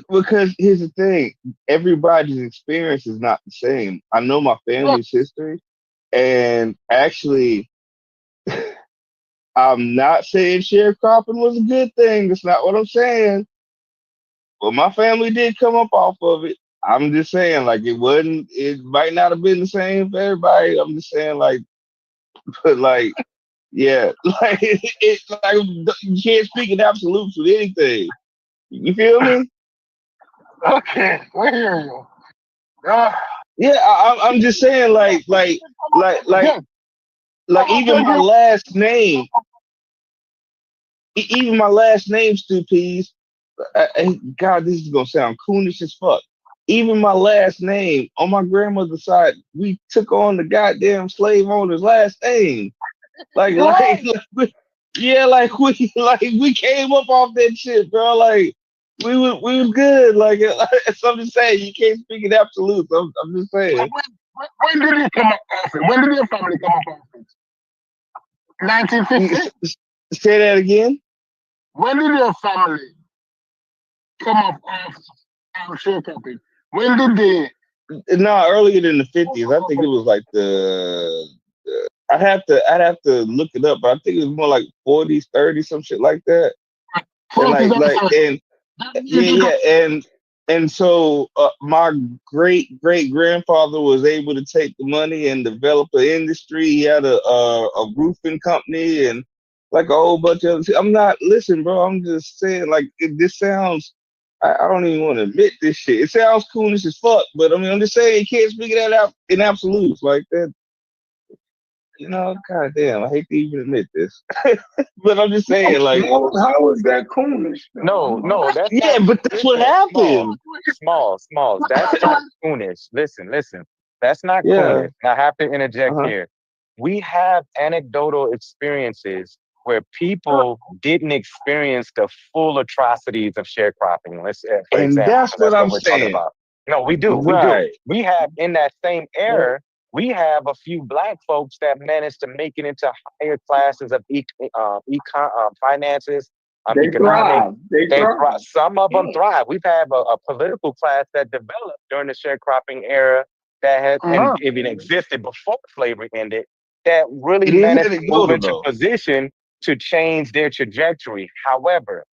Because here's the thing: everybody's experience is not the same. I know my family's history, and actually, I'm not saying sharecropping was a good thing. That's not what I'm saying. But my family did come up off of it. I'm just saying, like, it might not have been the same for everybody. I'm just saying, like, but like, yeah, like, you can't speak in absolutes with anything. You feel me? Okay, we hear you. Yeah, I'm just saying, like, even my last name, Stu Pease. God, this is gonna sound coonish as fuck. Even my last name on my grandmother's side, we took on the goddamn slave owner's last name. We came up off that shit, bro. Like we was good. Like so I'm just saying, you can't speak in absolutes. I'm just saying. When did you come up off it? When did your family come up off it? 1950? Say that again. When did your family come up off sharecropping? When did they? No, earlier than the 50s. I think it was like I'd have to look it up, but I think it was more like 40s, 30s, some shit like that. And so my great grandfather was able to take the money and develop an industry. He had a roofing company and like a whole bunch of other. Listen, bro. I'm just saying, like, this sounds. I don't even want to admit this shit. It sounds coolish as fuck, but I mean, I'm just saying you can't speak of that out in absolutes like that. goddamn, I hate to even admit this, but I'm just saying, like, How is that coonish? No, that's yeah, not. but that's what Listen, happened. Smalls. That's not coonish. Listen. That's not Yeah. coonish. I have to interject Uh-huh. here. We have anecdotal experiences where people didn't experience the full atrocities of sharecropping. For And example, that's because what that's I'm what we're talking saying. about. No, we do. Right. We have in that same Yeah. era. We have a few black folks that managed to make it into higher classes of finances, They economic. thrive. They They thrive. some of them Yeah. thrive. We've had a political class that developed during the sharecropping era that had and even existed before slavery ended that really It is managed to move anecdotal into though. position to change their trajectory. However,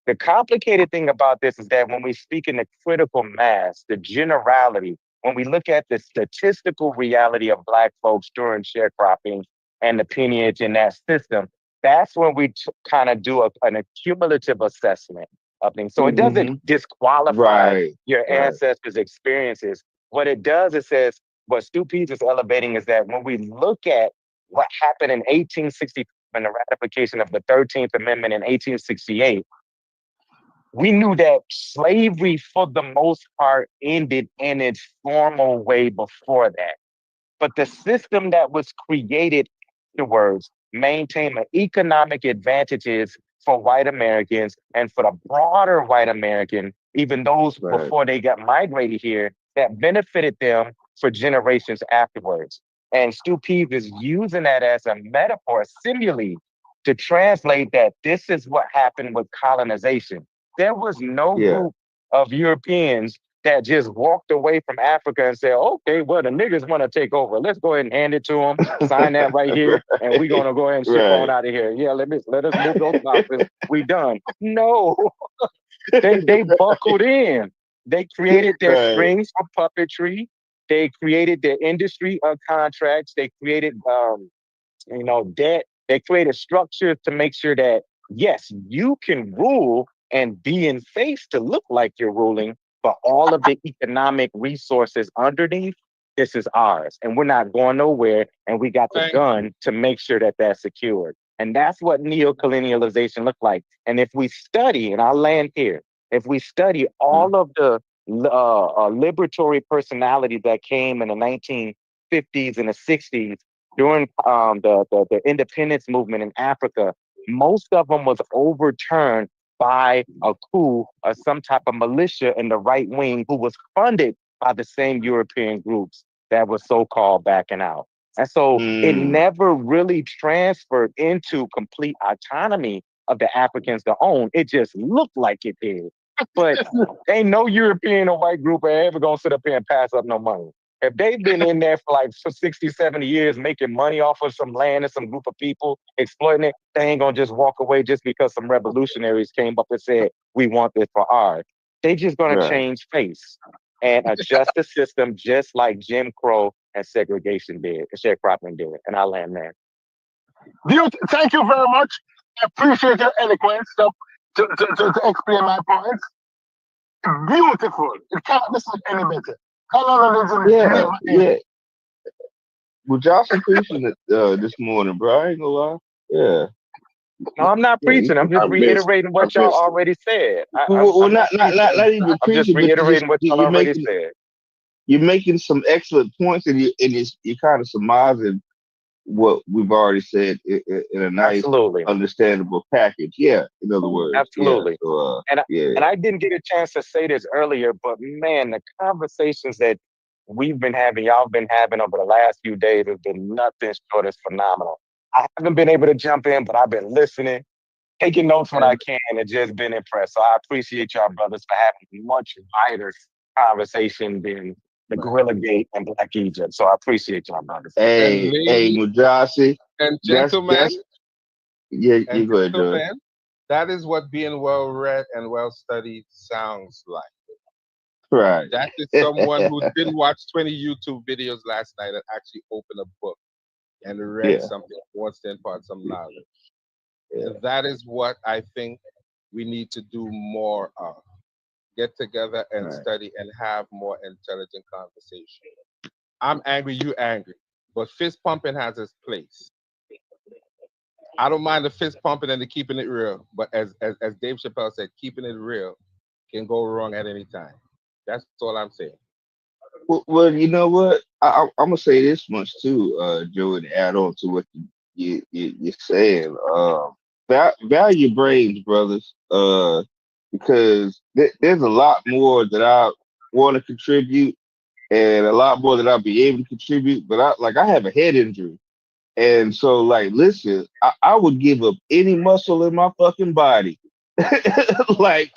the complicated thing about this is that when we speak in the critical mass, the generality, when we look at the statistical reality of Black folks during sharecropping and the peonage in that system, that's when we kind of do an accumulative assessment of things. So it doesn't Mm-hmm. disqualify Right. your ancestors' experiences. What it does, it says, what Stu Pease is elevating is that when we look at what happened in 1865 and the ratification of the 13th Amendment in 1868, we knew that slavery, for the most part, ended in its formal way before that. But the system that was created afterwards maintained the economic advantages for white Americans and for the broader white American, even those before they got migrated here, that benefited them for generations afterwards. And Stu Pease is using that as a metaphor, a simile, to translate that this is what happened with colonization. There was no group of Europeans that just walked away from Africa and said, okay, well, the niggas want to take over. Let's go ahead and hand it to them, sign that right here, and we're going to go ahead and ship on out of here. Yeah, let us move those boxes. We done. No, they buckled in. They created their strings for puppetry. They created their industry of contracts. They created, debt. They created structures to make sure that, yes, you can rule and be in face to look like you're ruling, but all of the economic resources underneath, this is ours. And we're not going nowhere. And we got the gun to make sure that that's secured. And that's what neocolonialization looked like. And if we study, and I'll land here, if we study all of the liberatory personalities that came in the 1950s and the 60s during the independence movement in Africa, most of them was overturned by a coup or some type of militia in the right wing who was funded by the same European groups that were so-called backing out. And so it never really transferred into complete autonomy of the Africans to own. It just looked like it did. But ain't no European or white group ever gonna sit up here and pass up no money. If they've been in there for like 60, 70 years making money off of some land and some group of people exploiting it, they ain't gonna just walk away just because some revolutionaries came up and said, we want this for ours. They just gonna change face and adjust the system just like Jim Crow and segregation did, and sharecropping did. And I land there. Thank you very much. I appreciate your eloquence to explain my points. Beautiful. It can't be said any better. Colonialism never ends. Well, Johnson preaching it this morning, bro. I ain't gonna lie. Yeah. No, I'm not preaching. I'm just reiterating what y'all already said. Not even I'm preaching, just reiterating what y'all already said. You're making some excellent points, and you're kind of surmising what we've already said in a nice, understandable package. Yeah, in other words. Absolutely. Yeah, so, and I didn't get a chance to say this earlier, but man, the conversations that we've been having, y'all been having over the last few days has been nothing short of phenomenal. I haven't been able to jump in, but I've been listening, taking notes when I can, and just been impressed. So I appreciate y'all brothers for having a much wider conversation than the Gorilla Gate and Black Egypt. So I appreciate y'all brothers. Hey, Mujasi. And gentlemen, you go ahead, Joe. That is what being well read and well studied sounds like. Right. That is someone who didn't watch 20 YouTube videos last night and actually opened a book and read something, wants to impart some knowledge. And that is what I think we need to do more of. Get together and study and have more intelligent conversation. I'm angry, you angry. but fist pumping has its place. I don't mind the fist pumping and the keeping it real, but as Dave Chappelle said, keeping it real can go wrong at any time. That's all I'm saying. Well, you know what? I'm gonna say this much too, Joe, and add on to what you're saying. Value your brains, brothers. Because there's a lot more that I want to contribute, and a lot more that I'll be able to contribute. But I have a head injury, and so like, listen, I would give up any muscle in my fucking body, like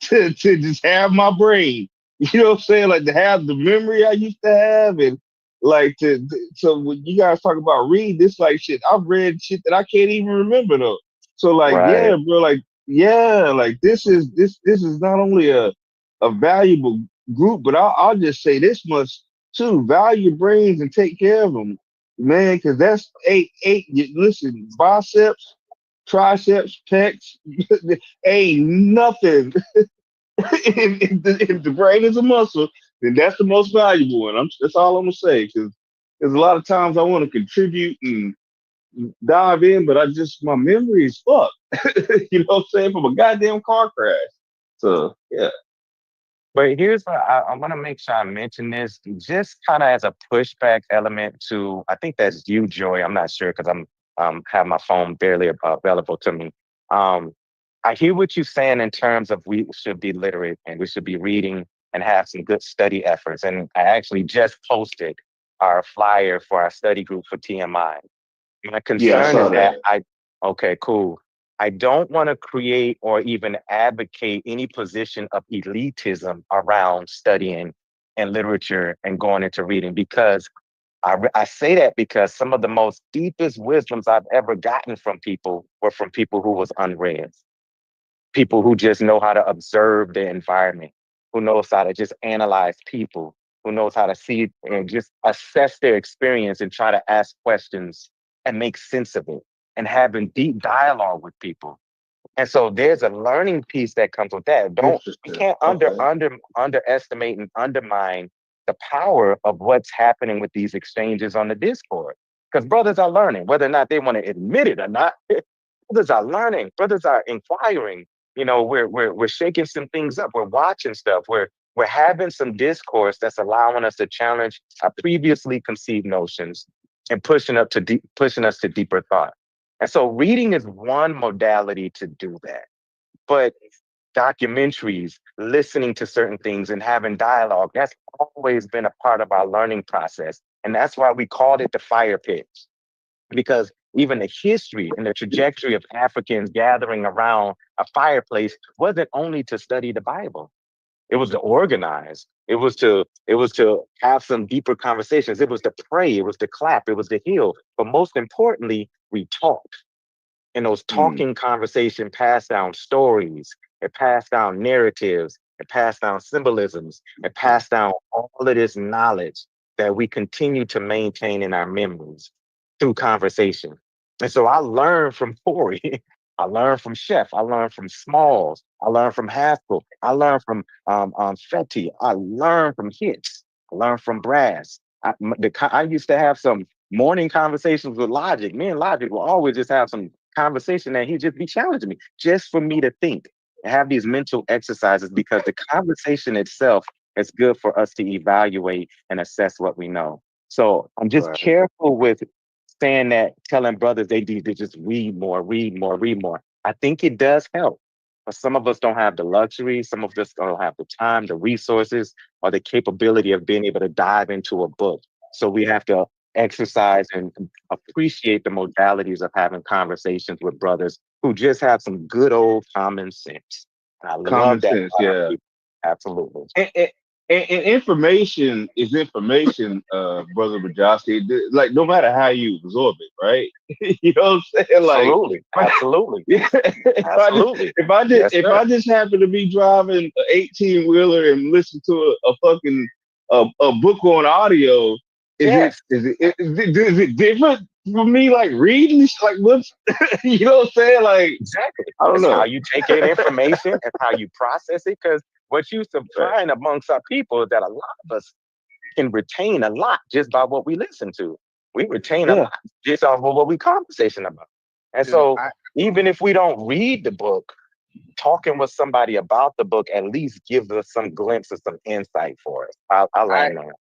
to just have my brain. You know what I'm saying? Like to have the memory I used to have, and like so when you guys talk about read this like shit, I've read shit that I can't even remember though. So like, Right. yeah, bro, like yeah, like this is not only a valuable group, but I'll just say this much too: value your brains and take care of them, man, because that's listen, biceps, triceps, pecs, ain't nothing. If the brain is a muscle, then that's the most valuable one. That's all I'm gonna say. Because there's a lot of times I want to contribute and dive in, but my memory is fucked. You know what I'm saying? From a goddamn car crash. So yeah. But here's what I want to make sure I mention this just kind of as a pushback element to, I think that's you, Joy. I'm not sure because I'm have my phone barely available to me. Um, I hear what you're saying in terms of we should be literate and we should be reading and have some good study efforts. And I actually just posted our flyer for our study group for TMI. My Yeah, I concern saw is that that. okay, cool. I don't want to create or even advocate any position of elitism around studying and literature and going into reading because I say that because some of the most deepest wisdoms I've ever gotten from people were from people who was unread, people who just know how to observe the environment, who knows how to just analyze people, who knows how to see and just assess their experience and try to ask questions and make sense of it and having deep dialogue with people. And so there's a learning piece that comes with that. We Interesting. can't Okay. underestimate and undermine the power of what's happening with these exchanges on the Discord. Because brothers are learning, whether or not they want to admit it or not. Brothers are learning, brothers are inquiring. You know, we're shaking some things up, we're watching stuff, we're having some discourse that's allowing us to challenge our previously conceived notions and pushing us to deeper thought. And so reading is one modality to do that. But documentaries, listening to certain things and having dialogue, that's always been a part of our learning process. And that's why we called it the fire pit, because even the history and the trajectory of Africans gathering around a fireplace wasn't only to study the Bible. It was to organize. It was to have some deeper conversations. It was to pray. It was to clap. It was to heal. But most importantly, we talked. And those Mm. talking conversation passed down stories. It passed down narratives. It passed down symbolisms. It passed down all of this knowledge that we continue to maintain in our memories through conversation. And so I learned from Corey. I learned from Chef. I learned from Smalls. I learned from Haskell. I learned from Fetty. I learned from Hits. I learned from Brass. I used to have some morning conversations with Logic. Me and Logic will always just have some conversation and he'd just be challenging me just for me to think and have these mental exercises because the conversation itself is good for us to evaluate and assess what we know. So I'm just Right. careful with saying that, telling brothers they need to just read more, read more, read more. I think it does help. But some of us don't have the luxury, some of us don't have the time, the resources, or the capability of being able to dive into a book. So we have to exercise and appreciate the modalities of having conversations with brothers who just have some good old common sense. And I Common love that sense, about our yeah. people. Absolutely. And information is information, brother Bajasti. Like no matter how you absorb it, right? You know what I'm saying? Like, Absolutely. Absolutely. yeah, Absolutely. if I just happen to be driving an 18-wheeler and listen to a fucking a book on audio, Yes. is it different for me? Like reading, like what's you know what I'm saying? Like Exactly. I don't It's how know. you take in information and how you process it. Because what you Right. find amongst our people is that a lot of us can retain a lot just by what we listen to. We retain a Yeah. lot just off of what we conversation about. And Dude, so even if we don't read the book, talking with somebody about the book at least gives us some glimpse of some insight for us. I learned that.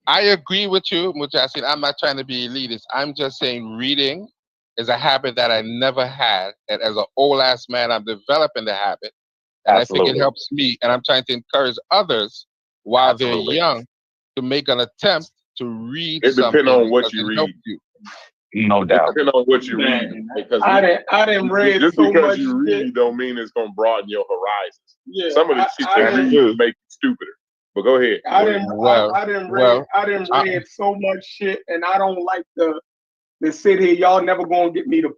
I agree with you, Mujahid. I'm not trying to be elitist. I'm just saying reading is a habit that I never had. And as an old ass man, I'm developing the habit. And I think Absolutely. it helps me. And I'm trying to encourage others while they're Absolutely. young to make an attempt to read It something depends on what because you it helps read. you. No It doubt. depends on what you read. Man, Because I didn't read just so because much you read shit. don't mean it's gonna broaden your horizons. Yeah, Some of the shit I you That's read true. will make you stupider. But go ahead. I Go didn't ahead. Well, I didn't well, read so much shit, and I don't like to sit here. Y'all never gonna get me to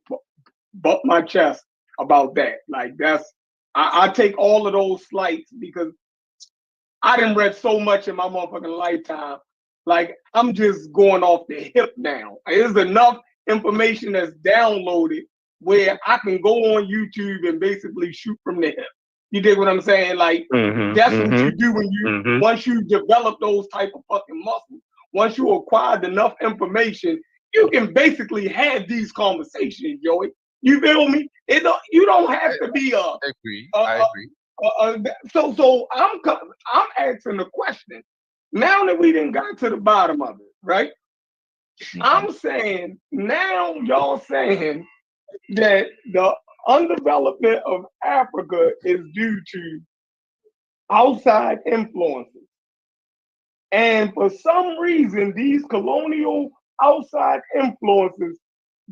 butt my chest about that. Like that's I take all of those slights because I didn't read so much in my motherfucking lifetime. Like I'm just going off the hip now. There's enough information that's downloaded where I can go on YouTube and basically shoot from the hip. You dig what I'm saying? Like that's what you do when you once you develop those type of fucking muscles. Once you acquired enough information, you can basically have these conversations, Joey. You feel me? You don't have to be I agree. I agree. So I'm asking the question. Now that we didn't got to the bottom of it, right? I'm saying now y'all saying that the undevelopment of Africa is due to outside influences. And for some reason, these colonial outside influences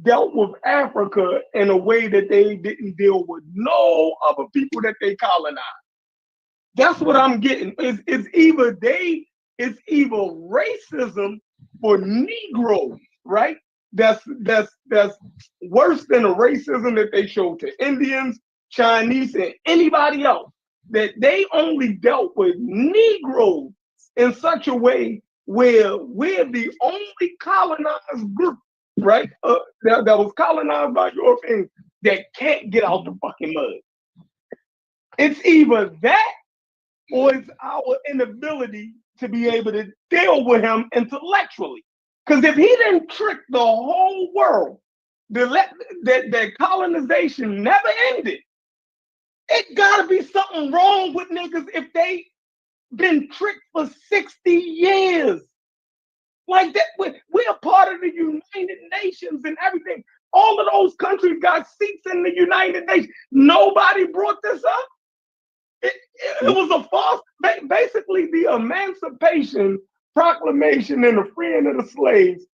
dealt with Africa in a way that they didn't deal with no other people that they colonized. That's what I'm getting. It's either racism for Negroes, right? That's worse than the racism that they showed to Indians, Chinese, and anybody else. That they only dealt with Negroes in such a way where we're the only colonized group, right? That was colonized by Europeans that can't get out the fucking mud. It's either that or it's our inability to be able to deal with him intellectually. Because if he didn't trick the whole world, that colonization never ended. It gotta be something wrong with niggas if they been tricked for 60 years. Like that, we're a part of the United Nations and everything. All of those countries got seats in the United Nations. Nobody brought this up. It was a false, basically the Emancipation Proclamation and the freeing of the slaves.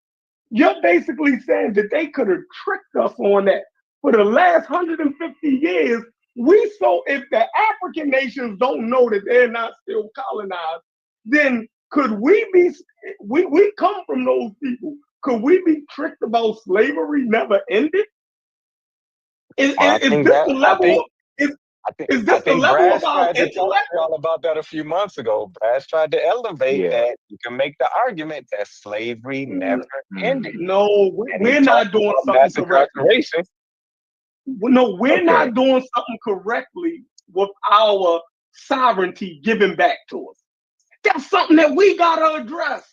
You're basically saying that they could have tricked us on that for the last 150 years. If the African nations don't know that they're not still colonized, then could we come from those people? Could we be tricked about slavery never ended? Is this the level? Is this the level of our intellect? Y'all about that a few months ago. Brass tried to elevate that. You can make the argument that slavery never ended. No, we're not doing something correctly. No, we're not doing something correctly with our sovereignty given back to us. That's something that we gotta address.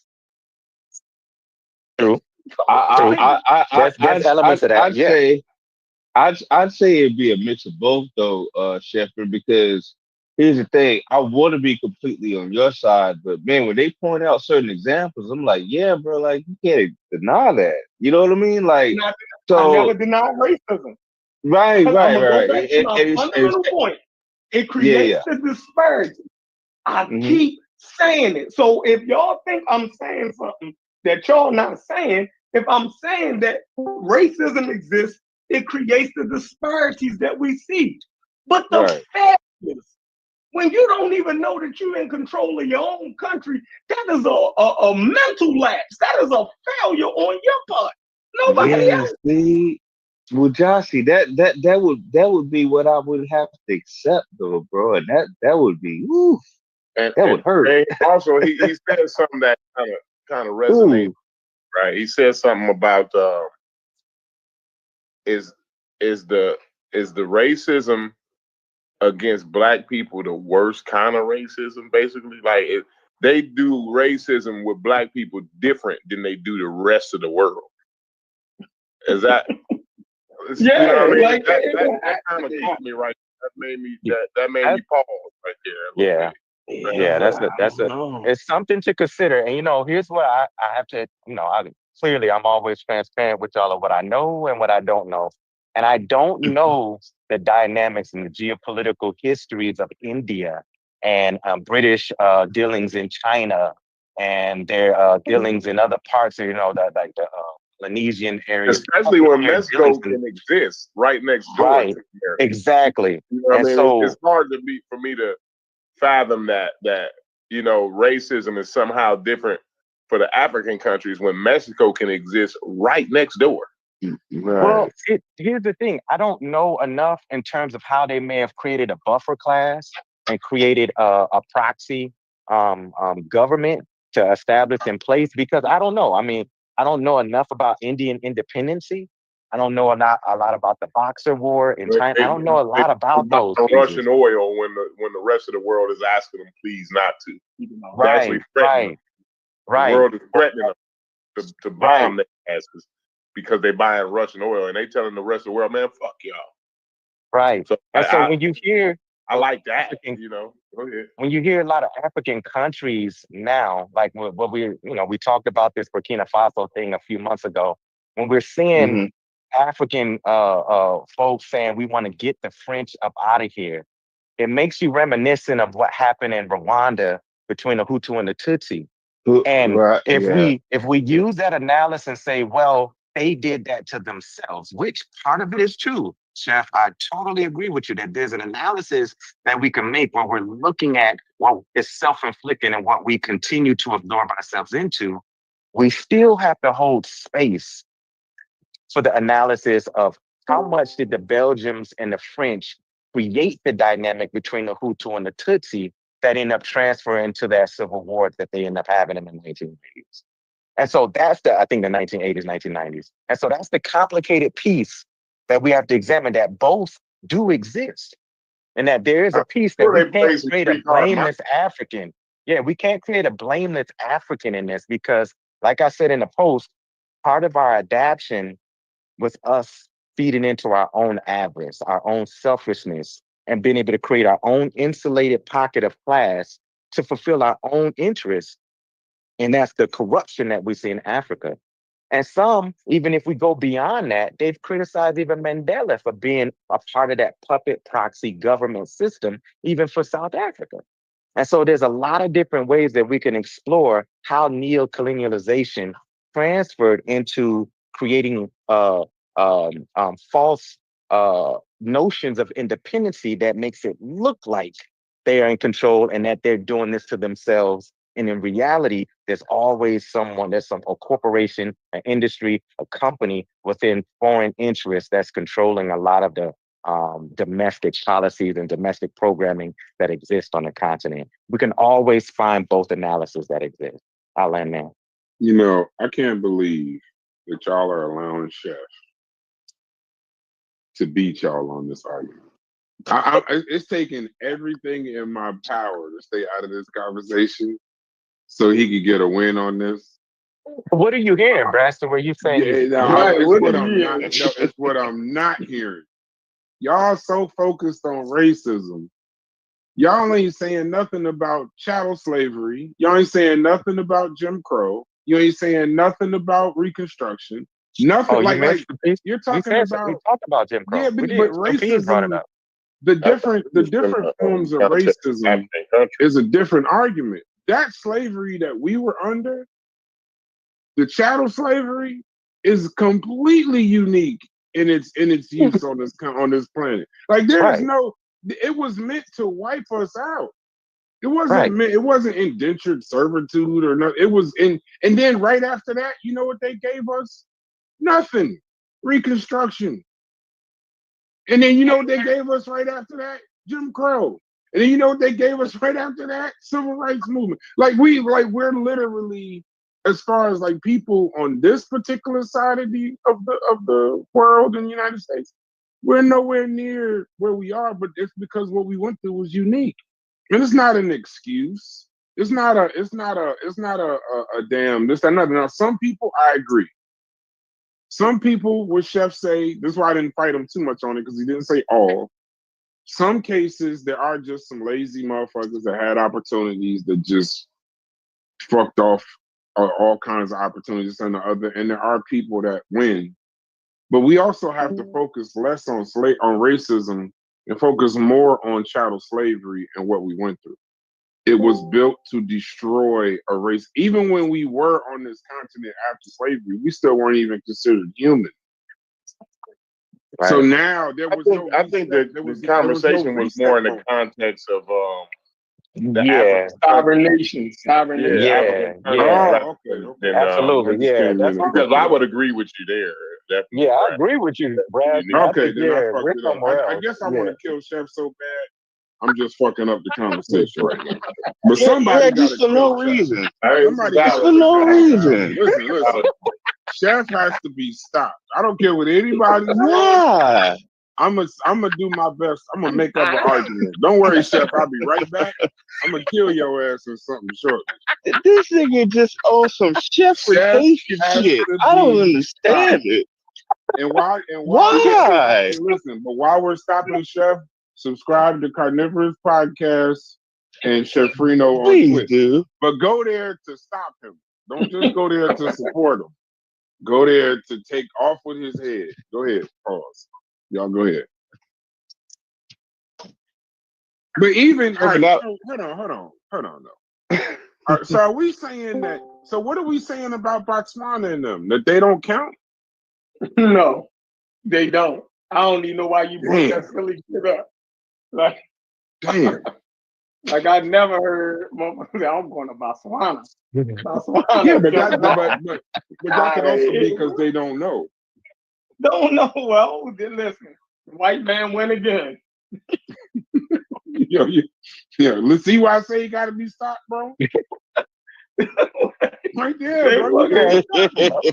True. There's elements of that. I'd say it'd be a mix of both though, Shepard, because here's the thing. I want to be completely on your side, but man, when they point out certain examples, I'm like, yeah, bro, like you can't deny that. You know what I mean? Like, I never denied racism. Right. Fundamental point. It creates the disparity. I keep saying it. So if y'all think I'm saying something that y'all not saying, if I'm saying that racism exists, it creates the disparities that we see. But the fact is, when you don't even know that you're in control of your own country, that is a mental lapse. That is a failure on your part. Nobody else. See? Well, Joshy, that would be what I would have to accept, though, bro, and that would be, that would hurt. And also, he said something that kind of resonated, right? He said something about is the racism against black people the worst kind of racism? Basically, like they do racism with black people different than they do the rest of the world. Is that? Yeah, You know what I mean? like That kind of caught me right. That made me pause right there a little Yeah. bit. Yeah, that's a No. it's something to consider. And here's what I have to, clearly I'm always transparent with y'all of what I know and what I don't know. And I don't know the dynamics and the geopolitical histories of India and British dealings in China and their dealings in other parts of, like the Polynesian area. Especially when Their Mexico dealings can exist right next door Right, to America. exactly. You know what I And mean? so, It's hard for me to fathom that racism is somehow different for the African countries when Mexico can exist right next door. well, here's the thing. I don't know enough in terms of how they may have created a buffer class and created a proxy government to establish in place because I don't know. I mean, I don't know enough about Indian independency. I don't know a lot about the Boxer War in China. I don't know a lot about those pieces. Russian oil when the rest of the world is asking them please not to. They're actually threatening them. Right. The world is threatening them to bomb their asses because they buying Russian oil and they telling the rest of the world, man, fuck y'all. Right. So when you hear I like that, Go ahead. When you hear a lot of African countries now, like what we talked about this Burkina Faso thing a few months ago, when we're seeing African folks saying we want to get the French up out of here, it makes you reminiscent of what happened in Rwanda between the Hutu and the Tutsi. And if we use that analysis and say, well, they did that to themselves, which part of it is true, Chef, I totally agree with you that there's an analysis that we can make when we're looking at what is self-inflicted and what we continue to absorb ourselves into. We still have to hold space for the analysis of how much did the Belgians and the French create the dynamic between the Hutu and the Tutsi that end up transferring to that civil war that they end up having in the 1980s. And so that's I think the 1980s, 1990s. And so that's the complicated piece that we have to examine, that both do exist. And that there is a piece that we can't create a blameless African. Yeah, we can't create a blameless African in this because, like I said in the post, part of our adaptation was us feeding into our own avarice, our own selfishness, and being able to create our own insulated pocket of class to fulfill our own interests. And that's the corruption that we see in Africa. And some, even if we go beyond that, they've criticized even Mandela for being a part of that puppet proxy government system, even for South Africa. And so there's a lot of different ways that we can explore how neo-colonialization transferred into creating false notions of independency that makes it look like they are in control and that they're doing this to themselves. And in reality, there's always a corporation, an industry, a company within foreign interests that's controlling a lot of the domestic policies and domestic programming that exist on the continent. We can always find both analyses that exist. I'll end there. I can't believe that y'all are allowing Chef to beat y'all on this argument. It's taking everything in my power to stay out of this conversation so he could get a win on this. What are you hearing, Braxton? Where you saying? It's what I'm not hearing. Y'all so focused on racism. Y'all ain't saying nothing about chattel slavery. Y'all ain't saying nothing about Jim Crow. You ain't saying nothing about Reconstruction. Nothing you're talking about. We talked about Jim Crow. Yeah, but racism. The different forms of racism is a different argument. That slavery that we were under, the chattel slavery, is completely unique in its use on this planet. Like there's it was meant to wipe us out. It wasn't it wasn't indentured servitude or nothing. It was and then right after that, you know what they gave us? Nothing. Reconstruction. And then you know what they gave us right after that? Jim Crow. And then you know what they gave us right after that? Civil rights movement. We're literally, as far as like people on this particular side of the world in the United States, we're nowhere near where we are, but it's because what we went through was unique. And it's not an excuse. It's not a damn this, that, nothing. Now, some people, I agree. Some people with Chef say, this is why I didn't fight him too much on it, because he didn't say all. Some cases, there are just some lazy motherfuckers that had opportunities that just fucked off all kinds of opportunities and there are people that win. But we also have to focus less on racism and focus more on chattel slavery and what we went through. It was built to destroy a race. Even when we were on this continent after slavery, we still weren't even considered human. Right. So now there was I think that the conversation was more in the context of the African sovereign nation. African okay. Absolutely, yeah. That's because I would agree with you there. Definitely. Yeah, I agree with you, Brad. Okay, then I fucked it up. I guess I want to kill Chef so bad. I'm just fucking up the conversation right now. But somebody just for no reason. Somebody for no reason. Listen. Chef has to be stopped. I don't care what anybody says. Why? I'm gonna do my best. I'm gonna make up an argument. Don't worry, Chef. I'll be right back. I'm gonna kill your ass or something shortly. This nigga just owes some chefrication shit. I don't understand it. And why? Why? Listen, but while we're stopping Chef, subscribe to Carnivorous Podcast and Chef Freno on Twitch. Do. But go there to stop him. Don't just go there to support him. Go there to take off with his head. Go ahead. Pause. Y'all go ahead. But even hold on though. So are we saying that? So what are we saying about Botswana and them? That they don't count? No, they don't. I don't even know why you brought that silly shit up. Like, damn. Like I never heard. I'm going to Botswana. Yeah, but that could also be because they don't know. Don't know. Well, then listen. White man win again. Let's see why I say he got to be stopped, bro. Right there, bro. I'm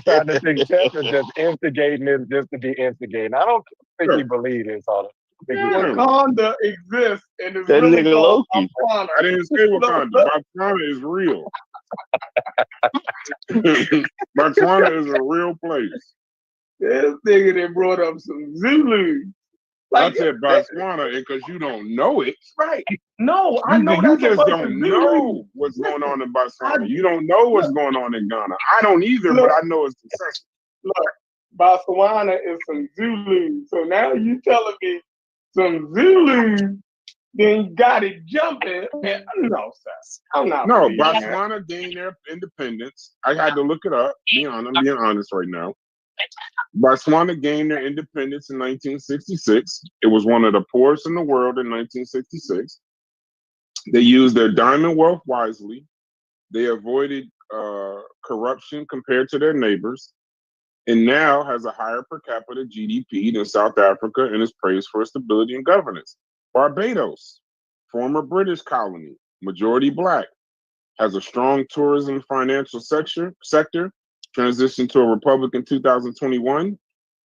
trying to think Chef is just instigating this just to be instigating. I don't think he believes this all. Wakanda exists and is that really nigga Loki. Botswana. I didn't say Wakanda. Botswana is real. Botswana is a real place. This nigga that brought up some Zulu. Like, I said Botswana because you don't know it. Right. No, I know you just don't know what's going on in Botswana. You don't know what's going on in Ghana. I don't either, but I know it's successful. Look, Botswana is some Zulu. So now you telling me some Zulu then got it jumping. And, no, sir. I'm not. No, Botswana gained their independence. I had to look it up. I'm being honest right now. Botswana gained their independence in 1966. It was one of the poorest in the world in 1966. They used their diamond wealth wisely. They avoided corruption compared to their neighbors, and now has a higher per capita GDP than South Africa and is praised for its stability and governance. Barbados, former British colony, majority black, has a strong tourism financial sector, transitioned to a republic in 2021.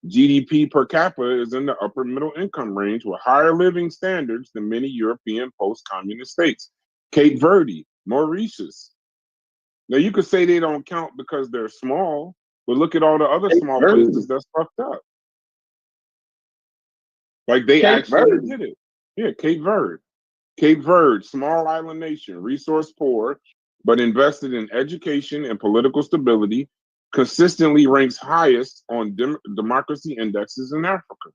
GDP per capita is in the upper middle income range with higher living standards than many European post-communist states. Cape Verde, Mauritius. Now you could say they don't count because they're small, but look at all the other small places that's fucked up. Like they actually did it. Yeah, Cape Verde. Cape Verde, small island nation, resource poor, but invested in education and political stability, consistently ranks highest on democracy indexes in Africa.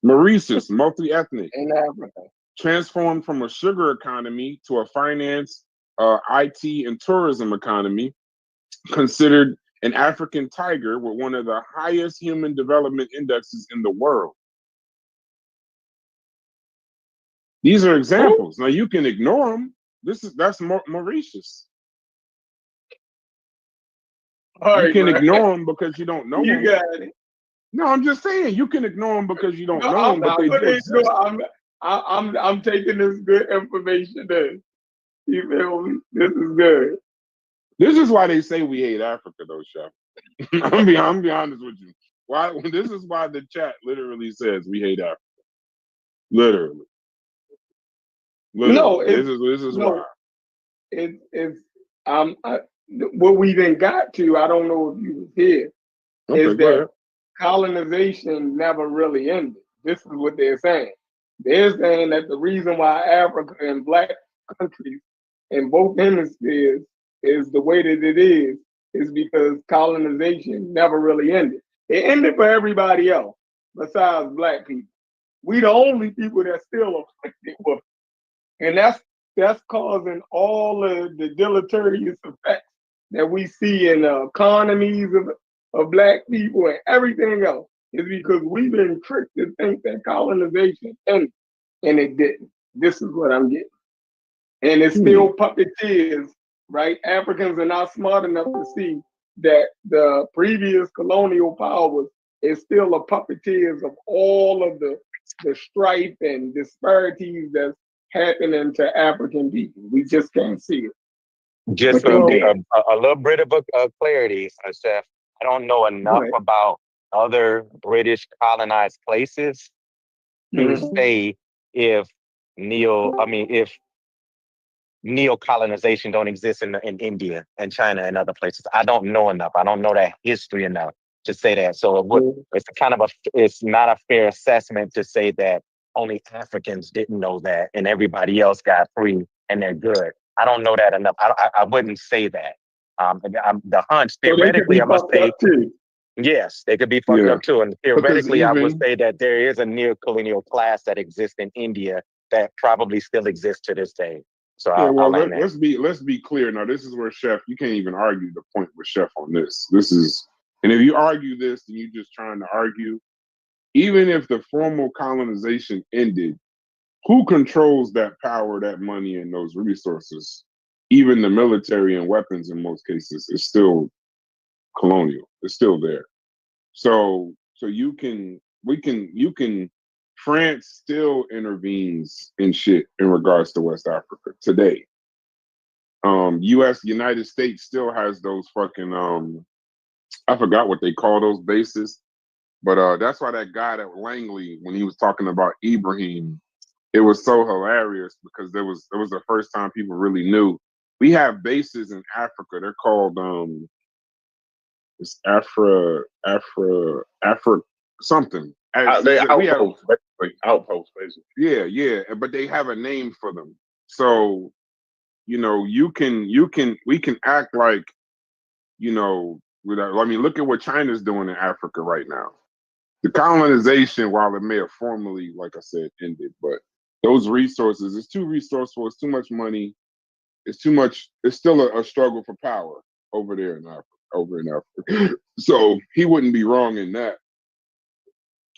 Mauritius, multi-ethnic, in Africa, transformed from a sugar economy to a finance, IT, and tourism economy, considered an African tiger with one of the highest human development indexes in the world. These are examples. Now you can ignore them. That's Mauritius. You can ignore them because you don't know them. You got it. No, I'm just saying you can ignore them because you don't know them. But they do. I'm taking this good information in. You feel me? This is good. This is why they say we hate Africa, though, Chef. I'm be honest with you. Why? This is why the chat literally says we hate Africa. Literally. No, this is why. what we then got to, I don't know if you was here, Okay, is go ahead. that colonization never really ended. This is what they're saying. They're saying that the reason why Africa and black countries in both hemispheres is the way that it is because colonization never really ended. It ended for everybody else besides black people. We the only people that still affected with it. And that's causing all of the deleterious effects that we see in the economies of black people and everything else is because we've been tricked to think that colonization ended, and it didn't. This is what I'm getting. And it's still puppeteers, right? Africans are not smart enough to see that the previous colonial powers is still a puppeteers of all of the strife and disparities that's happening to African people. We just can't see it. Just But a, they a, did. a little bit of clarity, Seth. I don't know enough Right. about other British colonized places to say if if neo-colonization don't exist in India and China and other places. I don't know enough. I don't know that history enough to say that. So it's not a fair assessment to say that only Africans didn't know that and everybody else got free and they're good. I don't know that enough. I wouldn't say that. The hunch, So they could theoretically, be I must fucked say, up too. yes, they could be fucked Yeah. up too. And Because theoretically, I would even say that there is a neo-colonial class that exists in India that probably still exists to this day. So yeah, well, I'll land there. let's be clear. Now, this is where Chef, you can't even argue the point with Chef on this. This is, and if you argue this, then you're just trying to argue. Even if the formal colonization ended, who controls that power, that money, and those resources? Even the military and weapons, in most cases, is still colonial. It's still there. So you can France still intervenes in shit in regards to West Africa today. United States still has those fucking I forgot what they call those bases, but that's why that guy at Langley, when he was talking about Ibrahim, it was so hilarious because it was the first time people really knew we have bases in Africa. They're called it's Afra something. They We have, outposts, basically. yeah, but they have a name for them. So, we can act like, look at what China's doing in Africa right now. The colonization, while it may have formally, like I said, ended, but those resources, it's too resourceful, it's too much money, it's too much, it's still a struggle for power over there in Africa. So he wouldn't be wrong in that.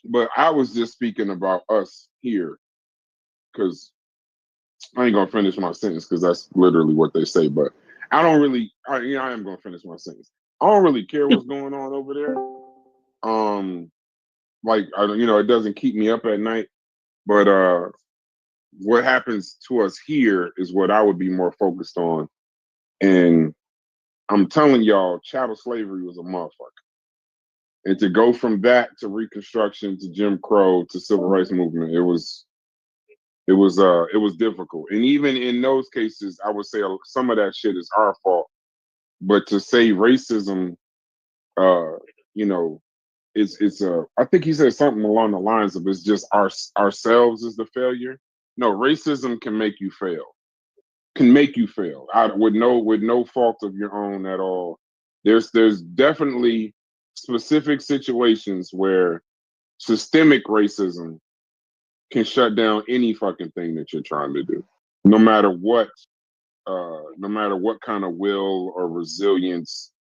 But I was just speaking about us here, because I ain't gonna finish my sentence because that's literally what they say. But I don't really, I am gonna finish my sentence. I don't really care what's going on over there. It doesn't keep me up at night. But what happens to us here is what I would be more focused on. And I'm telling y'all, chattel slavery was a motherfucker. And to go from that to Reconstruction to Jim Crow to Civil Rights Movement, it was difficult. And even in those cases, I would say some of that shit is our fault. But to say racism, it's I think he said something along the lines of it's just ourselves is the failure. No, racism can make you fail. With no fault of your own at all. There's definitely specific situations where systemic racism can shut down any fucking thing that you're trying to do, no matter what kind of will or resilience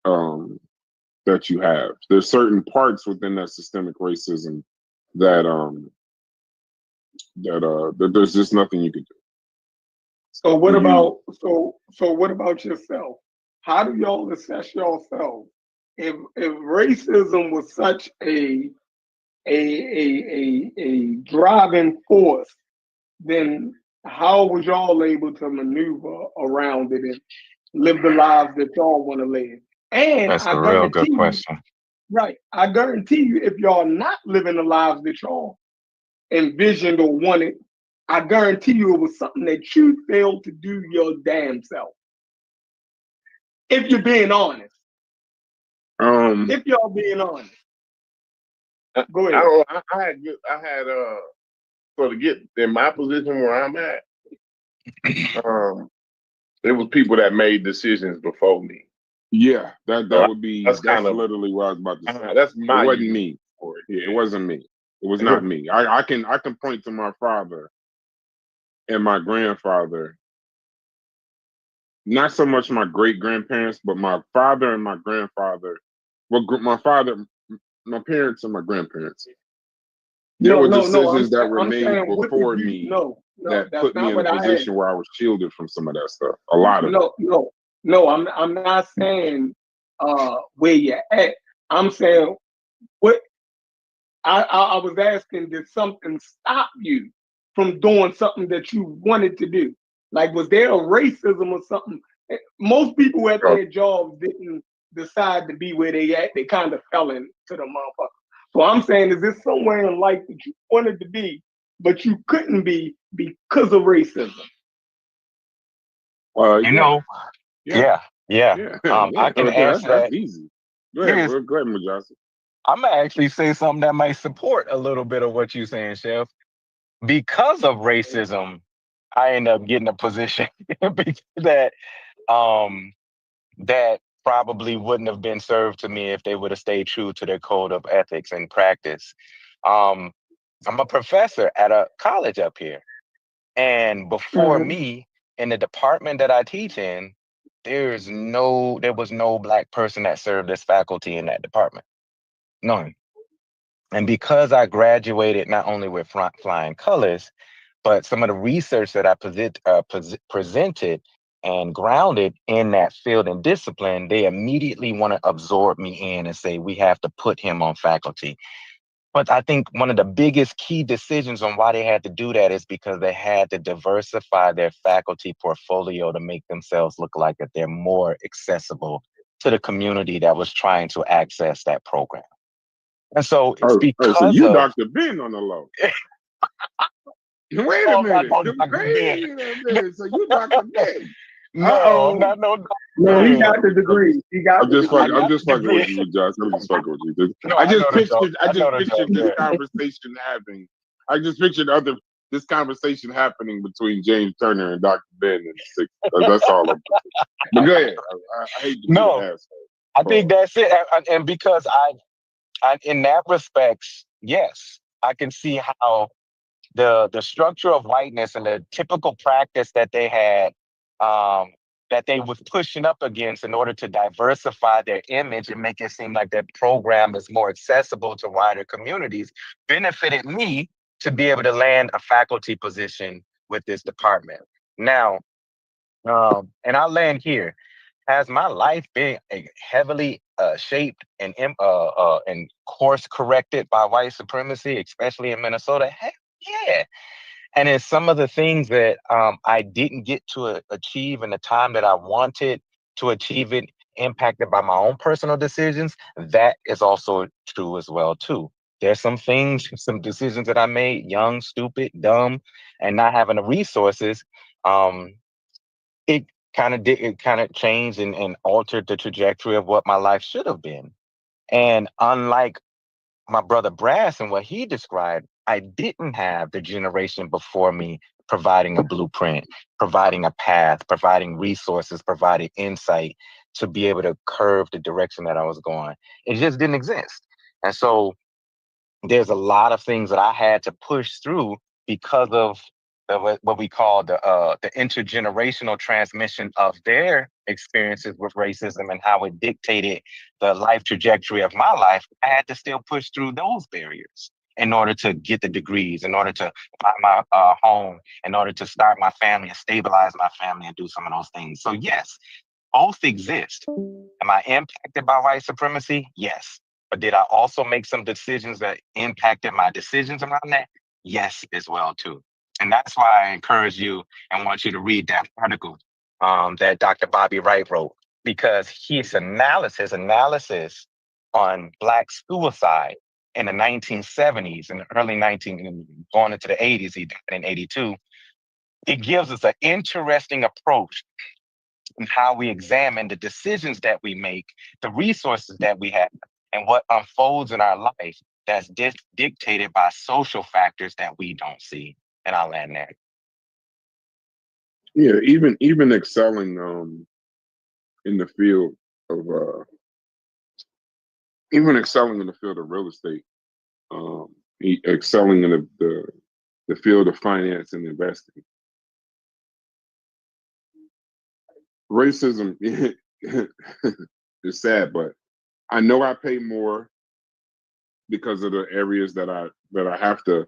that you have. There's certain parts within that systemic racism that there's just nothing you can do. So what about yourself? How do y'all assess yourself? If racism was such a driving force, then how was y'all able to maneuver around it and live the lives that y'all want to live? And That's a real good question. Right. I guarantee you, if y'all not living the lives that y'all envisioned or wanted I guarantee you it was something that you failed to do your damn self. If you're being honest. If y'all being honest. Go ahead. I had so to get in my position where I'm at, it was people that made decisions before me. Yeah, that So would be that's that's kind of literally what I was about to say. that's my It wasn't use me. for it. Yeah, it wasn't me. It was not me. I can point to my father and my grandfather. Not so much my great grandparents, but my father and my grandfather. Well, my father, my parents and my grandparents. There were decisions that were made before me that that's put me not in what a I position asked. where I was shielded from some of that stuff. A lot of it. No, I'm not saying where you're at. I'm saying what I was asking, did something stop you from doing something that you wanted to do? Like, was there a racism or something? Most people at their jobs didn't decide to be where they at. They kind of fell into the motherfucker. So I'm saying, is this somewhere in life that you wanted to be, but you couldn't be because of racism? You know, yeah. I can answer that's that. easy. Go ahead, Majasi. I'm gonna actually say something that might support a little bit of what you're saying, Chef. Because of racism, I end up getting a position that that probably wouldn't have been served to me if they would have stayed true to their code of ethics and practice. I'm a professor at a college up here, and before me, in the department that I teach in, there was no Black person that served as faculty in that department. None. And because I graduated not only with flying colors, but some of the research that I presented and grounded in that field and discipline, they immediately want to absorb me in and say, we have to put him on faculty. But I think one of the biggest key decisions on why they had to do that is because they had to diversify their faculty portfolio to make themselves look like that they're more accessible to the community that was trying to access that program. And so it's because so you of Dr. Ben on the low. Wait a minute. So you Dr. Ben. No, not no. No, he got the degree. I'm just fucking with you, Josh. I'm just fucking with you. I just pictured this conversation happening. I just pictured this conversation happening between James Turner and Dr. Ben in the 60s. That's all I'm thinking. But go ahead. I hate to be an asshole. I think that's it. And because I in that respects, yes, I can see how the structure of whiteness and the typical practice that they had, that they was pushing up against in order to diversify their image and make it seem like that program is more accessible to wider communities, benefited me to be able to land a faculty position with this department. Now, and I'll land here. Has my life been heavily shaped and course corrected by white supremacy, especially in Minnesota? Heck yeah. And in some of the things that I didn't get to achieve in the time that I wanted to achieve it, impacted by my own personal decisions, that is also true as well too. There's some things, some decisions that I made, young, stupid, dumb, and not having the resources. It kind of changed and altered the trajectory of what my life should have been. And unlike my brother Brass and what he described, I didn't have the generation before me providing a blueprint, providing a path, providing resources, providing insight to be able to curve the direction that I was going. It just didn't exist. And so there's a lot of things that I had to push through because of what we call the intergenerational transmission of their experiences with racism and how it dictated the life trajectory of my life. I had to still push through those barriers in order to get the degrees, in order to buy my home, in order to start my family and stabilize my family and do some of those things. So yes, both exist. Am I impacted by white supremacy? Yes. But did I also make some decisions that impacted my decisions around that? Yes, as well too. And that's why I encourage you and want you to read that article that Dr. Bobby Wright wrote, because his analysis on Black suicide in the 1970s and early 19, going into the 80s, he died in 82. It gives us an interesting approach in how we examine the decisions that we make, the resources that we have, and what unfolds in our life that's dictated by social factors that we don't see. And I'll land there. Yeah, even excelling in the field of even excelling in the field of real estate, excelling in the field of finance and investing. Racism is sad, but I know I pay more because of the areas that I have to,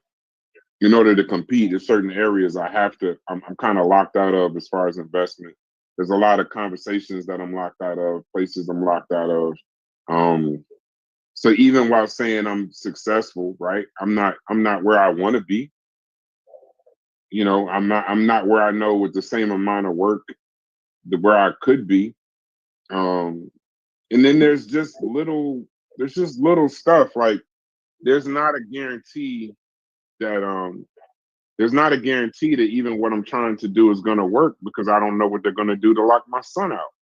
in order to compete in certain areas, I'm kind of locked out of as far as investment. There's a lot of conversations that I'm locked out of, places I'm locked out of. So even while saying I'm successful, right, I'm not where I want to be. You know, I'm not where I know with the same amount of work where I could be. And then there's just little stuff like there's not a guarantee that even what I'm trying to do is going to work because I don't know what they're going to do to lock my son out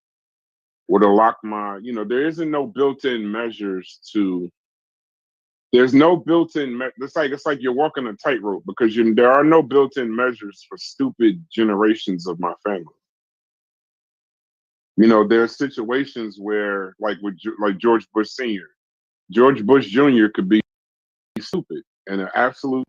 or to lock my, there isn't no built-in measures to, there's no built-in, it's like you're walking a tightrope because there are no built-in measures for stupid generations of my family. There are situations where, like George Bush Sr., George Bush Jr. could be stupid and an absolute.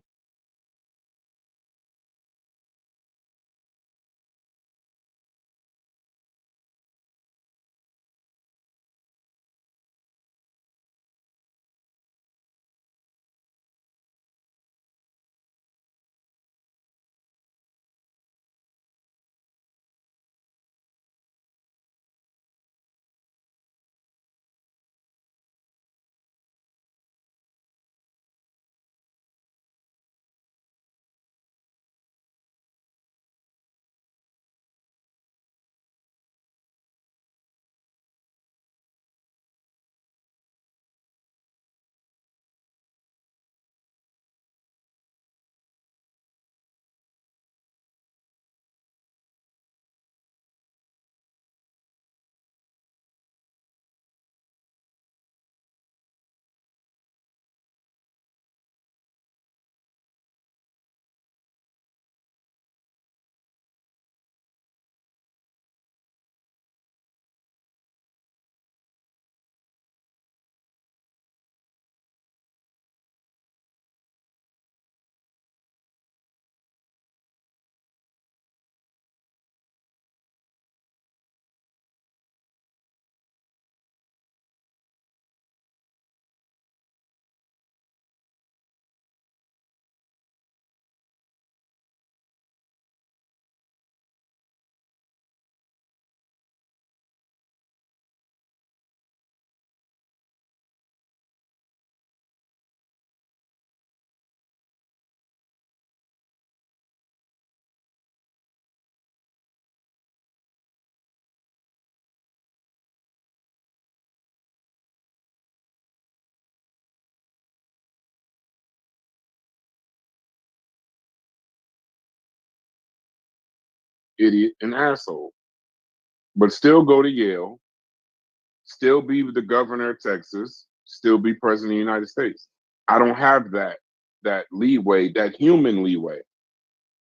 Idiot and asshole, but still go to Yale, still be the governor of Texas, still be president of the United States. I don't have that leeway, that human leeway.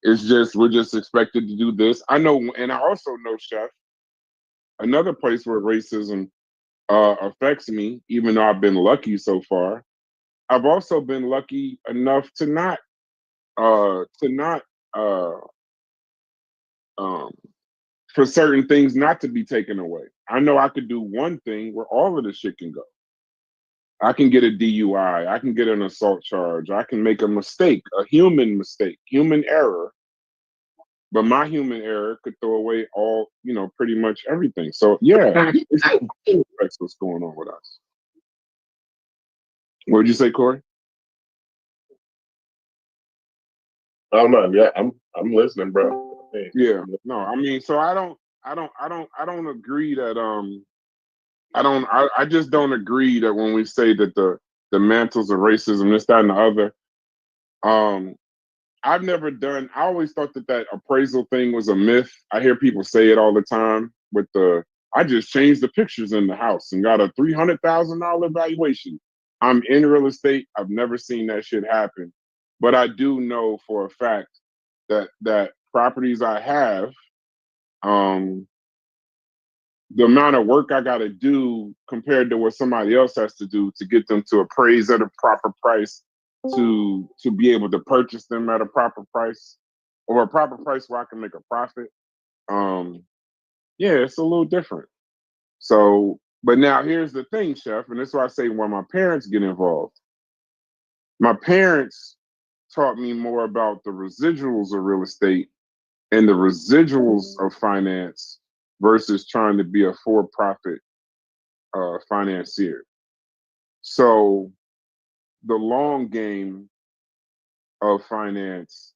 It's just we're just expected to do this. I know, and I also know, Chef, another place where racism affects me, even though I've been lucky so far. I've also been lucky enough to not uh, for certain things not to be taken away. I know I could do one thing where all of the shit can go. I can get a DUI. I can get an assault charge. I can make a mistake, a human mistake, human error. But my human error could throw away all, pretty much everything. So yeah, that's what's going on with us. What would you say, Corey? Oh no, yeah, I'm listening, bro. Hey. Yeah, no, I mean, so I don't agree that I just don't agree that when we say that the mantles of racism, this, that, and the other. I've never done. I always thought that appraisal thing was a myth. I hear people say it all the time. With I just changed the pictures in the house and got a $300,000 valuation. I'm in real estate. I've never seen that shit happen, but I do know for a fact that properties I have, the amount of work I got to do compared to what somebody else has to do to get them to appraise at a proper price, to be able to purchase them at a proper price, or a proper price where I can make a profit. Yeah, it's a little different. So, but now here's the thing, Chef, and this is why I say when my parents get involved. My parents taught me more about the residuals of real estate and the residuals of finance versus trying to be a for-profit financier. So the long game of finance,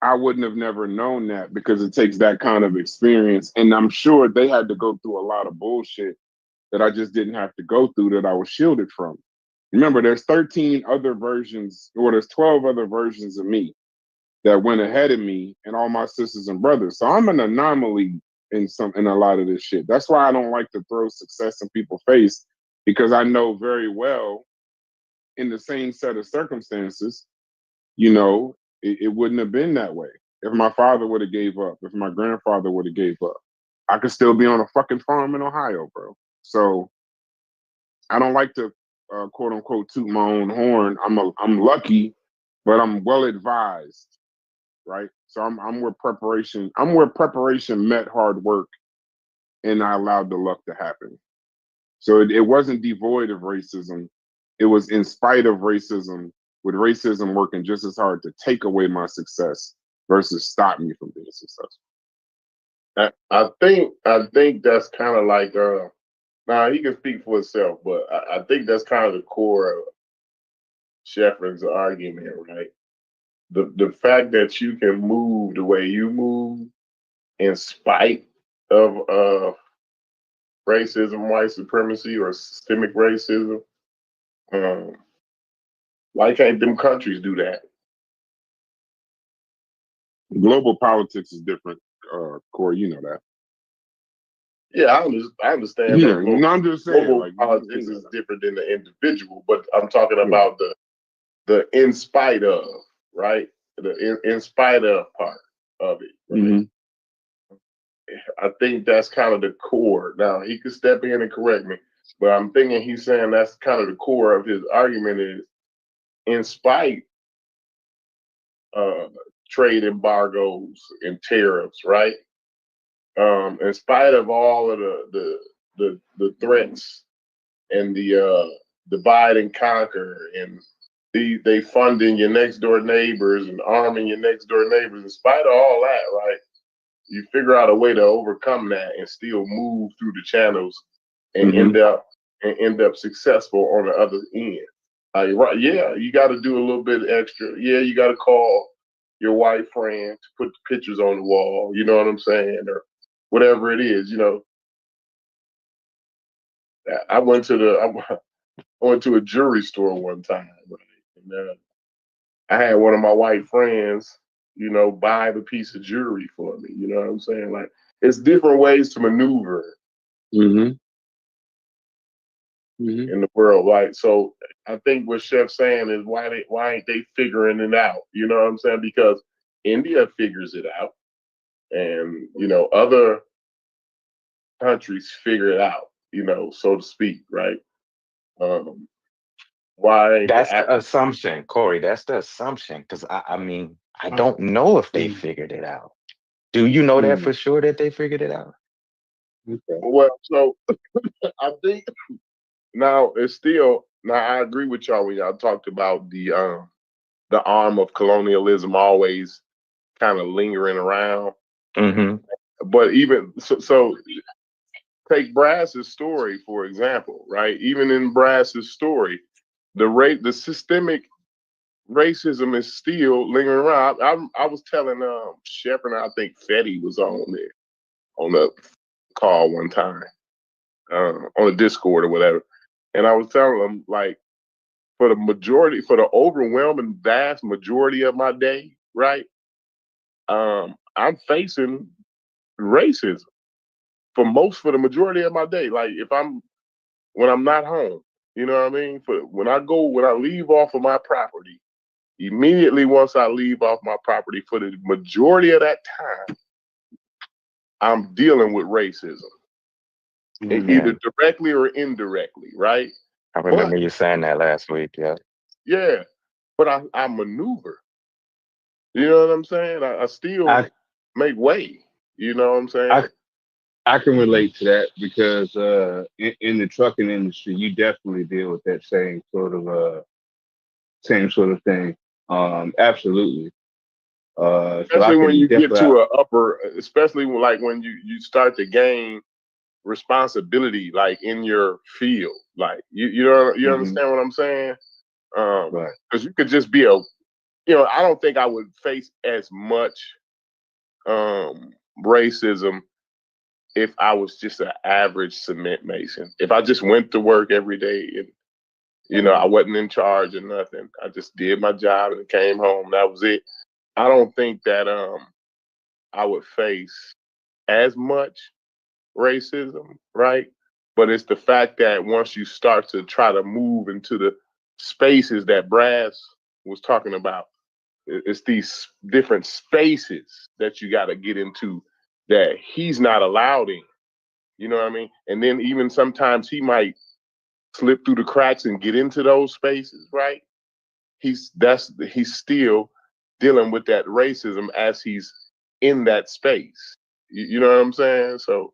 I wouldn't have never known that because it takes that kind of experience. And I'm sure they had to go through a lot of bullshit that I just didn't have to go through, that I was shielded from. Remember, there's 13 other versions, or there's 12 other versions of me that went ahead of me and all my sisters and brothers. So I'm an anomaly in a lot of this shit. That's why I don't like to throw success in people's face, because I know very well in the same set of circumstances, you know, it wouldn't have been that way. If my father would have gave up, if my grandfather would have gave up, I could still be on a fucking farm in Ohio, bro. So I don't like to quote unquote toot my own horn. I'm lucky, but I'm well advised, right? So I'm where preparation met hard work, and I allowed the luck to happen. So it wasn't devoid of racism. It was in spite of racism, with racism working just as hard to take away my success versus stop me from being successful. I think that's kind of like now he can speak for himself, but I think that's kind of the core of Sheffrin's argument, right? The fact that you can move the way you move in spite of racism, white supremacy, or systemic racism. Why can't them countries do that? Global politics is different, Corey. You know that. Yeah, I understand. Yeah, I'm just saying, global like, politics is different than the individual, but I'm talking about the in spite of, right? The in spite of part of it. Right? Mm-hmm. I think that's kind of the core. Now he could step in and correct me, but I'm thinking he's saying that's kind of the core of his argument is, in spite trade embargoes and tariffs, right? In spite of all of the threats and the divide and conquer, and they funding your next door neighbors and arming your next door neighbors, in spite of all that, right? You figure out a way to overcome that and still move through the channels and end up successful on the other end. Right? Yeah, you got to do a little bit extra. Yeah, you got to call your white friend to put the pictures on the wall. You know what I'm saying, or whatever it is. You know, I went to a jewelry store one time, right? And I had one of my white friends, you know, buy the piece of jewelry for me. You know what I'm saying? Like, it's different ways to maneuver in the world, right? So I think what Chef's saying is, why ain't they figuring it out? You know what I'm saying? Because India figures it out, and you know, other countries figure it out, you know, so to speak, right? Why? That's the assumption, Corey. That's the assumption. Because I mean, I don't know if they figured it out. Do you know that for sure that they figured it out? Okay. Well, so I think now it's still. Now I agree with y'all when y'all talked about the arm of colonialism always kind of lingering around. But even so, take Brass's story for example, right? Even in Brass's story, the systemic racism is still lingering around. I was telling Shepard, I think Fetty was on the call one time, on a Discord or whatever. And I was telling them, like, for the overwhelming vast majority of my day, right? I'm facing racism for the majority of my day. Like when I'm not home, you know what I mean? When I leave off of my property, immediately once I leave off my property, for the majority of that time, I'm dealing with racism, either directly or indirectly, right? I remember you saying that last week. Yeah. Yeah, but I maneuver. You know what I'm saying? I still make way. You know what I'm saying? I can relate to that because in the trucking industry, you definitely deal with that same sort of thing. Absolutely. Especially when you get to especially when you start to gain responsibility, like in your field, like you understand what I'm saying? Right. Because you could just be I don't think I would face as much racism if I was just an average cement mason. If I just went to work every day and I wasn't in charge of nothing, I just did my job and came home. That was it. I don't think that I would face as much racism, right? But it's the fact that once you start to try to move into the spaces that Brass was talking about, it's these different spaces that you got to get into that he's not allowed in. You know what I mean? And then even sometimes he might slip through the cracks and get into those spaces, right? He's still dealing with that racism as he's in that space. You know what I'm saying? So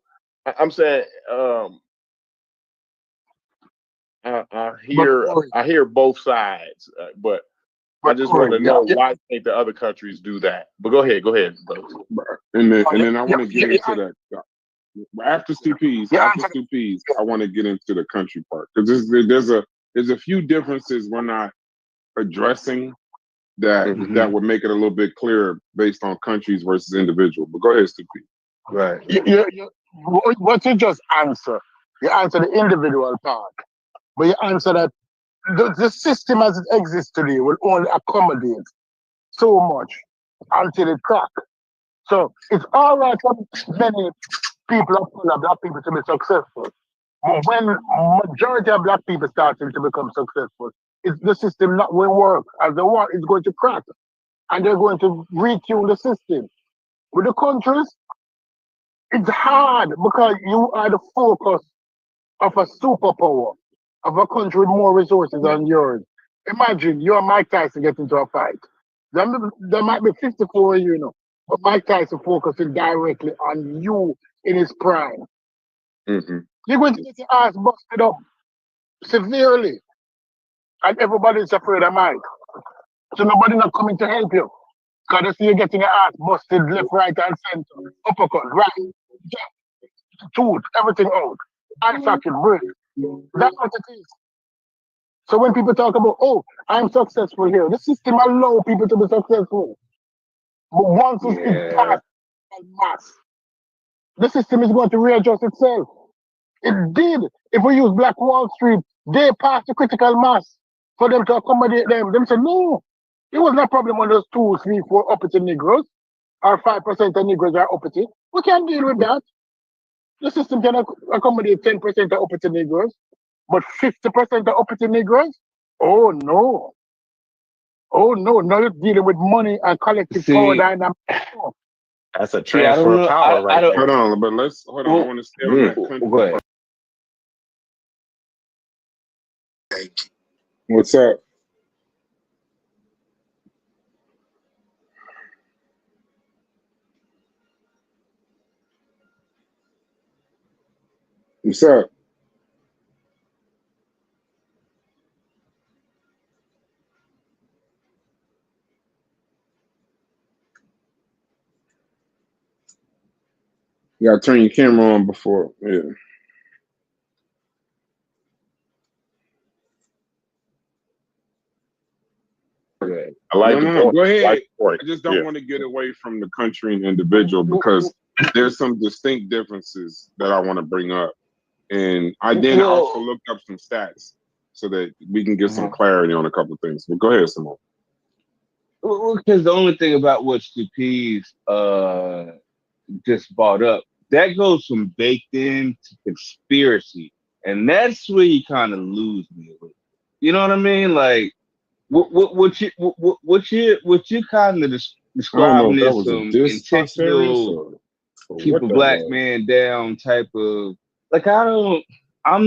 I'm saying I hear both sides, but I just want to know why can't the other countries do that? But go ahead, bro. And then I want to get into that. After CPs, I want to get into the country part because there's a few differences we're not addressing that would make it a little bit clearer based on countries versus individual. But go ahead, CP. Right. What you just answer, you answer the individual part, but you answer that the system as it exists today will only accommodate so much until it cracks. So it's all right for many people of color, black people, to be successful. But when majority of black people starting to become successful, the system not will work as they want. It's going to crack, and they're going to retune the system. With the countries, it's hard because you are the focus of a superpower, of a country with more resources than yours. Imagine you and Mike Tyson get into a fight. There might be 54 of you, but Mike Tyson focusing directly on you in his prime. Mm-hmm. You're going to get your ass busted up severely. And everybody's afraid of Mike. So nobody's not coming to help you. Because they see you getting your ass busted left, right, and center. Uppercut, right, jab, tooth, everything out. Eye socket, break. That's what it is. So when people talk about, oh, I'm successful here, the system allows people to be successful. But once it's past mass, the system is going to readjust itself. It did. If we use Black Wall Street, they passed the critical mass for them to accommodate them. Them said, no, it was not a problem when those 2, 3, 4 uppity Negroes, or 5% of Negroes are uppity. We can't deal with that. The system can accommodate 10% of uppity Negroes, but 50% of uppity Negroes? Oh, no. Oh, no. Now you're dealing with money and collective power dynamic. That's a transfer of power right there. Hold on, but hold on. I want to stay on that country. Go ahead. What's up? What's up? You gotta turn your camera on before. Yeah. I like no, go ahead. I just don't want to get away from the country and individual because there's some distinct differences that I want to bring up. And I then also Well, looked up some stats so that we can get some uh-huh. clarity on a couple of things. But go ahead, Simone. Because the only thing about what Stupees just brought up, that goes from baked in to conspiracy. And that's where you kind of lose me a little. You know what I mean? Like what you kind of I don't know describing if that is was a some diss by Serious intentional or keep what a that black was. man down type of like I'm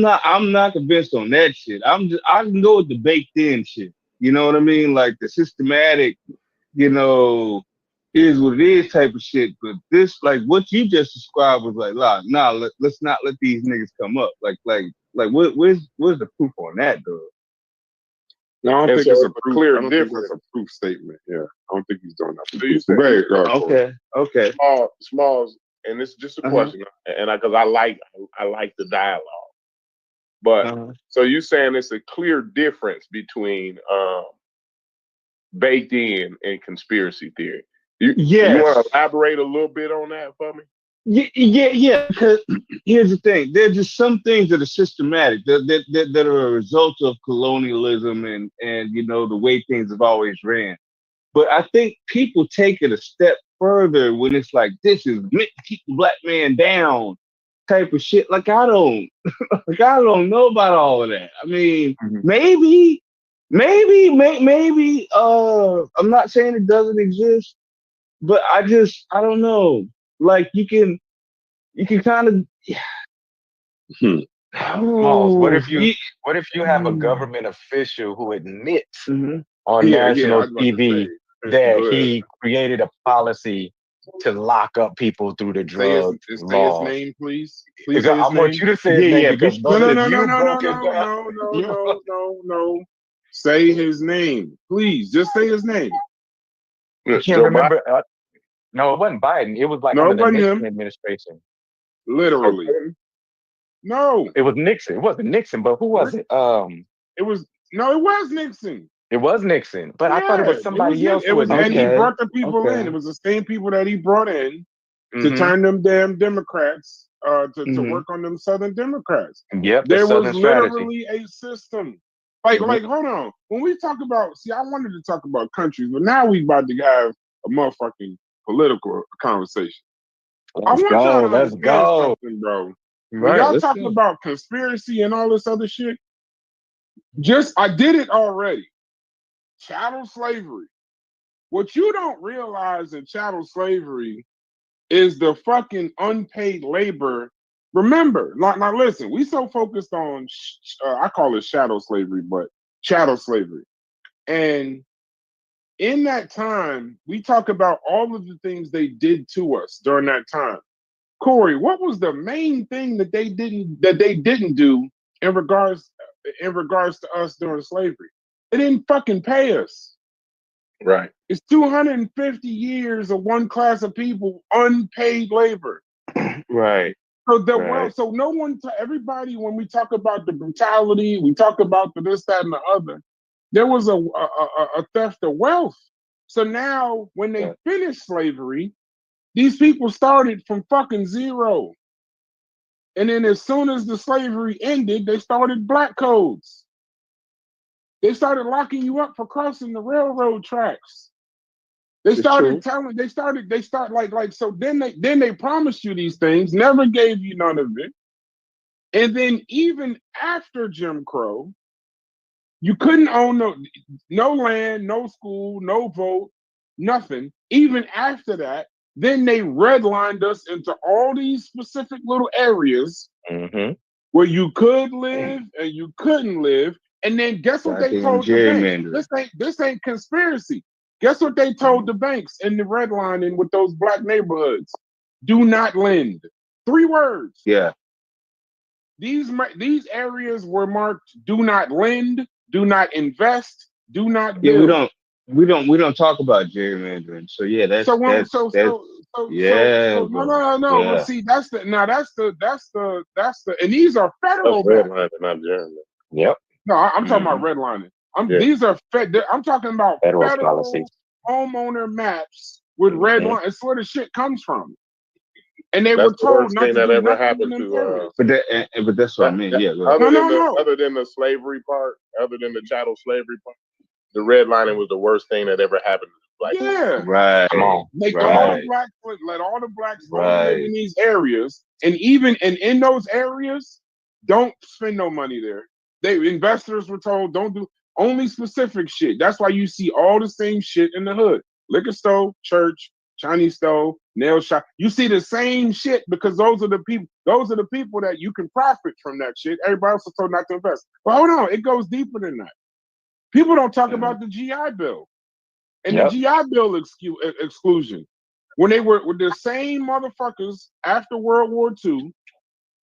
not convinced on that shit. I can go with the baked in shit. You know what I mean? Like the systematic, you know, is what it is type of shit. But this, like what you just described was like, let's not let these niggas come up. Where's the proof on that, though? No, I don't And think so it's a it's a proof. clear I don't think difference. that's a proof statement. Yeah, I don't think he's doing that. So you said Go ahead, Corey. Okay. Smalls, and this is just a question, and because I like the dialogue. But so you saying it's a clear difference between baked in and conspiracy theory. You want to elaborate a little bit on that for me? Yeah. Because here's the thing: there's just some things that are systematic, that are a result of colonialism and you know the way things have always ran. But I think people take it a step further when it's like this is meant to keep the black man down type of shit. Like I don't know about all of that. I mean, maybe. I'm not saying it doesn't exist, but I don't know. Like you can kind of. Smalls, what if you have a government official who admits on I national was about to TV say, that go ahead. he created a policy to lock up people through the drug Say his laws? name, please. Please say his I want name. you to say his name because brother, if you broke it down, No. Say his name, please. Just say his name. I can't remember. No, it wasn't Biden. It was like No, under it the wasn't Nixon him. administration. Literally. No. It was Nixon. It wasn't Nixon, but who was it? It was Nixon. It was Nixon, but I thought it was somebody else who admitted. And he brought the people in. It was the same people that he brought in to turn them damn Democrats to work on them Southern Democrats. Yep, there was Southern literally strategy. a system. Like, hold on. When we talk about, I wanted to talk about countries, but now we about to have a motherfucking political conversation. Let's go. Something, bro. When Right, y'all talking about conspiracy and all this other shit, I did it already. Chattel slavery. What you don't realize in chattel slavery is the fucking unpaid labor. Remember, now listen, we so focused on, I call it shadow slavery, but chattel slavery. And in that time, we talk about all of the things they did to us during that time. Corey, what was the main thing that they didn't do in regards to us during slavery? They didn't fucking pay us. Right. It's 250 years of one class of people unpaid labor. Right. So no one, everybody, when we talk about the brutality, we talk about the this, that, and the other. There was a theft of wealth. So now, when they finished slavery, these people started from fucking zero. And then as soon as the slavery ended, they started black codes. They started locking you up for crossing the railroad tracks. They started so then they promised you these things, never gave you none of it. And then even after Jim Crow, you couldn't own no land, no school, no vote, nothing. Even after that, then they redlined us into all these specific little areas where you could live and you couldn't live. And then guess what they told the banks? This ain't conspiracy. Guess what they told the banks in the redlining with those black neighborhoods? Do not lend. 3 words. Yeah. These areas were marked: do not lend, do not invest, do not build. Yeah, we don't talk about gerrymandering. So yeah, that's no. But see, that's the and these are federal maps. Not gerrymandering. Yep. No, I'm talking about redlining. These are I'm talking about federal policies. Homeowner maps with red line. It's where the shit comes from. and they That's were the told worst not thing to that do ever nothing in happened them to areas. but that's what I mean. Yeah, go ahead. other No, no. other than the slavery part, other than the chattel slavery part, the redlining was the worst thing that ever happened to black people. Yeah. Right, Come on. Make all the right, blacks let all the blacks only live right. in these areas, and even in those areas, don't spend no money there. They investors were told don't do only specific shit. That's why you see all the same shit in the hood: liquor store, church, Chinese store, nail shop. You see the same shit because those are the people. Those are the people that you can profit from that shit. Everybody else is told not to invest. But hold on, it goes deeper than that. People don't talk about the GI Bill. And the Yep. GI Bill exclusion, when they were with the same motherfuckers after World War II,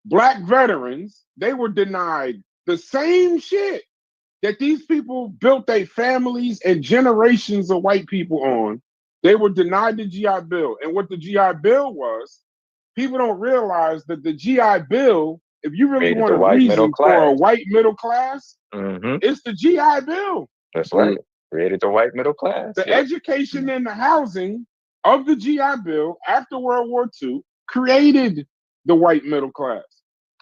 black veterans, they were denied the same shit that these people built their families and generations of white people on. They were denied the GI Bill. And what the GI Bill was, people don't realize that the GI Bill, if you really Created want the a white middle reason for a class. white middle class, Hmm. it's the GI Bill. That's right. Created the white middle class. The Yep. education and the housing of the GI Bill after World War II created the white middle class.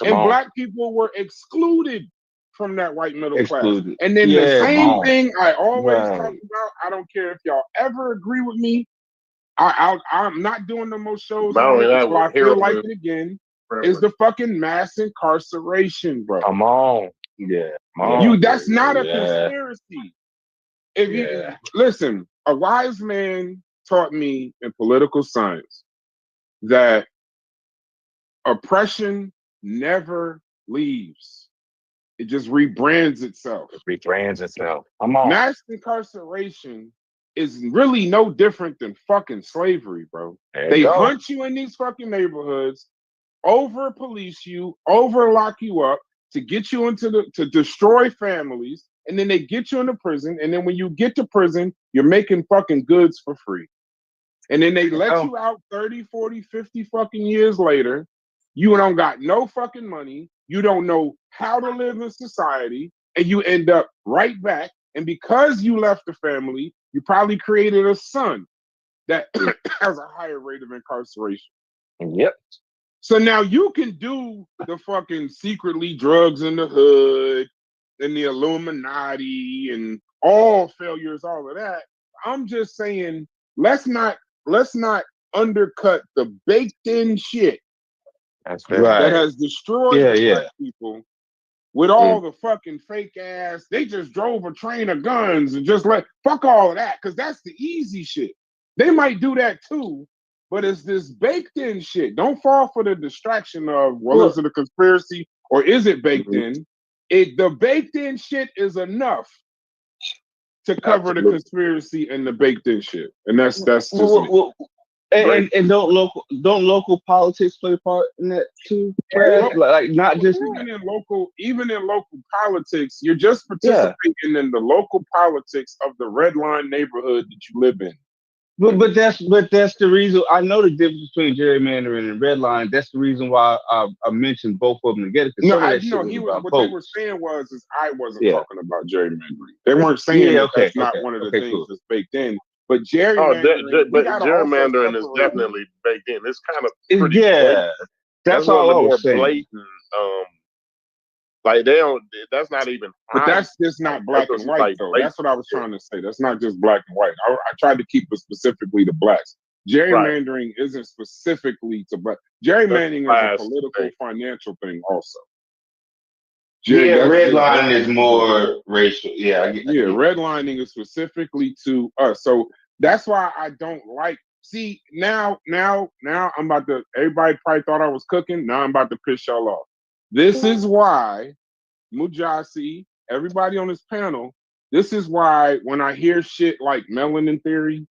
Come And on. black people were excluded from that white middle class. Excluded. And then the Yeah, Come same on. thing I always talk right. about, I don't care if y'all ever agree with me, I'm not doing the most shows Not on only it that, until I with feel like heroin it again, is prevalent. the fucking mass incarceration, bro. Come on. Yeah, Come yeah, on. That's not a yeah, conspiracy. If you yeah. listen, a wise man taught me in political science that oppression never leaves. It just rebrands itself. It rebrands itself. Come on. Mass incarceration is really no different than fucking slavery, bro. There you They go. hunt you in these fucking neighborhoods, over police you, over lock you up to get you to destroy families, and then they get you into prison, and then when you get to prison, you're making fucking goods for free. And then they let Oh, you out 30, 40, 50 fucking years later. You don't got no fucking money. You don't know how to live in society, and you end up right back. And because you left the family, you probably created a son that has a higher rate of incarceration. yep. So now you can do the fucking secretly drugs in the hood and the Illuminati and all failures, all of that. I'm just saying, let's not undercut the baked in shit That's fair. that Right. has destroyed Yeah, the yeah. black people with all the fucking fake ass. They just drove a train of guns and just fuck all of that, because that's the easy shit. They might do that too, but it's this baked in shit. Don't fall for the distraction of, well, is it a conspiracy or is it baked in? The baked in shit is enough to cover the Absolutely. conspiracy and the baked in shit. And that's just me. And don't local politics play a part in that too? Well, Like not just even in local politics, you're just participating in the local politics of the red line neighborhood that you live in. but that's the reason I know the difference between gerrymandering and redline. That's the reason why I mentioned both of them together, because No, some of that shit was about what they were votes. saying is I wasn't Yeah. talking about gerrymandering. They weren't saying that that's not one of the things cool. that's baked in. But Oh, gerrymandering, we but gotta also gerrymandering is separate. definitely baked in. It's kind of pretty Yeah, blatant. that's That's one all of I the more was saying. blatant. Like they don't. That's not even. But hiding. that's just not Like, black that's and just, white, like, though. blatant. That's what I was trying to say. That's not just black and white. I tried to keep it specifically to blacks. Gerrymandering isn't specifically to black. Gerrymandering is a class political, thing. financial thing also. Yeah, That's just redlining is different. more racial. Yeah, I get redlining is specifically to us. So that's why I don't like. See, now I'm about to. Everybody probably thought I was cooking. Now I'm about to piss y'all off. This is why Mujasi, everybody on this panel, this is why when I hear shit like melanin theory,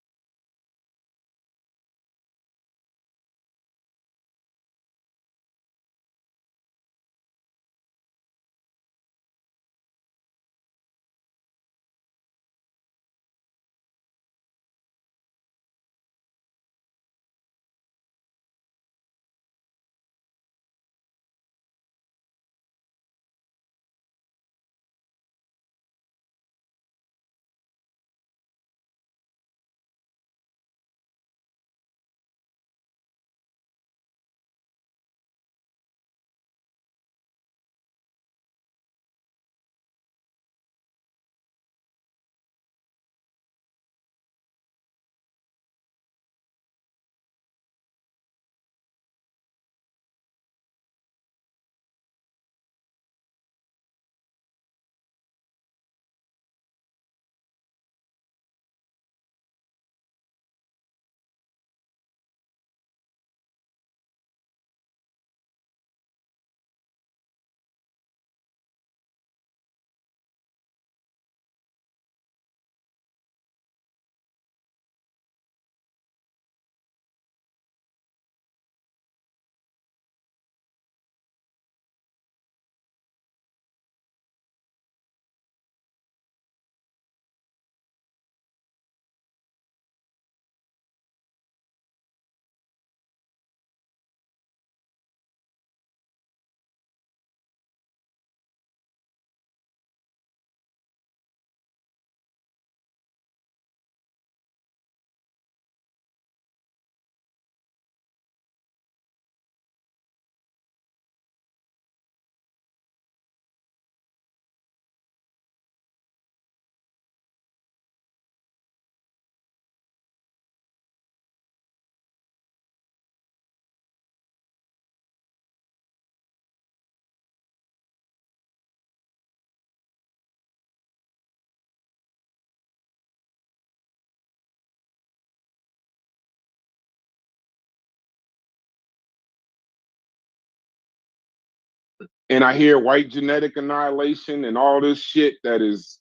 and I hear white genetic annihilation and all this shit that is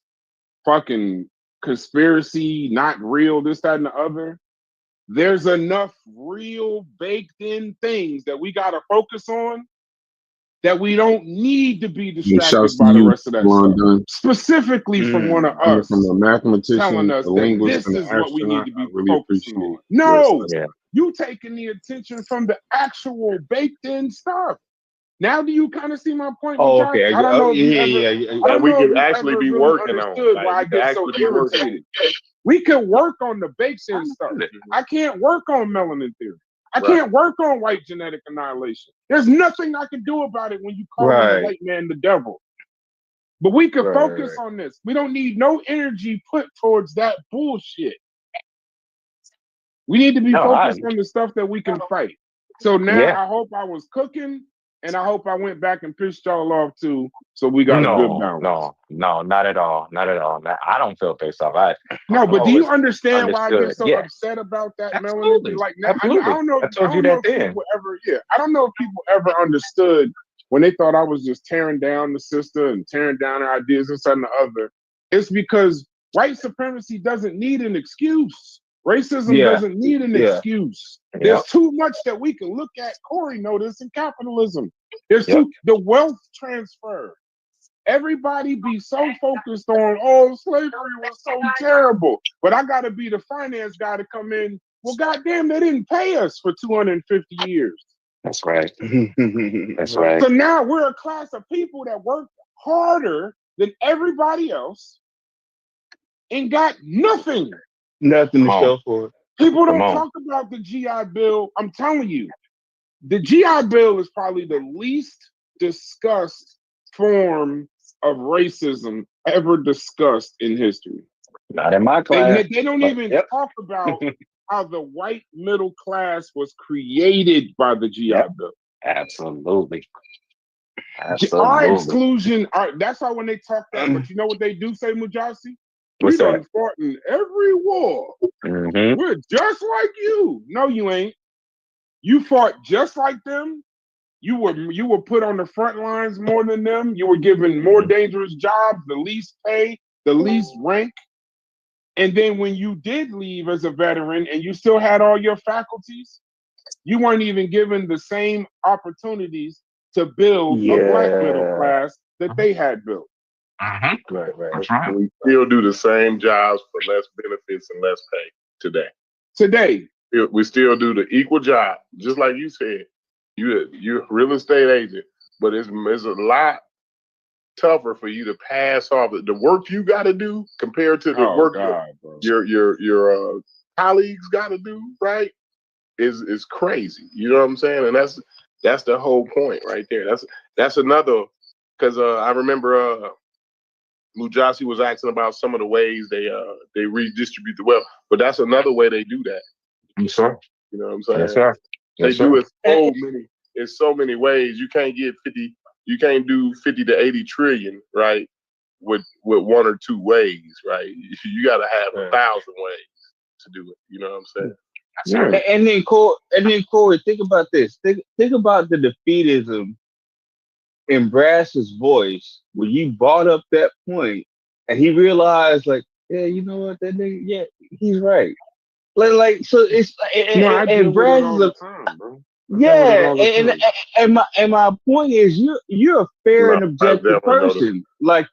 fucking conspiracy, not real, this, that, and the other. There's enough real baked in things that we gotta focus on that we don't need to be Shouts distracted to by the you, rest of that stuff. London. Specifically from one of Coming us from a telling mathematician, us a that linguist, this and an is what we need astronaut. to I be really focusing appreciate on. your No, assessment. you taking the attention from the actual baked in stuff. Now do you kind of see my point, Oh, Josh? okay. I don't know if you ever, I That don't we know if could you actually ever be really working on. understood Like why I we could get so actually be working on. irritated. We can work on the baked in stuff. I can't work on melanin theory. I Right. can't work on white genetic annihilation. There's nothing I can do about it when you call Right. the white man the devil. But we can Right, focus right. on this. We don't need no energy put towards that bullshit. We need to be No, focused on the stuff that we can fight. So now Yeah. I hope I was cooking, and I hope I went back and pissed y'all off too, so we got a good balance. No, not at all. Not at all. I don't feel pissed off. No, but do you always understand why I get understood. so Yeah. upset about that melanin? Absolutely. Like now, I Absolutely. don't know. I told I you don't know that if then. people ever. Yeah, I don't know if people ever understood when they thought I was just tearing down the sister and tearing down her ideas and something the other. It's because white supremacy doesn't need an excuse. Racism Yeah. doesn't need an Yeah. excuse. Yep. There's too much that we can look at. Corey noticed in capitalism. There's Yep. the wealth transfer. Everybody be so focused on, oh, slavery was so terrible, but I got to be the finance guy to come in. Well, goddamn, they didn't pay us for 250 years. That's right. That's right. So now we're a class of people that work harder than everybody else and got nothing. Nothing to Come show on. for it. People don't Come on. talk about the GI Bill. I'm telling you, the GI Bill is probably the least discussed form of racism ever discussed in history. Not in my class. They don't but even yep. talk about how the white middle class was created by the GI Yep. Bill. Absolutely. Our Absolutely. exclusion, that's why when they talk that, but you know what they do say, Mujasi? What's We done that? fought in every war. Mm-hmm. We're just like you. No, you ain't. You fought just like them. You were put on the front lines more than them. You were given more dangerous jobs, the least pay, the least rank. And then when you did leave as a veteran and you still had all your faculties, you weren't even given the same opportunities to build a black middle class that they had built. Mm-hmm. Right, right. That's right. We still do the same jobs for less benefits and less pay today. Today, We still do the equal job, just like you said. You're a real estate agent, but it's a lot tougher for you to pass off the work you got to do compared to the work your colleagues got to do. Right? Is crazy. You know what I'm saying? And that's the whole point right there. That's another, because I remember Mujasi was asking about some of the ways they redistribute the wealth, but that's another way they do that. Yes, sir. You know what I'm saying? Yes, sir. They Yes, do sir. it in so many ways. You can't get 50. You can't do 50 to 80 trillion, right? With one or two ways, right? You got to have 1,000 ways to do it. You know what I'm saying? Yeah. And then Corey, think about this. Think about the defeatism in Brass's voice when you brought up that point, and he realized, like, yeah, you know what, that nigga, yeah, he's right. Like so it's and Brass is a time, bro. yeah, and my point is you're a fair and objective person. Like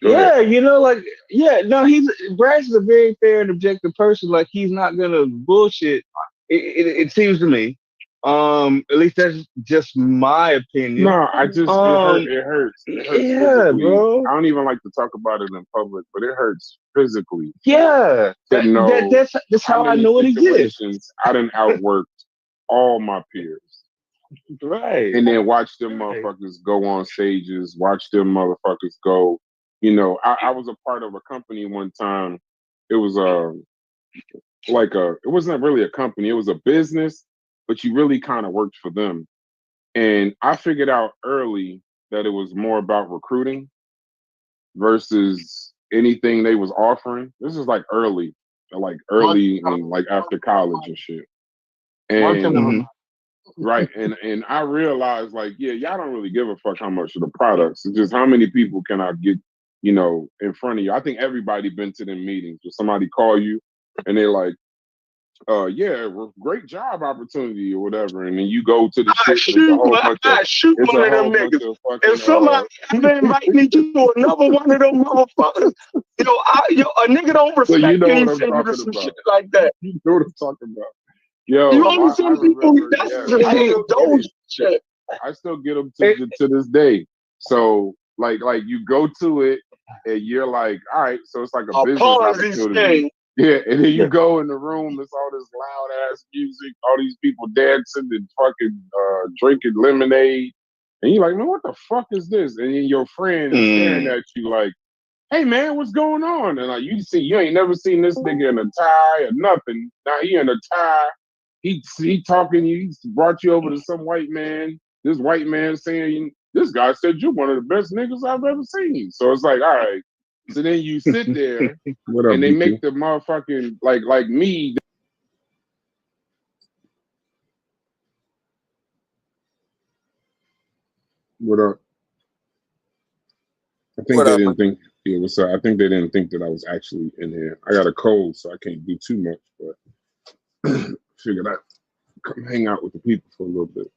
yeah, you know, like yeah, no, Brass is a very fair and objective person. Like he's not gonna bullshit. It seems to me. At least that's just my opinion. No, I just it hurts. It hurts yeah, physically. bro. I don't even like to talk about it in public, but it hurts physically. Yeah, that's how I know it exists. I done outworked all my peers. Right. And then watch them motherfuckers go on stages, watch them motherfuckers go. You know, I was a part of a company one time. It was it wasn't really a company, it was a business, but you really kind of worked for them. And I figured out early that it was more about recruiting versus anything they was offering. This is like early and like after college and shit. And Right. And I realized like, yeah, y'all don't really give a fuck how much of the products. It's just how many people can I get, in front of you. I think everybody been to them meetings where somebody call you and they're like, yeah, great job opportunity or whatever. And then you go to the shit and it's a whole bunch of shoot it's one a of them whole bunch niggas. of fucking If somebody ever invite me to another one of them motherfuckers, a nigga don't so you respect know me what and I'm send you to talking some about. shit like that. You know what I'm talking about. You Yo, only I send people remember, that's yes, I still get those it. shit. I still get them to this day. So like you go to it and you're like, all right, so it's like a A business Ponzi opportunity. scheme. Yeah, and then you go in the room, there's all this loud ass music, all these people dancing and fucking drinking lemonade. And you're like, man, what the fuck is this? And then your friend is staring at you like, hey man, what's going on? And like you ain't never seen this nigga in a tie or nothing. Now he in a tie. He talking you. He brought you over to some white man. This white man saying, this guy said you're one of the best niggas I've ever seen. So it's like, all right. So then you sit there What up, and they BQ? make the motherfucking like me. What up? I think What they up, man? didn't think. Yeah, what's up? I think they didn't think that I was actually in here. I got a cold, so I can't do too much. But figured I'd come hang out with the people for a little bit.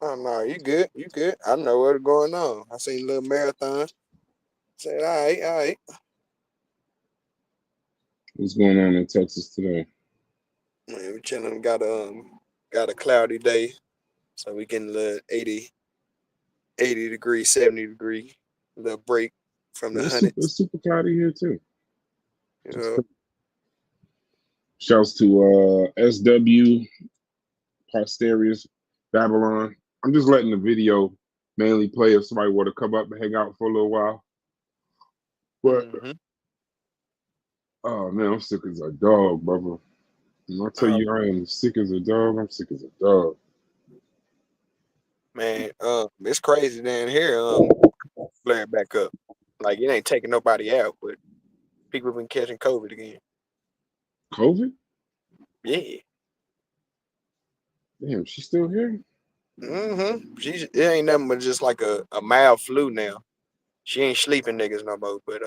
Oh no, you good? You good? I know what's going on. I seen a little marathon. Said, all right. What's going on in Texas today? Man, we chilling. Got a cloudy day, so we getting a little 80 degree, 70 degree, little break from the It's super cloudy here too. hundreds. Shouts to SW, Posterius, Babylon. I'm just letting the video mainly play if somebody were to come up and hang out for a little while. But oh man, I'm sick as a dog, brother. When I tell you I am sick as a dog, I'm sick as a dog. Man, it's crazy down here. Flaring back up. Like it ain't taking nobody out, but people been catching COVID again. COVID? Yeah. Damn, she's still here? It ain't nothing but just like a mild flu now. She ain't sleeping niggas no more, but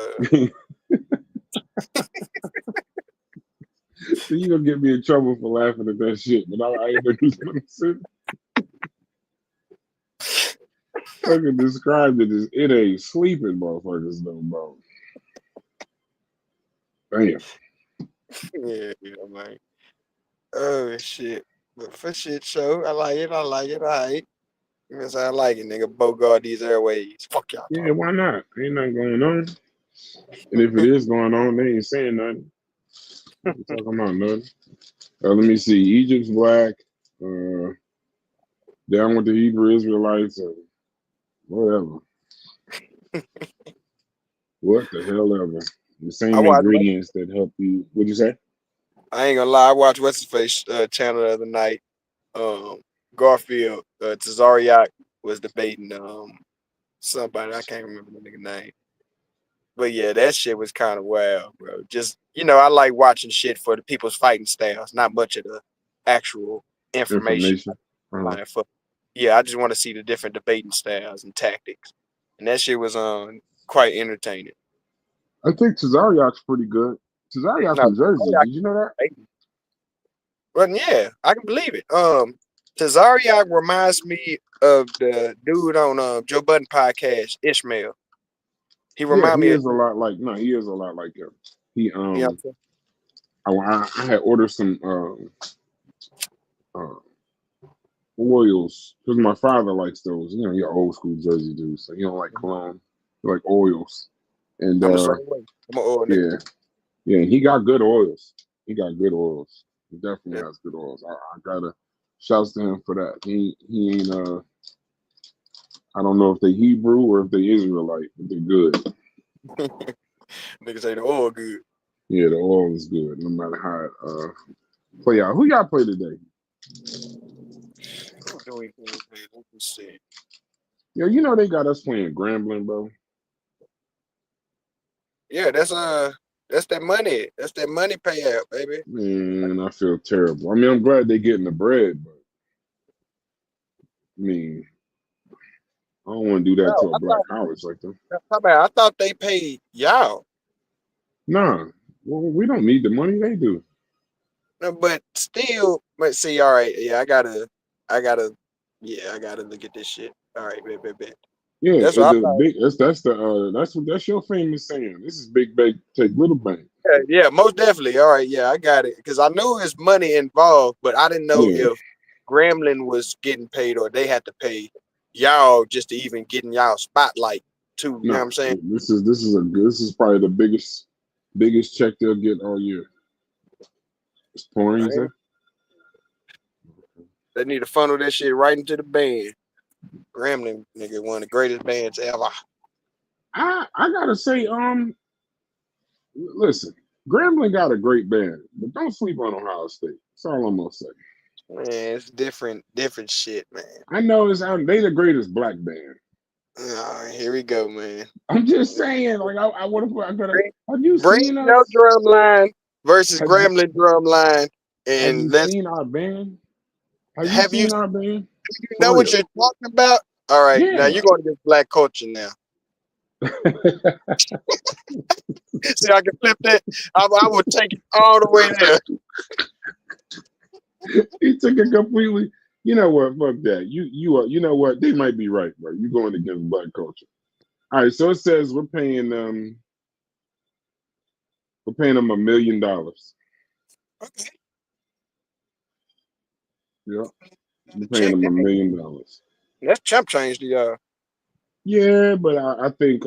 So you gonna get me in trouble for laughing at that shit, but I ain't know who's gonna sit. Fucking described it as it ain't sleeping motherfuckers no more. Damn. yeah, man. Oh shit. But for shit show, I like it. All right. Yes, I like it, nigga. Bogart these airways. Fuck y'all. Yeah, why not? Ain't nothing going on. And if it is going on, they ain't saying nothing. Ain't talking about nothing. Let me see. Egypt's black. Down with the Hebrew Israelites or whatever. What the hell ever. The same ingredients that help you. What'd you say? I ain't gonna lie. I watched What's His Face channel the other night. Garfield, Tazariak was debating somebody. I can't remember the nigga name. But yeah, that shit was kind of wild, bro. Just I like watching shit for the people's fighting styles, not much of the actual information. Yeah, I just want to see the different debating styles and tactics, and that shit was quite entertaining. I think Tazariak's pretty good. Tazariak's from Jersey. Did you know that? But yeah, I can believe it. Tazariak reminds me of the dude on Joe Budden podcast, Ishmael. He reminds me. He is a lot like him. He I had ordered some oils because my father likes those. You know, you're old school Jersey dude, so you don't like cologne, you like oils. And I'm the same way. I'm an oil nigga. Yeah, and he got good oils. He definitely has good oils. I gotta shouts to him for that. He ain't I don't know if they Hebrew or if they Israelite, but they're good. Niggas say the oil good. Yeah, the oil is good, no matter how it play out. Who y'all play today? Let me see. Yo, you know they got us playing Grambling, bro. Yeah, that's that money. That's that money payout, baby. Man, I feel terrible. I mean, I'm glad they getting the bread, but mean, I don't want to do that No, to a I black thought. college like that. I thought they paid y'all. Nah, well, we don't need the money. They do. No, but still, but see, all right, yeah, I gotta, yeah, I gotta look at this shit. All right, bet. Yeah, That's what I the thought. big. That's your famous saying. This is big bank take little bank. Yeah, most definitely. All right, yeah, I got it. Because I knew there's money involved, but I didn't know Yeah, if Gremlin was getting paid or they had to pay y'all just to even get in y'all spotlight too. You know what no, I'm saying? this is probably the biggest check they'll get all year. It's pouring, you Right? say? They need to funnel that shit right into the band. Gremlin, nigga, one of the greatest bands ever. I gotta say, listen, Grambling got a great band, but don't sleep on Ohio State. That's all I'm gonna say. Man, it's different shit, man. I know they the greatest black band. All right, here we go, man. I'm just saying, like I would have. Bring, Have you bring seen your us? drum line versus Have you Gremlin drum line, have and you let's seen our band? Have you have you seen our band? know For what real? you're talking about? All right, now Yeah. you're going to get black culture now. See, I can flip that. I would take it all the way there. He took it completely. You know what? Fuck that. You know what? They might be right, bro. You going against black culture. All right, so it says we're paying them $1 million. Okay, Yeah, we're paying check them that. $1 million. That's chump change to y'all. Yeah, but I think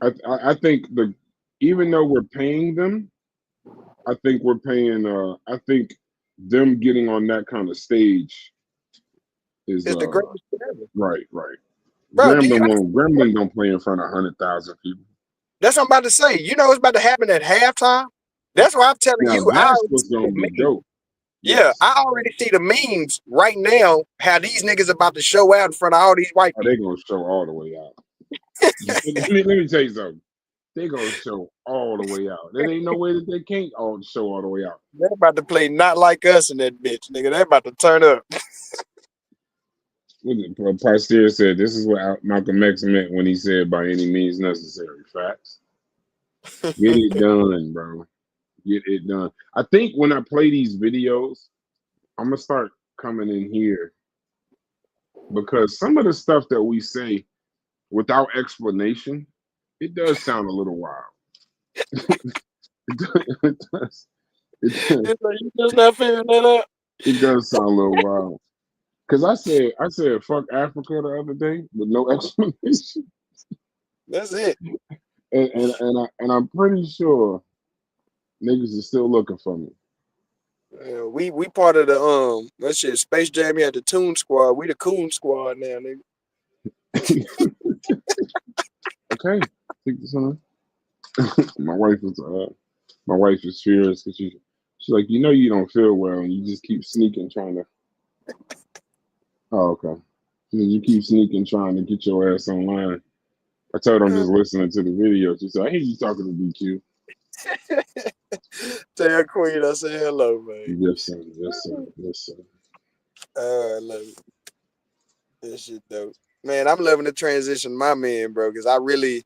I think even though we're paying them, I think we're paying I think them getting on that kind of stage is It's the greatest shit ever, right. bro. Do you? Gremlin don't play in front of 100,000 people. That's what I'm about to say. You know what's about to happen at halftime? That's why I'm telling Now you. I that's already what's see the gonna be memes. dope. Yeah, Yes. I already see the memes right now. How these niggas about to show out in front of all these white Are people. they gonna show all the way out? let me tell you something. They gonna show all the way out. There ain't no way that they can't all show all the way out. They're about to play not like us in that bitch, nigga. They're about to turn up. Pasteur said this is what Malcolm X meant when he said by any means necessary. Facts. Get it done, bro. Get it done. I think when I play these videos, I'm gonna start coming in here because some of the stuff that we say without explanation, it does sound a little wild. It does. It's like you just not figuring that out. It does sound a little wild. Cause I said fuck Africa the other day with no explanation, That's it. and I'm pretty sure niggas is still looking for me. We part of the that shit Space Jam. You had the Toon Squad. We the Coon Squad now, nigga. Okay, take this on. My wife is furious because she's like, you know, you don't feel well, and you just keep sneaking trying to. Oh, okay. She said, you keep sneaking trying to get your ass online. I told her I'm just listening to the video. She said, I hear you talking to DQ. Tell Queen I say hello, man. Yes, sir. I love it. That shit dope. Man, I'm loving the transition, my man, bro, because I really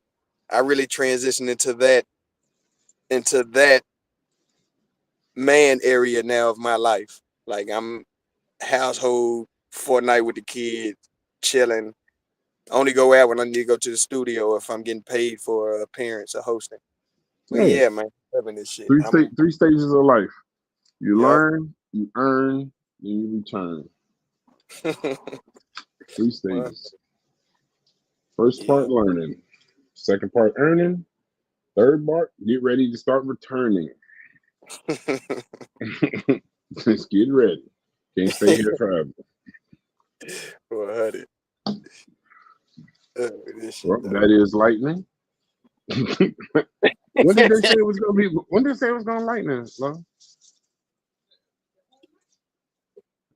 transitioned into that man area now of my life. Like I'm household, Fortnite with the kids, chilling. Only go out when I need to go to the studio if I'm getting paid for appearance or hosting. But Yeah. yeah, man, loving this shit. Three stages of life. You Yup. learn, you earn, then you return. 3 stages. First part, learning. Second part, earning. Third part, get ready to start returning. Just get ready. Can't stay here forever. 100. Well, that is lightning. When did they say it was gonna be? When did they say it was gonna lightning? Love?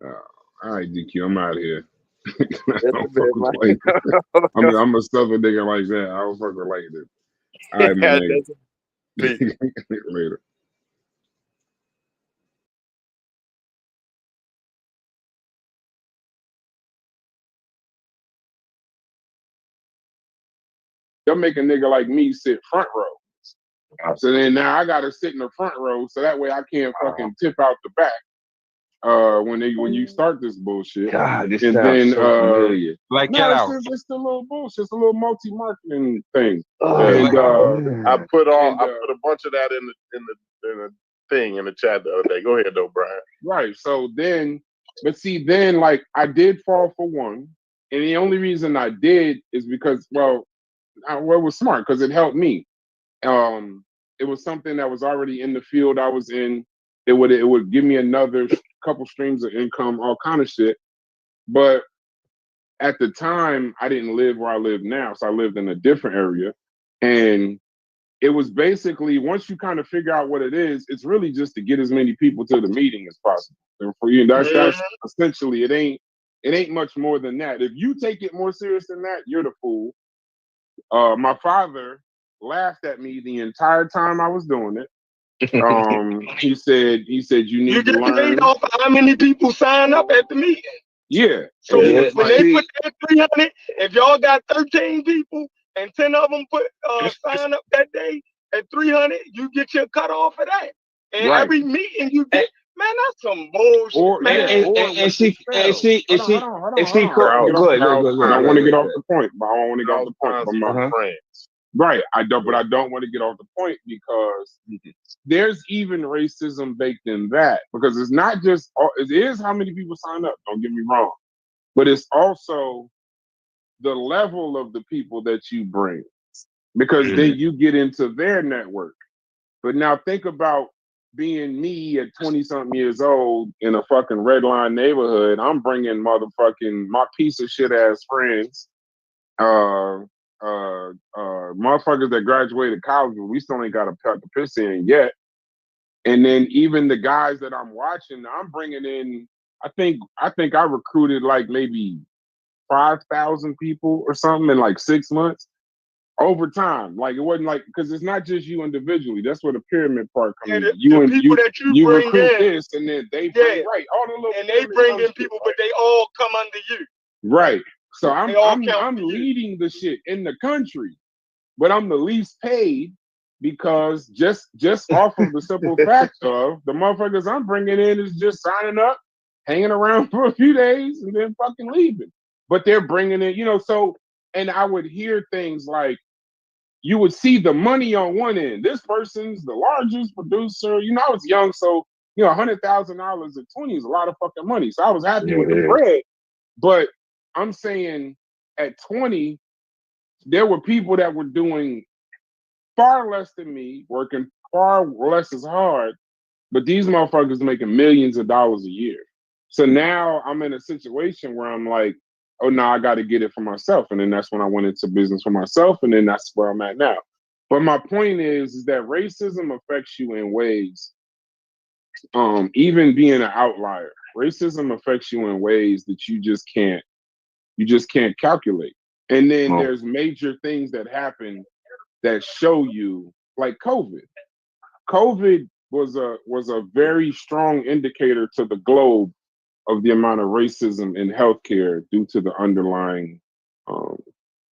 All right, DQ, I'm out of here. I'm a southern nigga like that. I don't fuck with lightning. All right, my nigga. Later. they'll make a nigga like me sit front row. So then now I gotta sit in the front row so that way I can't fucking tip out the back. When you start this bullshit. God, this and sounds then so familiar. Like no, Get it's Out. just it's the little bullshit. It's a little multi-marketing thing. Oh, and like- I put and, a bunch of that in the thing in the chat the other day. Go ahead though, Brian. right. So then, but see, then like I did fall for one, and the only reason I did is because well, it was smart because it helped me. It was something that was already in the field I was in. It would give me another couple streams of income, all kind of shit. But at the time, I didn't live where I live now, so I lived in a different area, and it was basically once you kind of figure out what it is, it's really just to get as many people to the meeting as possible. And for you, that's essentially it. Ain't much more than that. If you take it more serious than that, you're the fool. My father laughed at me the entire time I was doing it. He said you need to get learn. paid off how many people sign up at the meeting. Yeah. So Yeah, when they put that 300, if y'all got 13 people and 10 of them put sign up that day at 300, you get your cut off of that. And Right. every meeting you get, man, that's some bullshit, man. And see, Hold on, go ahead. I don't want to get off the point, but I don't want to get off the point. But my friends. right, I don't want to get off the point because there's even racism baked in that because it's not just it is how many people sign up. Don't get me wrong, but it's also the level of the people that you bring because then you get into their network. But now think about being me at 20-something years old in a fucking red line neighborhood. I'm bringing motherfucking my piece of shit ass friends. Motherfuckers that graduated college, but we still ain't got a cut the piss in yet. And then even the guys that I'm watching, I'm bringing in. I think I recruited like maybe 5,000 people or something in like 6 months over time. Like it wasn't like because it's not just you individually. That's where the pyramid part comes in. You bring recruit in, this, and then they bring right all the little and they bring in people, but they all come under you. Right. So They all I'm count for you. leading the shit in the country, but I'm the least paid because just off of the simple fact of the motherfuckers I'm bringing in is just signing up, hanging around for a few days, and then fucking leaving. But they're bringing in, so, and I would hear things like, you would see the money on one end. This person's the largest producer. I was young, so $100,000 at 20 is a lot of fucking money. So I was happy with the bread, but I'm saying at 20, there were people that were doing far less than me, working far less as hard, but these motherfuckers making millions of dollars a year. So now I'm in a situation where I'm like, oh no, I got to get it for myself. And then that's when I went into business for myself. And then that's where I'm at now. But my point is that racism affects you in ways, even being an outlier, racism affects you in ways that you just can't calculate. And then there's major things that happen that show you, like COVID. COVID was a very strong indicator to the globe of the amount of racism in healthcare due to the underlying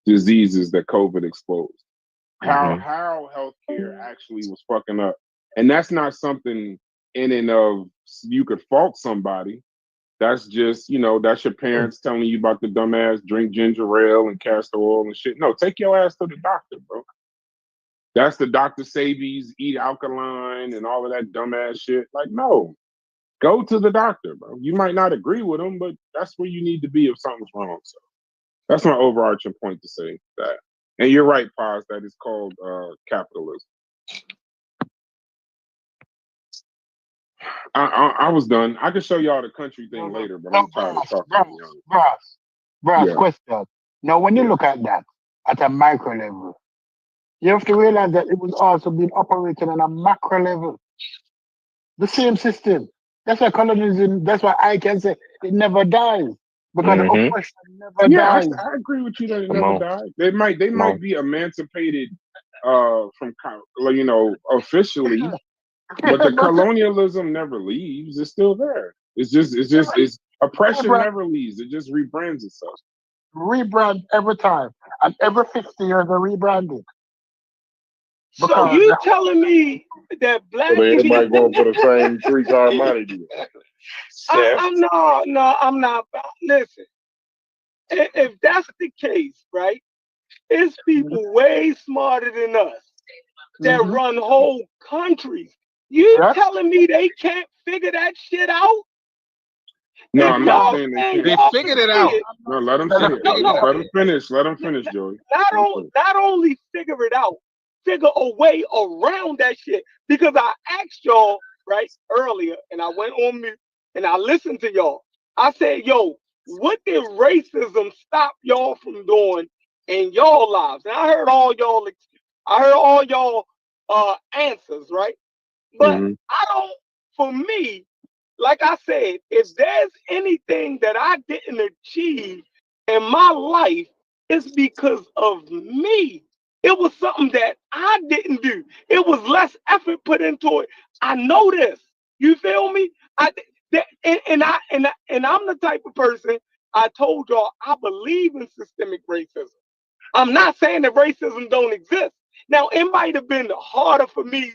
diseases that COVID exposed. How healthcare actually was fucking up. And that's not something in and of you could fault somebody. That's just, that's your parents telling you about the dumbass drink ginger ale and castor oil and shit. No, take your ass to the doctor, bro. That's the Dr. Sabies, eat alkaline and all of that dumbass shit. Like, no, go to the doctor, bro. You might not agree with them, but that's where you need to be if something's wrong. So that's my overarching point to say that. And you're right, Paz, that is called capitalism. I was done. I can show y'all the country thing later, but I'm tired of talking. Brass, question. Now, when you look at that at a micro level, you have to realize that it was also being operated on a macro level. The same system. That's why colonialism, that's why I can say it never dies. Because the oppression never dies. I agree with you that it never died. They might be emancipated from officially, but the colonialism never leaves. It's still there. It's oppression never leaves. It just rebrands itself. rebrand every time, and every 50 years they rebrand it So because you telling me that So black everybody going for the same 3-car money deal. Chef, I'm not. Listen, if that's the case, right? It's people way smarter than us that Mhm. run whole countries. You Yeah, telling me they can't figure that shit out? No, If I'm not y'all saying they saying can't. They y'all can figured it see out. it, No, let them let say them it. no, figure it Let out. them finish. Let them finish, Joey. not only figure it out, figure a way around that shit. Because I asked y'all right earlier, and I went on mute and I listened to y'all. I said, "Yo, what did racism stop y'all from doing in y'all lives?" And I heard all y'all. I heard all y'all answers, right? But Mm-hmm. I don't. For me, like I said, if there's anything that I didn't achieve in my life, it's because of me. It was something that I didn't do. It was less effort put into it. I know this. You feel me? And I'm the type of person. I told y'all I believe in systemic racism. I'm not saying that racism don't exist. Now, it might have been harder for me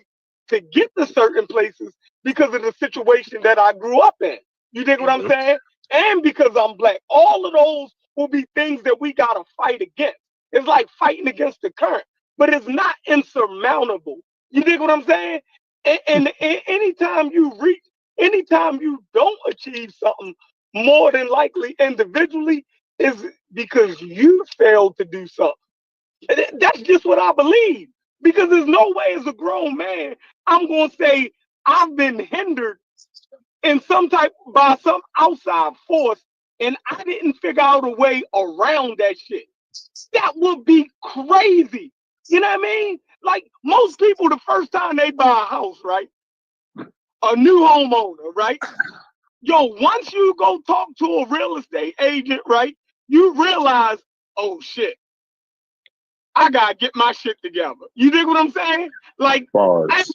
to get to certain places because of the situation that I grew up in. You dig what I'm saying? And because I'm black. All of those will be things that we got to fight against. It's like fighting against the current, but it's not insurmountable. You dig what I'm saying? And anytime you don't achieve something, more than likely individually, is because you failed to do something. That's just what I believe. Because there's no way as a grown man I'm going to say I've been hindered in some type by some outside force and I didn't figure out a way around that shit. That would be crazy. You know what I mean? Like most people, the first time they buy a house, right? A new homeowner, right? Yo, once you go talk to a real estate agent, right? You realize, oh shit, I gotta get my shit together. You dig what I'm saying? Like I Bars.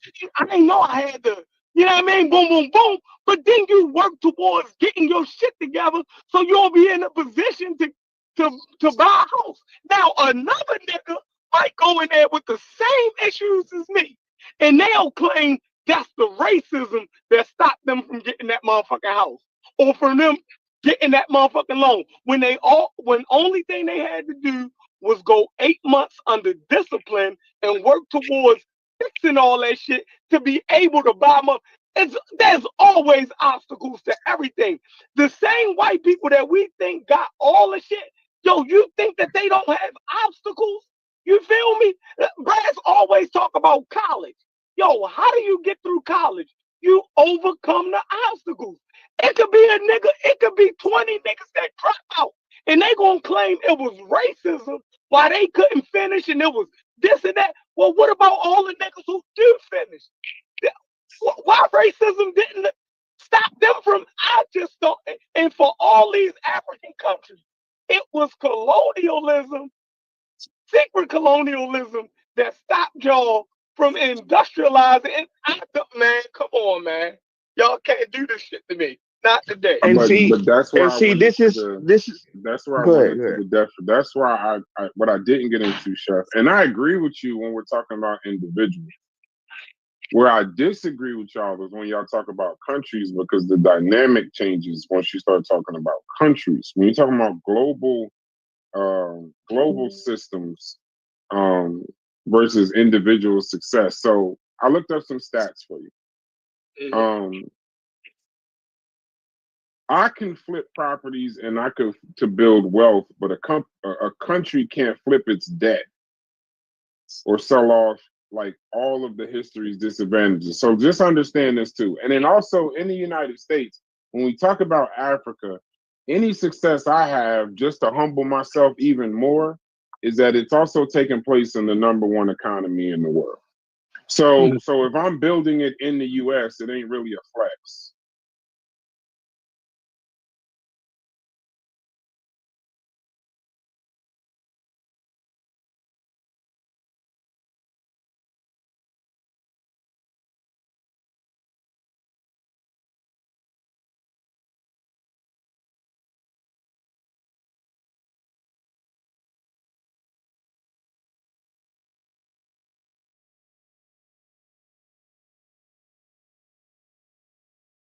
didn't know I had to, you know what I mean? Boom, boom, boom. But then you work towards getting your shit together so you'll be in a position to buy a house. Now another nigga might go in there with the same issues as me, and they'll claim that's the racism that stopped them from getting that motherfucking house, or from them getting that motherfucking loan. When only thing they had to do was go 8 months under discipline and work towards fixing all that shit to be able to buy more. There's always obstacles to everything. The same white people that we think got all the shit, yo, you think that they don't have obstacles? You feel me? Brass always talk about college. Yo, how do you get through college? You overcome the obstacles. It could be a nigga, it could be 20 niggas that drop out. And they gonna claim it was racism why they couldn't finish and it was this and that. Well, what about all the niggas who do finish? Why racism didn't stop them from? I just don't. And for all these African countries, it was colonialism, secret colonialism that stopped y'all from industrializing. And man, come on, man. Y'all can't do this shit to me. Not today. and But that's where I went this into is the. this is That's where I go went ahead, go into ahead. the depth. That's why I what I didn't get into, Chef. And I agree with you when we're talking about individuals. Where I disagree with y'all is when y'all talk about countries because the dynamic changes once you start talking about countries. When you're talking about global systems versus individual success. So I looked up some stats for you. I can flip properties and I could to build wealth, but a country can't flip its debt or sell off like all of the history's disadvantages. So just understand this too. And then also in the United States, when we talk about Africa, any success I have, just to humble myself even more, is that it's also taking place in the #1 economy in the world. So if I'm building it in the US, it ain't really a flex.